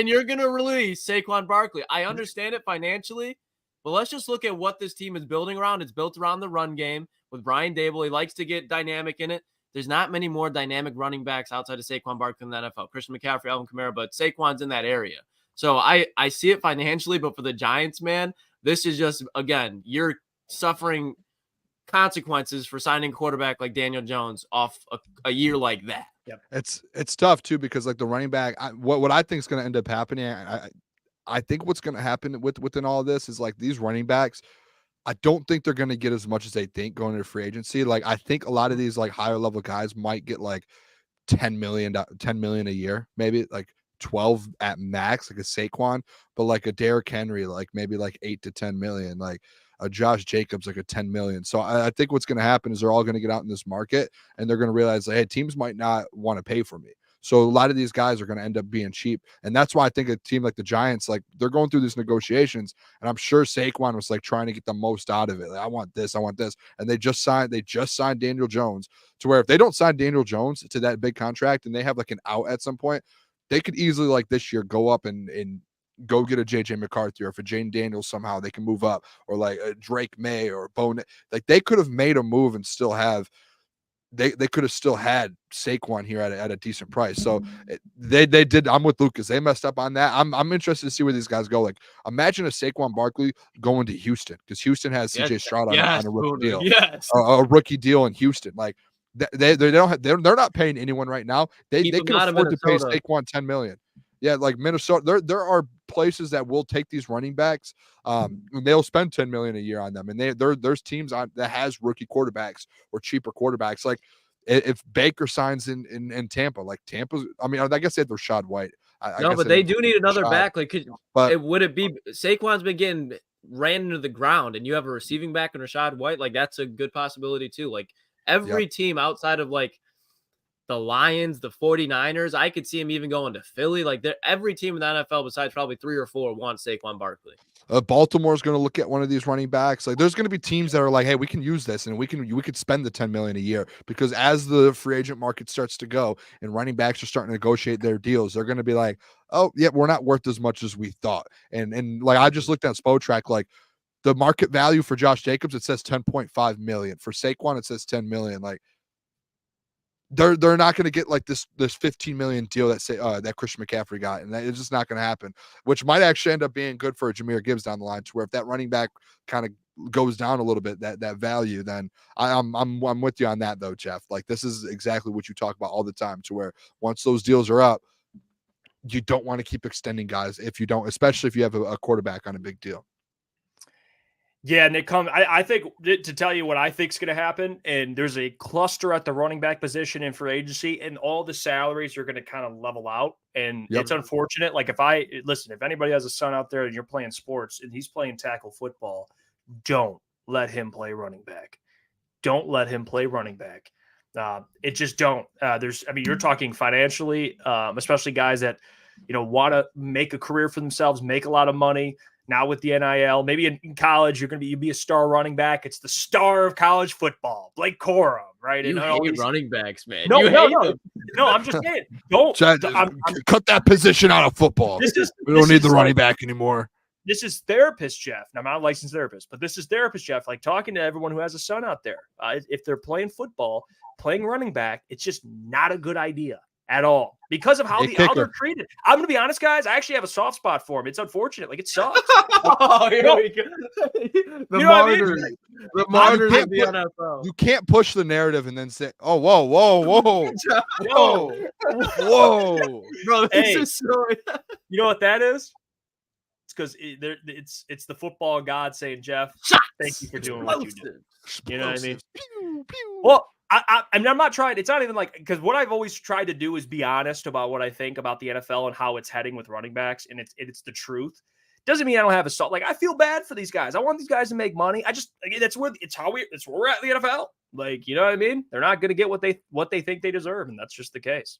Speaker 3: you're going to release Saquon Barkley. I understand it financially, but let's just look at what this team is building around. It's built around the run game with Brian Dable. He likes to get dynamic in it. There's not many more dynamic running backs outside of Saquon Barkley in the NFL. Christian McCaffrey, Alvin Kamara, but Saquon's in that area. So I see it financially, but for the Giants, man, this is just, again, you're suffering consequences for signing a quarterback like Daniel Jones off a year like that.
Speaker 1: Yep.
Speaker 2: It's tough too, because like the running back, what I think is going to end up happening, I think what's going to happen within all of this is like these running backs, I don't think they're going to get as much as they think going into free agency. Like I think a lot of these like higher level guys might get like $10 million a year, maybe like 12 at max, like a Saquon, but like a Derrick Henry, like maybe like 8 to 10 million, like a Josh Jacobs, like a 10 million. So I think what's going to happen is they're all going to get out in this market and they're going to realize that, hey, teams might not want to pay for me. So a lot of these guys are going to end up being cheap. And that's why I think a team like the Giants, like they're going through these negotiations, and I'm sure Saquon was like trying to get the most out of it. Like, I want this. And they just signed Daniel Jones, to where if they don't sign Daniel Jones to that big contract and they have like an out at some point, they could easily like this year go up and go get a JJ McCarthy, or if a Jane Daniels somehow they can move up, or like a Drake May or Bone. Like they could have made a move and still have they could have still had Saquon here at a decent price. So they did. I'm with Lucas. They messed up on that. I'm interested to see where these guys go. Like imagine a Saquon Barkley going to Houston, because Houston has CJ Stroud on a rookie deal.
Speaker 3: Yes,
Speaker 2: a rookie deal in Houston. Like they're not paying anyone right now. They can afford to pay Saquon $10 million. Yeah, like Minnesota, there are places that will take these running backs, and they'll spend $10 million a year on them. And there's teams that has rookie quarterbacks or cheaper quarterbacks. Like if Baker signs in Tampa, like Tampa's, I mean, I guess they had Rashad White.
Speaker 3: But they do need another back. Like, would it be Saquon's been getting ran into the ground, and you have a receiving back in Rashad White? Like that's a good possibility too. Like every team outside of like the Lions, the 49ers, I could see him even going to Philly. Like every team in the NFL besides probably 3 or 4 wants Saquon Barkley.
Speaker 2: Baltimore's going to look at one of these running backs. Like there's going to be teams that are like, hey, we can use this and we could spend the $10 million a year, because as the free agent market starts to go and running backs are starting to negotiate their deals, they're going to be like, oh yeah, we're not worth as much as we thought. And like I just looked at Spotrac, like the market value for Josh Jacobs, it says 10.5 million. For Saquon, it says 10 million. Like they're not going to get like this 15 million deal that Christian McCaffrey got, and it's just not going to happen, which might actually end up being good for Jahmyr Gibbs down the line, to where if that running back kind of goes down a little bit, that value, then I'm with you on that though, Jeff. Like this is exactly what you talk about all the time, to where once those deals are up, you don't want to keep extending guys especially if you have a quarterback on a big deal.
Speaker 1: Yeah, and I think, to tell you what I think is going to happen, and there's a cluster at the running back position in free agency, and all the salaries are going to kind of level out. And it's unfortunate. Like if anybody has a son out there and you're playing sports and he's playing tackle football, don't let him play running back. Don't let him play running back. It just don't. You're talking financially, especially guys that, want to make a career for themselves, make a lot of money. Now with the NIL, maybe in college, you'd be a star running back. It's the star of college football, Blake Corum, right?
Speaker 3: You hate running backs, man.
Speaker 1: No. I'm just saying,
Speaker 2: cut that position out of football. We don't need the running back anymore.
Speaker 1: This is therapist Jeff. Now, I'm not a licensed therapist, but this is therapist Jeff. Like talking to everyone who has a son out there. If they're playing football, playing running back, it's just not a good idea at all, because of how they're treated. I'm going to be honest, guys. I actually have a soft spot for him. It's unfortunate. Like it sucks.
Speaker 3: Here we go. The martyrs of the NFL.
Speaker 2: You can't push the narrative and then say, "Oh, whoa,
Speaker 3: bro." This is so.
Speaker 1: You know what that is? It's because it's the football god saying, "Jeff, thank you for doing what you did." You know what I mean? Well. I'm not trying. It's not even like, because what I've always tried to do is be honest about what I think about the NFL and how it's heading with running backs, and it's the truth. Doesn't mean I don't have a salt. Like I feel bad for these guys. I want these guys to make money. That's where we're at the NFL. Like, you know what I mean? They're not going to get what they think they deserve, and that's just the case.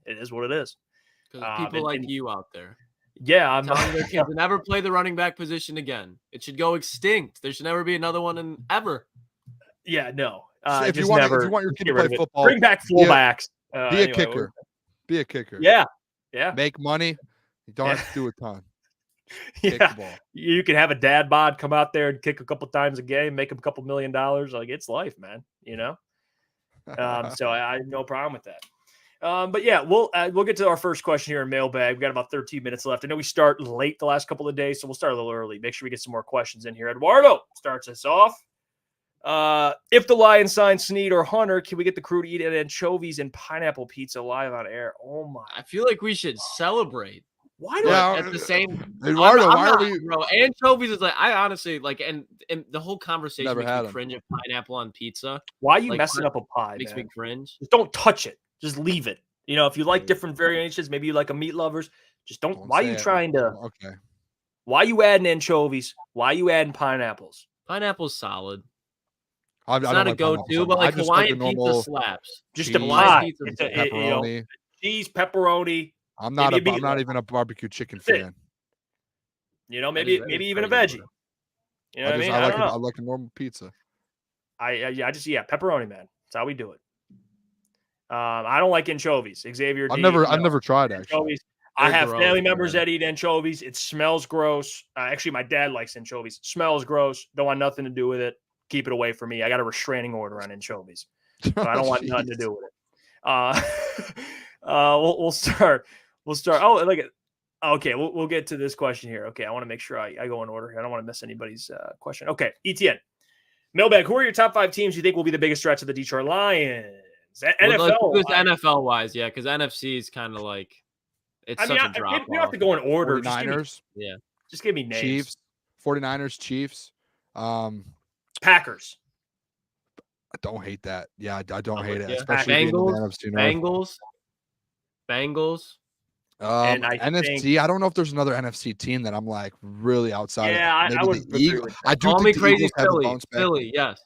Speaker 1: It is what it is.
Speaker 3: Because people like you out there.
Speaker 1: Yeah, I'm
Speaker 3: telling their kids to never play the running back position again. It should go extinct. There should never be another one ever.
Speaker 1: Yeah, no.
Speaker 2: If you want your kid to play football,
Speaker 1: bring back fullbacks.
Speaker 2: Be a kicker. Be a kicker.
Speaker 1: Yeah.
Speaker 2: Make money. You don't have to do a ton.
Speaker 1: Kick the ball. You can have a dad bod come out there and kick a couple times a game, make him a couple $1 million. Like it's life, man. So I have no problem with that. But yeah, we'll get to our first question here in Mailbag. We've got about 13 minutes left. I know we start late the last couple of days, so we'll start a little early. Make sure we get some more questions in here. Eduardo starts us off. If the Lions sign Snead or Hunter, can we get the crew to eat anchovies and pineapple pizza live on air? Oh my!
Speaker 3: I feel like we should celebrate.
Speaker 1: Why do
Speaker 3: at the same?
Speaker 2: Eduardo, why are we?
Speaker 3: Bro, anchovies is like, I honestly like, and the whole conversation
Speaker 2: Never
Speaker 3: makes
Speaker 2: had
Speaker 3: me cringe of pineapple on pizza.
Speaker 1: Why are you messing up a pie?
Speaker 3: Makes me cringe.
Speaker 1: Just don't touch it. Just leave it. You know, if you like different variations, maybe you like a meat lovers. Just don't. Why are you trying to?
Speaker 2: Okay.
Speaker 1: Why are you adding anchovies? Why are you adding pineapples?
Speaker 3: Pineapple's solid.
Speaker 2: It's
Speaker 3: not a go-to, but like Hawaiian pizza slaps.
Speaker 1: Just a Hawaiian
Speaker 2: pizza, pepperoni,
Speaker 1: cheese, pepperoni.
Speaker 2: I'm not even a barbecue chicken fan.
Speaker 1: You know, maybe even a veggie. You know what I mean?
Speaker 2: I like a normal pizza.
Speaker 1: Pepperoni, man. That's how we do it. I don't like anchovies. Xavier,
Speaker 2: I've never tried anchovies.
Speaker 1: I have family members that eat anchovies. It smells gross. Actually, my dad likes anchovies. It smells gross. Don't want nothing to do with it. Keep it away from me. I got a restraining order on anchovies. So I don't want nothing to do with it. We'll start. Oh, look at. Okay, we'll get to this question here. Okay, I want to make sure I go in order. I don't want to miss anybody's question. Okay, ETN. Mailbag, who are your top 5 teams you think will be the biggest threats of the Detroit Lions?
Speaker 3: NFL wise, yeah, because NFC is kind of like it's such a drop.
Speaker 1: You have to go in order.
Speaker 2: 49ers.
Speaker 1: Just give me names.
Speaker 2: Chiefs, 49ers, Chiefs,
Speaker 1: Packers.
Speaker 2: I don't hate that. Yeah, I don't hate it.
Speaker 3: Yeah.
Speaker 2: Especially
Speaker 3: Bengals.
Speaker 2: NFC. I don't know if there's another NFC team that I'm like really outside.
Speaker 1: Yeah,
Speaker 2: of
Speaker 1: I would.
Speaker 2: I do think the Eagles have a bounce back.
Speaker 3: Philly, yes.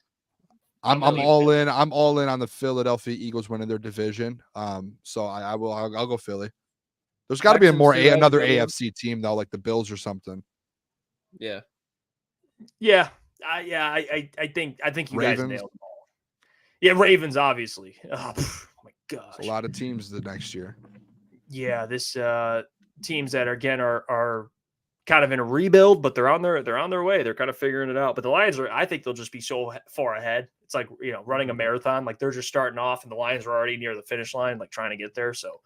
Speaker 2: I'm all in. I'm all in on the Philadelphia Eagles winning their division. So I'll go Philly. There's got to be another AFC team though, like the Bills or something.
Speaker 3: Yeah.
Speaker 1: Yeah. I think you
Speaker 2: Ravens.
Speaker 1: guys nailed it all. Yeah, Ravens obviously. Oh my gosh.
Speaker 2: It's a lot of teams the next year.
Speaker 1: Yeah, this teams that are kind of in a rebuild, but they're on their way. They're kind of figuring it out. But the Lions I think they'll just be so far ahead. It's like, you know, running a marathon. Like they're just starting off, and the Lions are already near the finish line, like trying to get there. So,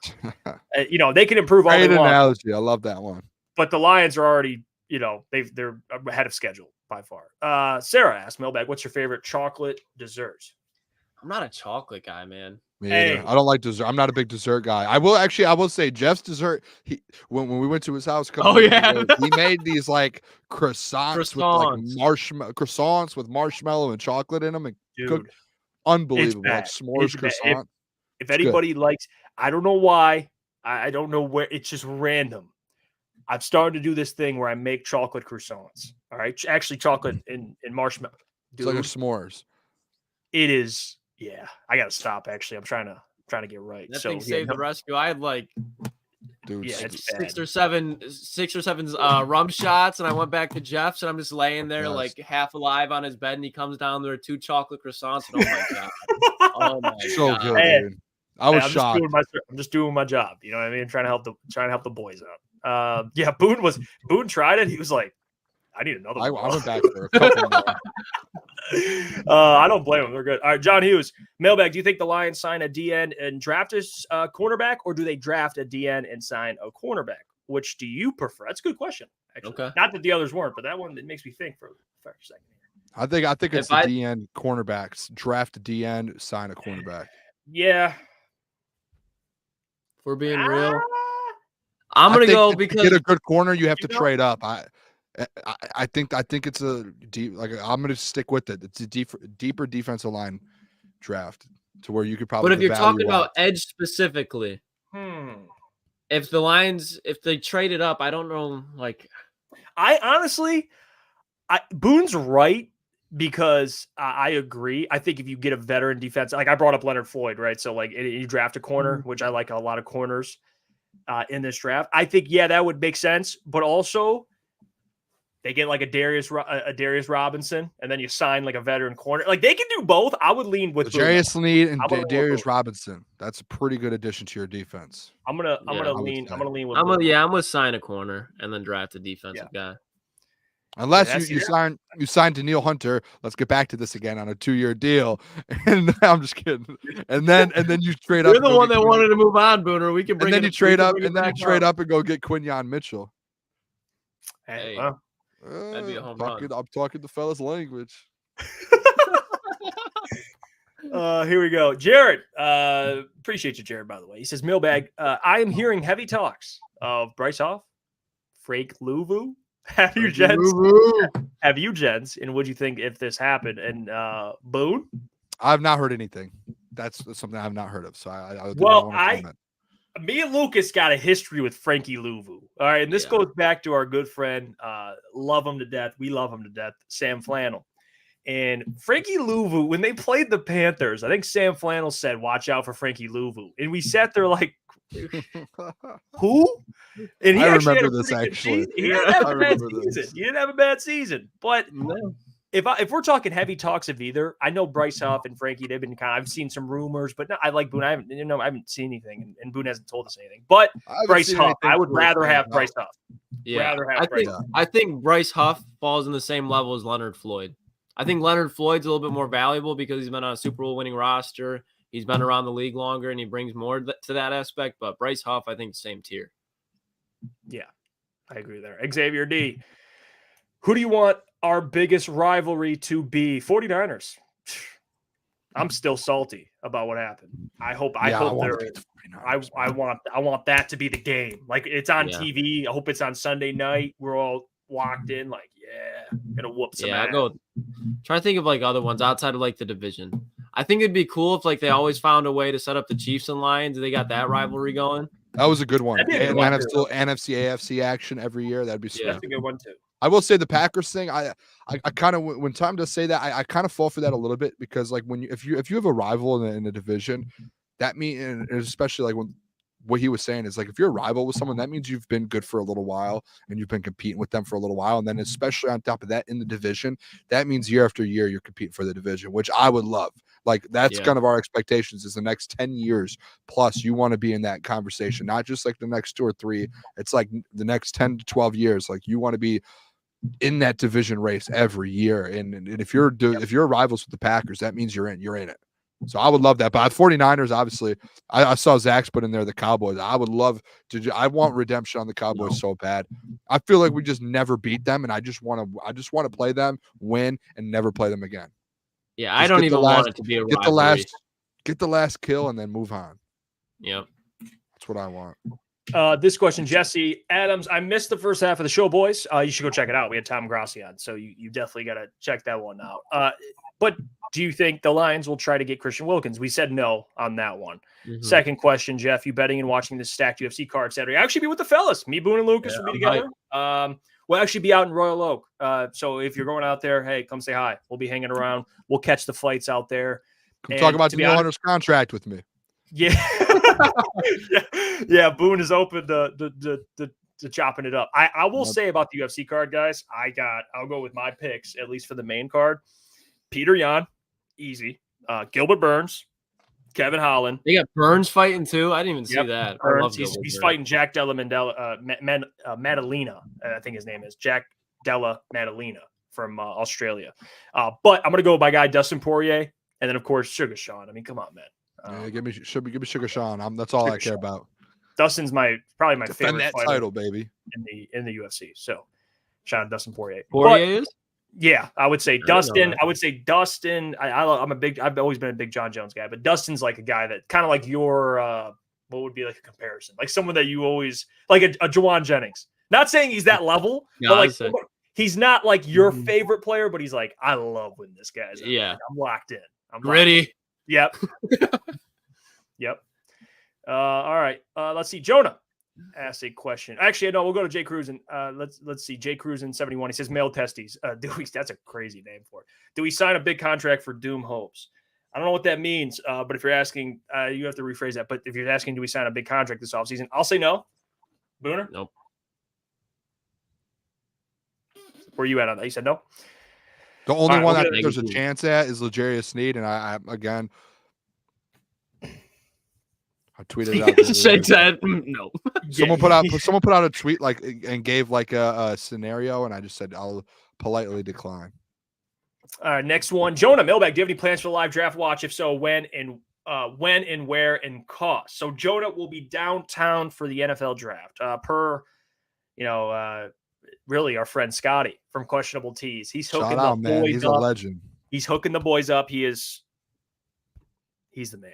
Speaker 1: you know, they can improve all they want.
Speaker 2: Analogy. I love that one.
Speaker 1: But the Lions are already, you know, they're ahead of schedule by far. Sarah asked, Mailbag, what's your favorite chocolate dessert?
Speaker 3: I'm not a chocolate guy, man.
Speaker 2: Me either. I don't like dessert. I'm not a big dessert guy. I will say Jeff's dessert. When we went to his house, he made these like croissants with marshmallow and chocolate in them, and cooked. Unbelievable, like s'mores croissant.
Speaker 1: If anybody likes, I don't know why. I don't know where. It's just random. I've started to do this thing where I make chocolate croissants. All right, actually, chocolate and marshmallow.
Speaker 2: Dude, it's like a s'mores.
Speaker 1: It is. Yeah, I gotta stop. Actually, I'm trying to get right.
Speaker 3: That thing saved the rescue. I had like,
Speaker 2: dude,
Speaker 3: six or seven rum shots, and I went back to Jeff's, and I'm just laying there like half alive on his bed, and he comes down there 2 chocolate croissants, and oh my god, oh my
Speaker 2: so
Speaker 3: god,
Speaker 2: good, dude. I was shocked.
Speaker 1: I'm just doing my job. You know what I mean? Trying to help the boys out. Yeah, Boone tried it. He was like, I need another one.
Speaker 2: I went back for a couple more.
Speaker 1: I don't blame them. They're good. All right, John Hughes, Mailbag. Do you think the Lions sign a DN and draft a cornerback, or do they draft a DN and sign a cornerback? Which do you prefer? That's a good question, actually. Okay. Not that the others weren't, but that one it makes me think for a second.
Speaker 2: I think it's the DN cornerbacks. Draft a DN, sign a cornerback.
Speaker 1: Yeah.
Speaker 3: If we're being real, I'm gonna go because
Speaker 2: to get a good corner, you have to trade up. I think it's a deep. Like I'm gonna stick with it. It's a deeper defensive line draft to where you could probably.
Speaker 3: But if you're talking about edge specifically, if the Lions they traded up, I don't know. Like,
Speaker 1: I honestly, Boone's right because I agree. I think if you get a veteran defense, like I brought up Leonard Floyd, right? So like you draft a corner, which I like a lot of corners in this draft. I think that would make sense, but also. They get like a Darius Robinson, and then you sign like a veteran corner. Like they can do both. I would lean with
Speaker 2: Darius Sneed and Darius Robinson. That's a pretty good addition to your defense.
Speaker 1: I'm gonna lean with.
Speaker 3: I'm gonna sign a corner and then draft a defensive guy.
Speaker 2: Unless you sign Danielle Hunter. Let's get back to this again on a 2-year deal. And I'm just kidding. And then you trade up.
Speaker 3: You're the one that wanted to move on, Booner. We can bring.
Speaker 2: And then you trade up, and and go get Quinyon Mitchell.
Speaker 1: Hey.
Speaker 3: That'd be a home run.
Speaker 2: I'm talking the fella's language.
Speaker 1: Here we go. Jared. Appreciate you, Jared, by the way. He says, Mailbag, I am hearing heavy talks of Bryce Hoff, Frank Louvu. Have you, gents? And what'd you think if this happened? And Boone?
Speaker 2: I've not heard anything. That's something I've not heard of. So I
Speaker 1: me and Lucas got a history with Frankie Louvu. All right. And this goes back to our good friend, love him to death. We love him to death, Sam Flannel. And Frankie Louvu, when they played the Panthers, I think Sam Flannel said, watch out for Frankie Louvu. And we sat there like, who? And
Speaker 2: I remember this actually.
Speaker 1: He didn't have a bad season. He didn't have a bad season. But if we're talking heavy talks of either, I know Bryce Huff and Frankie, they've been I've seen some rumors, but no, I like Boone. I haven't seen anything, and Boone hasn't told us anything. But Bryce Huff, I would rather have Bryce Huff.
Speaker 3: Yeah, I think Bryce Huff falls in the same level as Leonard Floyd. I think Leonard Floyd's a little bit more valuable because he's been on a Super Bowl winning roster. He's been around the league longer, and he brings more to that aspect. But Bryce Huff, I think, same tier.
Speaker 1: Yeah, I agree there. Xavier D, who do you want our biggest rivalry to be? 49ers. I'm still salty about what happened. I hope I want that to be the game. Like, it's on TV. I hope it's on Sunday night. We're all locked in. Like, gonna whoop some ass.
Speaker 3: Try to think of like other ones outside of like the division. I think it'd be cool if like they always found a way to set up the Chiefs and Lions. They got that rivalry going.
Speaker 2: That was a good one. And NFC, AFC action every year. That'd be sweet.
Speaker 1: That's a good one too.
Speaker 2: I will say the Packers thing. I kind of, when time does say that, I kind of fall for that a little bit, because like if you have a rival in the division, that means, and especially like when what he was saying is like, if you're a rival with someone, that means you've been good for a little while and you've been competing with them for a little while. And then especially on top of that in the division, that means year after year, you're competing for the division, which I would love. Like, that's kind of our expectations, is the next 10 years plus you want to be in that conversation, not just like the next 2 or 3. It's like the next 10 to 12 years. Like, you want to be in that division race every year. And if you're rivals with the Packers, that means you're in it. So I would love that. But 49ers, obviously, I saw Zach's put in there the Cowboys. I would love to. I want redemption on the Cowboys so bad. I feel like we just never beat them, and I just want to play them, win, and never play them again.
Speaker 3: Yeah, I don't even want it to be a rivalry.
Speaker 2: Get the last kill and then move on.
Speaker 3: Yep,
Speaker 2: that's what I want.
Speaker 1: This question, Jesse Adams. I missed the first half of the show, boys. You should go check it out. We had Tom Grossi on, so you definitely got to check that one out. But do you think the Lions will try to get Christian Wilkins? We said no on that one. Mm-hmm. Second question, Jeff, you betting and watching this stacked UFC card Saturday? I'll actually be with the fellas. Me, Boone, and Lucas will be together. We'll actually be out in Royal Oak. So if you're going out there, hey, come say hi. We'll be hanging around. We'll catch the flights out there.
Speaker 2: Come talk about Daniel Hunter's contract with me.
Speaker 1: Yeah. Yeah. Boone is open to chopping it up. I will say about the UFC card, guys, I'll go with my picks, at least for the main card. Peter Yan, easy. Gilbert Burns, Kevin Holland.
Speaker 3: They got Burns fighting too. I didn't even see that.
Speaker 1: Burns, he's fighting Jack Della Maddalena. I think his name is Jack Della Maddalena from Australia. But I'm gonna go with my guy Dustin Poirier, and then of course Sugar Sean. I mean, come on, man.
Speaker 2: Give me Sugar Sean. That's all I care about.
Speaker 1: Dustin's probably my
Speaker 2: Defend
Speaker 1: favorite
Speaker 2: that title, baby,
Speaker 1: in the UFC. So shout out Dustin Poirier.
Speaker 3: Poirier is.
Speaker 1: Yeah, I would say Dustin. I've always been a big John Jones guy, but Dustin's like a guy that kind of like your what would be like a comparison, like someone that you always like a Jawan Jennings. Not saying he's that level, but like he's not like your favorite player, but he's like, I love when this guy's I'm locked in. I'm
Speaker 3: ready.
Speaker 1: Yep. Yep. All right. Let's see. Jonah asked a question. Actually, no, we'll go to Jay Cruz and let's see. Jay Cruz in 71. He says male testes. That's a crazy name for it. Do we sign a big contract for Doom Hopes? I don't know what that means, but if you're asking, you have to rephrase that. But if you're asking, do we sign a big contract this offseason? I'll say no. Booner?
Speaker 3: Nope.
Speaker 1: Where are you at on that? You said no?
Speaker 2: The only one that there's a chance at is L'Jarius Sneed, and I again I tweeted it out.
Speaker 3: Shake said no.
Speaker 2: Someone put out a tweet and gave like a scenario, and I just said I'll politely decline.
Speaker 1: All right, next one. Jonah, Mailbag, do you have any plans for the live draft watch? If so, when and where and cost? So Jonah will be downtown for the NFL draft. Really our friend Scotty from Questionable Tees. He's hooking the boys up.
Speaker 2: He's a legend.
Speaker 1: He's hooking the boys up. He's the man.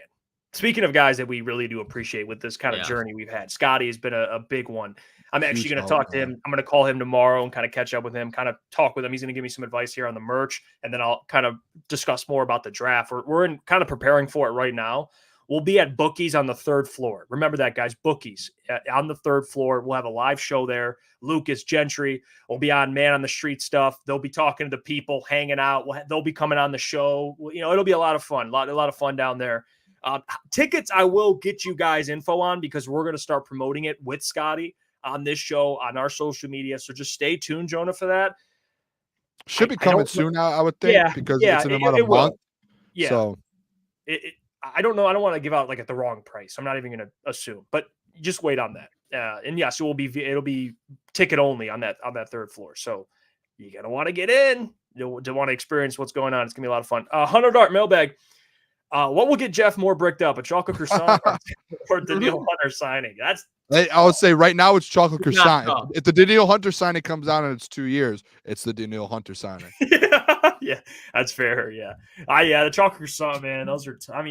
Speaker 1: Speaking of guys that we really do appreciate with this kind of journey we've had, Scotty has been a big one. I'm actually going to talk to him. I'm going to call him tomorrow and kind of catch up with him, kind of talk with him. He's going to give me some advice here on the merch, and then I'll kind of discuss more about the draft. We're in kind of preparing for it right now. We'll be at Bookies on the 3rd floor. Remember that, guys. Bookies on the 3rd floor. We'll have a live show there. Lukas Gentry will be on Man on the Street stuff. They'll be talking to the people, hanging out. They'll be coming on the show. You know, it'll be a lot of fun. A lot of fun down there. Tickets, I will get you guys info on because we're going to start promoting it with Scotty on this show, on our social media. So just stay tuned, Jonah, for that.
Speaker 2: Should be coming soon, I would think, because it's in about a month.
Speaker 1: Yeah.
Speaker 2: So
Speaker 1: I don't know. I don't want to give out like at the wrong price. I'm not even going to assume, but just wait on that. And yes, it'll be ticket only on that 3rd floor. So you're going to want to get in. You'll want to experience what's going on. It's going to be a lot of fun. Hunter Dart Mailbag. What will get Jeff more bricked up? A chocolate croissant or the Danielle Hunter signing?
Speaker 2: I would say right now it's chocolate croissant. If the Danielle Hunter signing comes out in its 2 years, it's the Danielle Hunter signing.
Speaker 1: Yeah, that's fair. Yeah. The chocolate croissant, man. Those are, I'm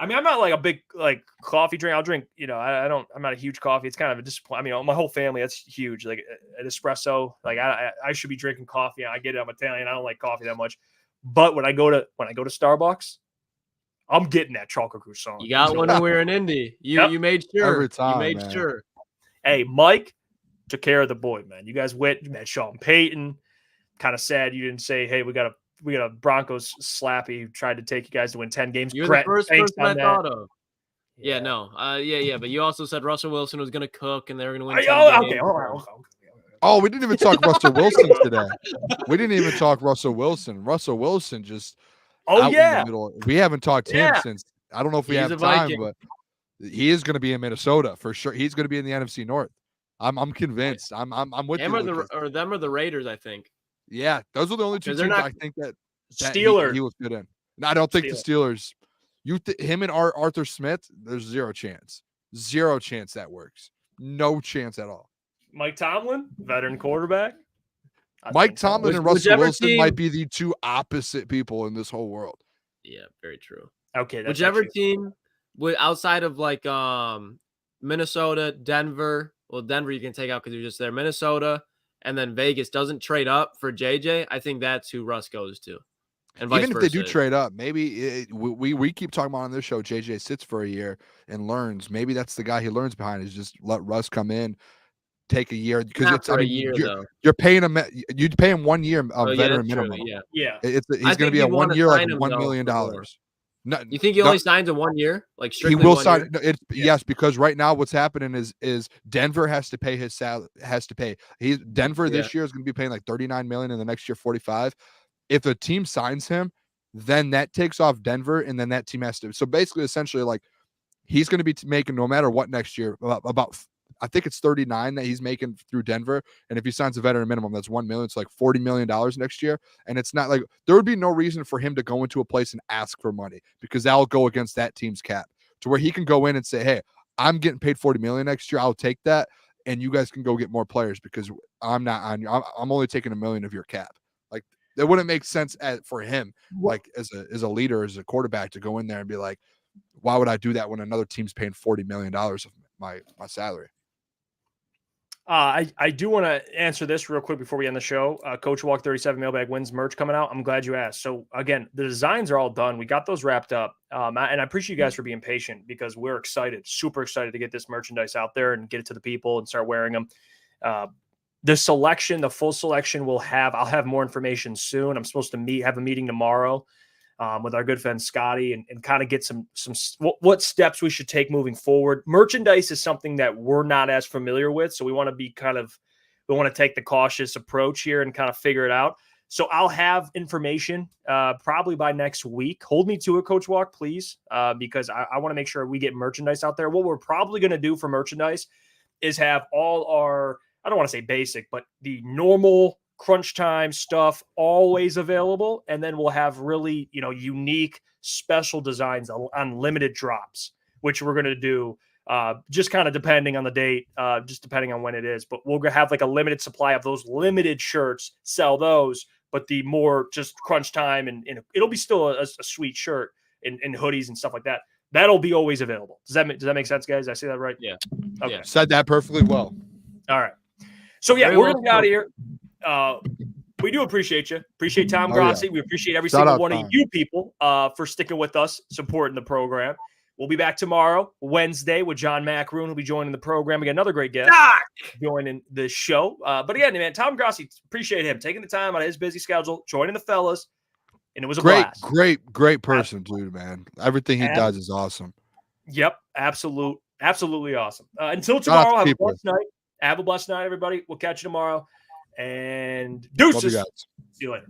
Speaker 1: not like a big like coffee drink. I'll drink, I'm not a huge coffee. It's kind of a disappointment. I mean, my whole family, that's huge. Like an espresso, like I should be drinking coffee. I get it. I'm Italian. I don't like coffee that much. But when I go to Starbucks, I'm getting that chocolate croissant.
Speaker 3: You got one when we were in Indy. You made sure.
Speaker 2: Every time,
Speaker 3: you made sure.
Speaker 1: Hey, Mike took care of the boy, man. You guys went. You met Sean Payton. Kind of sad you didn't say, hey, we got a Broncos slappy who tried to take you guys to win 10 games.
Speaker 3: You're the first person I thought of. Yeah, no. But you also said Russell Wilson was going to cook and they were going to win 10 games.
Speaker 1: Okay, all right.
Speaker 2: Oh, we didn't even talk Russell Wilson today. We didn't even talk Russell Wilson. Russell Wilson just out in the middle. We haven't talked him since. I don't know if we have time, but he is going to be in Minnesota for sure. He's going to be in the NFC North. I'm convinced. I'm with
Speaker 3: him
Speaker 2: you.
Speaker 3: Or them or the Raiders, I think.
Speaker 2: Yeah, those are the only 2 teams I think that
Speaker 1: Steelers.
Speaker 2: He was good in. No, I don't think the Steelers. Him and Arthur Smith. There's zero chance. Zero chance that works. No chance at all.
Speaker 1: Mike Tomlin, veteran quarterback.
Speaker 2: Mike Tomlin and Russell Wilson might be the 2 opposite people in this whole world.
Speaker 3: Yeah, very true.
Speaker 1: Okay,
Speaker 3: whichever team outside of like Minnesota, Denver. Well, Denver you can take out because you're just there. Minnesota and then Vegas doesn't trade up for JJ. I think that's who Russ goes to. And
Speaker 2: even if they do trade up, maybe we keep talking about on this show. JJ sits for a year and learns. Maybe that's the guy he learns behind. Is just let Russ come in. Take a year because it's
Speaker 3: a year though.
Speaker 2: You're paying him. You'd pay him 1 year veteran minimum.
Speaker 1: Yeah.
Speaker 2: He's going to be a 1 year like $1 million.
Speaker 3: No, you think he only signs a 1 year? Like strictly
Speaker 2: he will sign. Yes, because right now what's happening is Denver has to pay his salary. Denver this year is going to be paying like $39 million, and the next year 45. If a team signs him, then that takes off Denver, and then that team has to. So basically, essentially, like he's going to be making no matter what next year about. I think it's 39 that he's making through Denver. And if he signs a veteran minimum, that's $1 million. It's like $40 million next year. And it's not like there would be no reason for him to go into a place and ask for money because that'll go against that team's cap to where he can go in and say, hey, I'm getting paid $40 million next year. I'll take that. And you guys can go get more players because I'm only taking $1 million of your cap. Like that wouldn't make sense for him, like as a leader, as a quarterback to go in there and be like, why would I do that when another team's paying $40 million of my salary?
Speaker 1: I do want to answer this real quick before we end the show. Coach Walk 37 Mailbag Wins merch coming out. I'm glad you asked. So again, the designs are all done. We got those wrapped up. And I appreciate you guys for being patient because we're excited, super excited to get this merchandise out there and get it to the people and start wearing them. The full selection I'll have more information soon. I'm supposed to have a meeting tomorrow with our good friend Scotty and kind of get some what steps we should take moving forward. Merchandise is something that we're not as familiar with, so we want to take the cautious approach here and kind of figure it out. So I'll have information probably by next week. Hold me to it, Coach Walk, please, because I want to make sure we get merchandise out there. What we're probably going to do for merchandise is have all our, I don't want to say basic, but the normal crunch time stuff always available, and then we'll have really unique special designs on limited drops, which we're going to do just kind of depending on the date, just depending on when it is, but we'll have like a limited supply of those limited shirts, sell those, but the more just crunch time and it'll be still a sweet shirt and hoodies and stuff like that, that'll be always available. Does that make sense, guys? I say that right?
Speaker 3: Yeah.
Speaker 1: Okay.
Speaker 2: Yeah. Said that perfectly well.
Speaker 1: All right. So yeah, we're going to get out of here. we do appreciate you. Appreciate Tom Grossi.
Speaker 2: Yeah.
Speaker 1: We appreciate every
Speaker 2: Shout
Speaker 1: single
Speaker 2: out
Speaker 1: one
Speaker 2: Tom.
Speaker 1: of you people for sticking with us, supporting the program. We'll be back tomorrow, Wednesday, with John Macroon, who'll be joining the program. We got another great guest joining the show. But again, man, Tom Grossi, appreciate him taking the time out of his busy schedule, joining the fellas, and it was a blast.
Speaker 2: Great person, dude, man. Everything he does is awesome.
Speaker 1: Yep, absolutely awesome. Until tomorrow, have a blessed night. Have a blessed night, everybody. We'll catch you tomorrow. And deuces.
Speaker 2: Love you guys.
Speaker 1: See you later.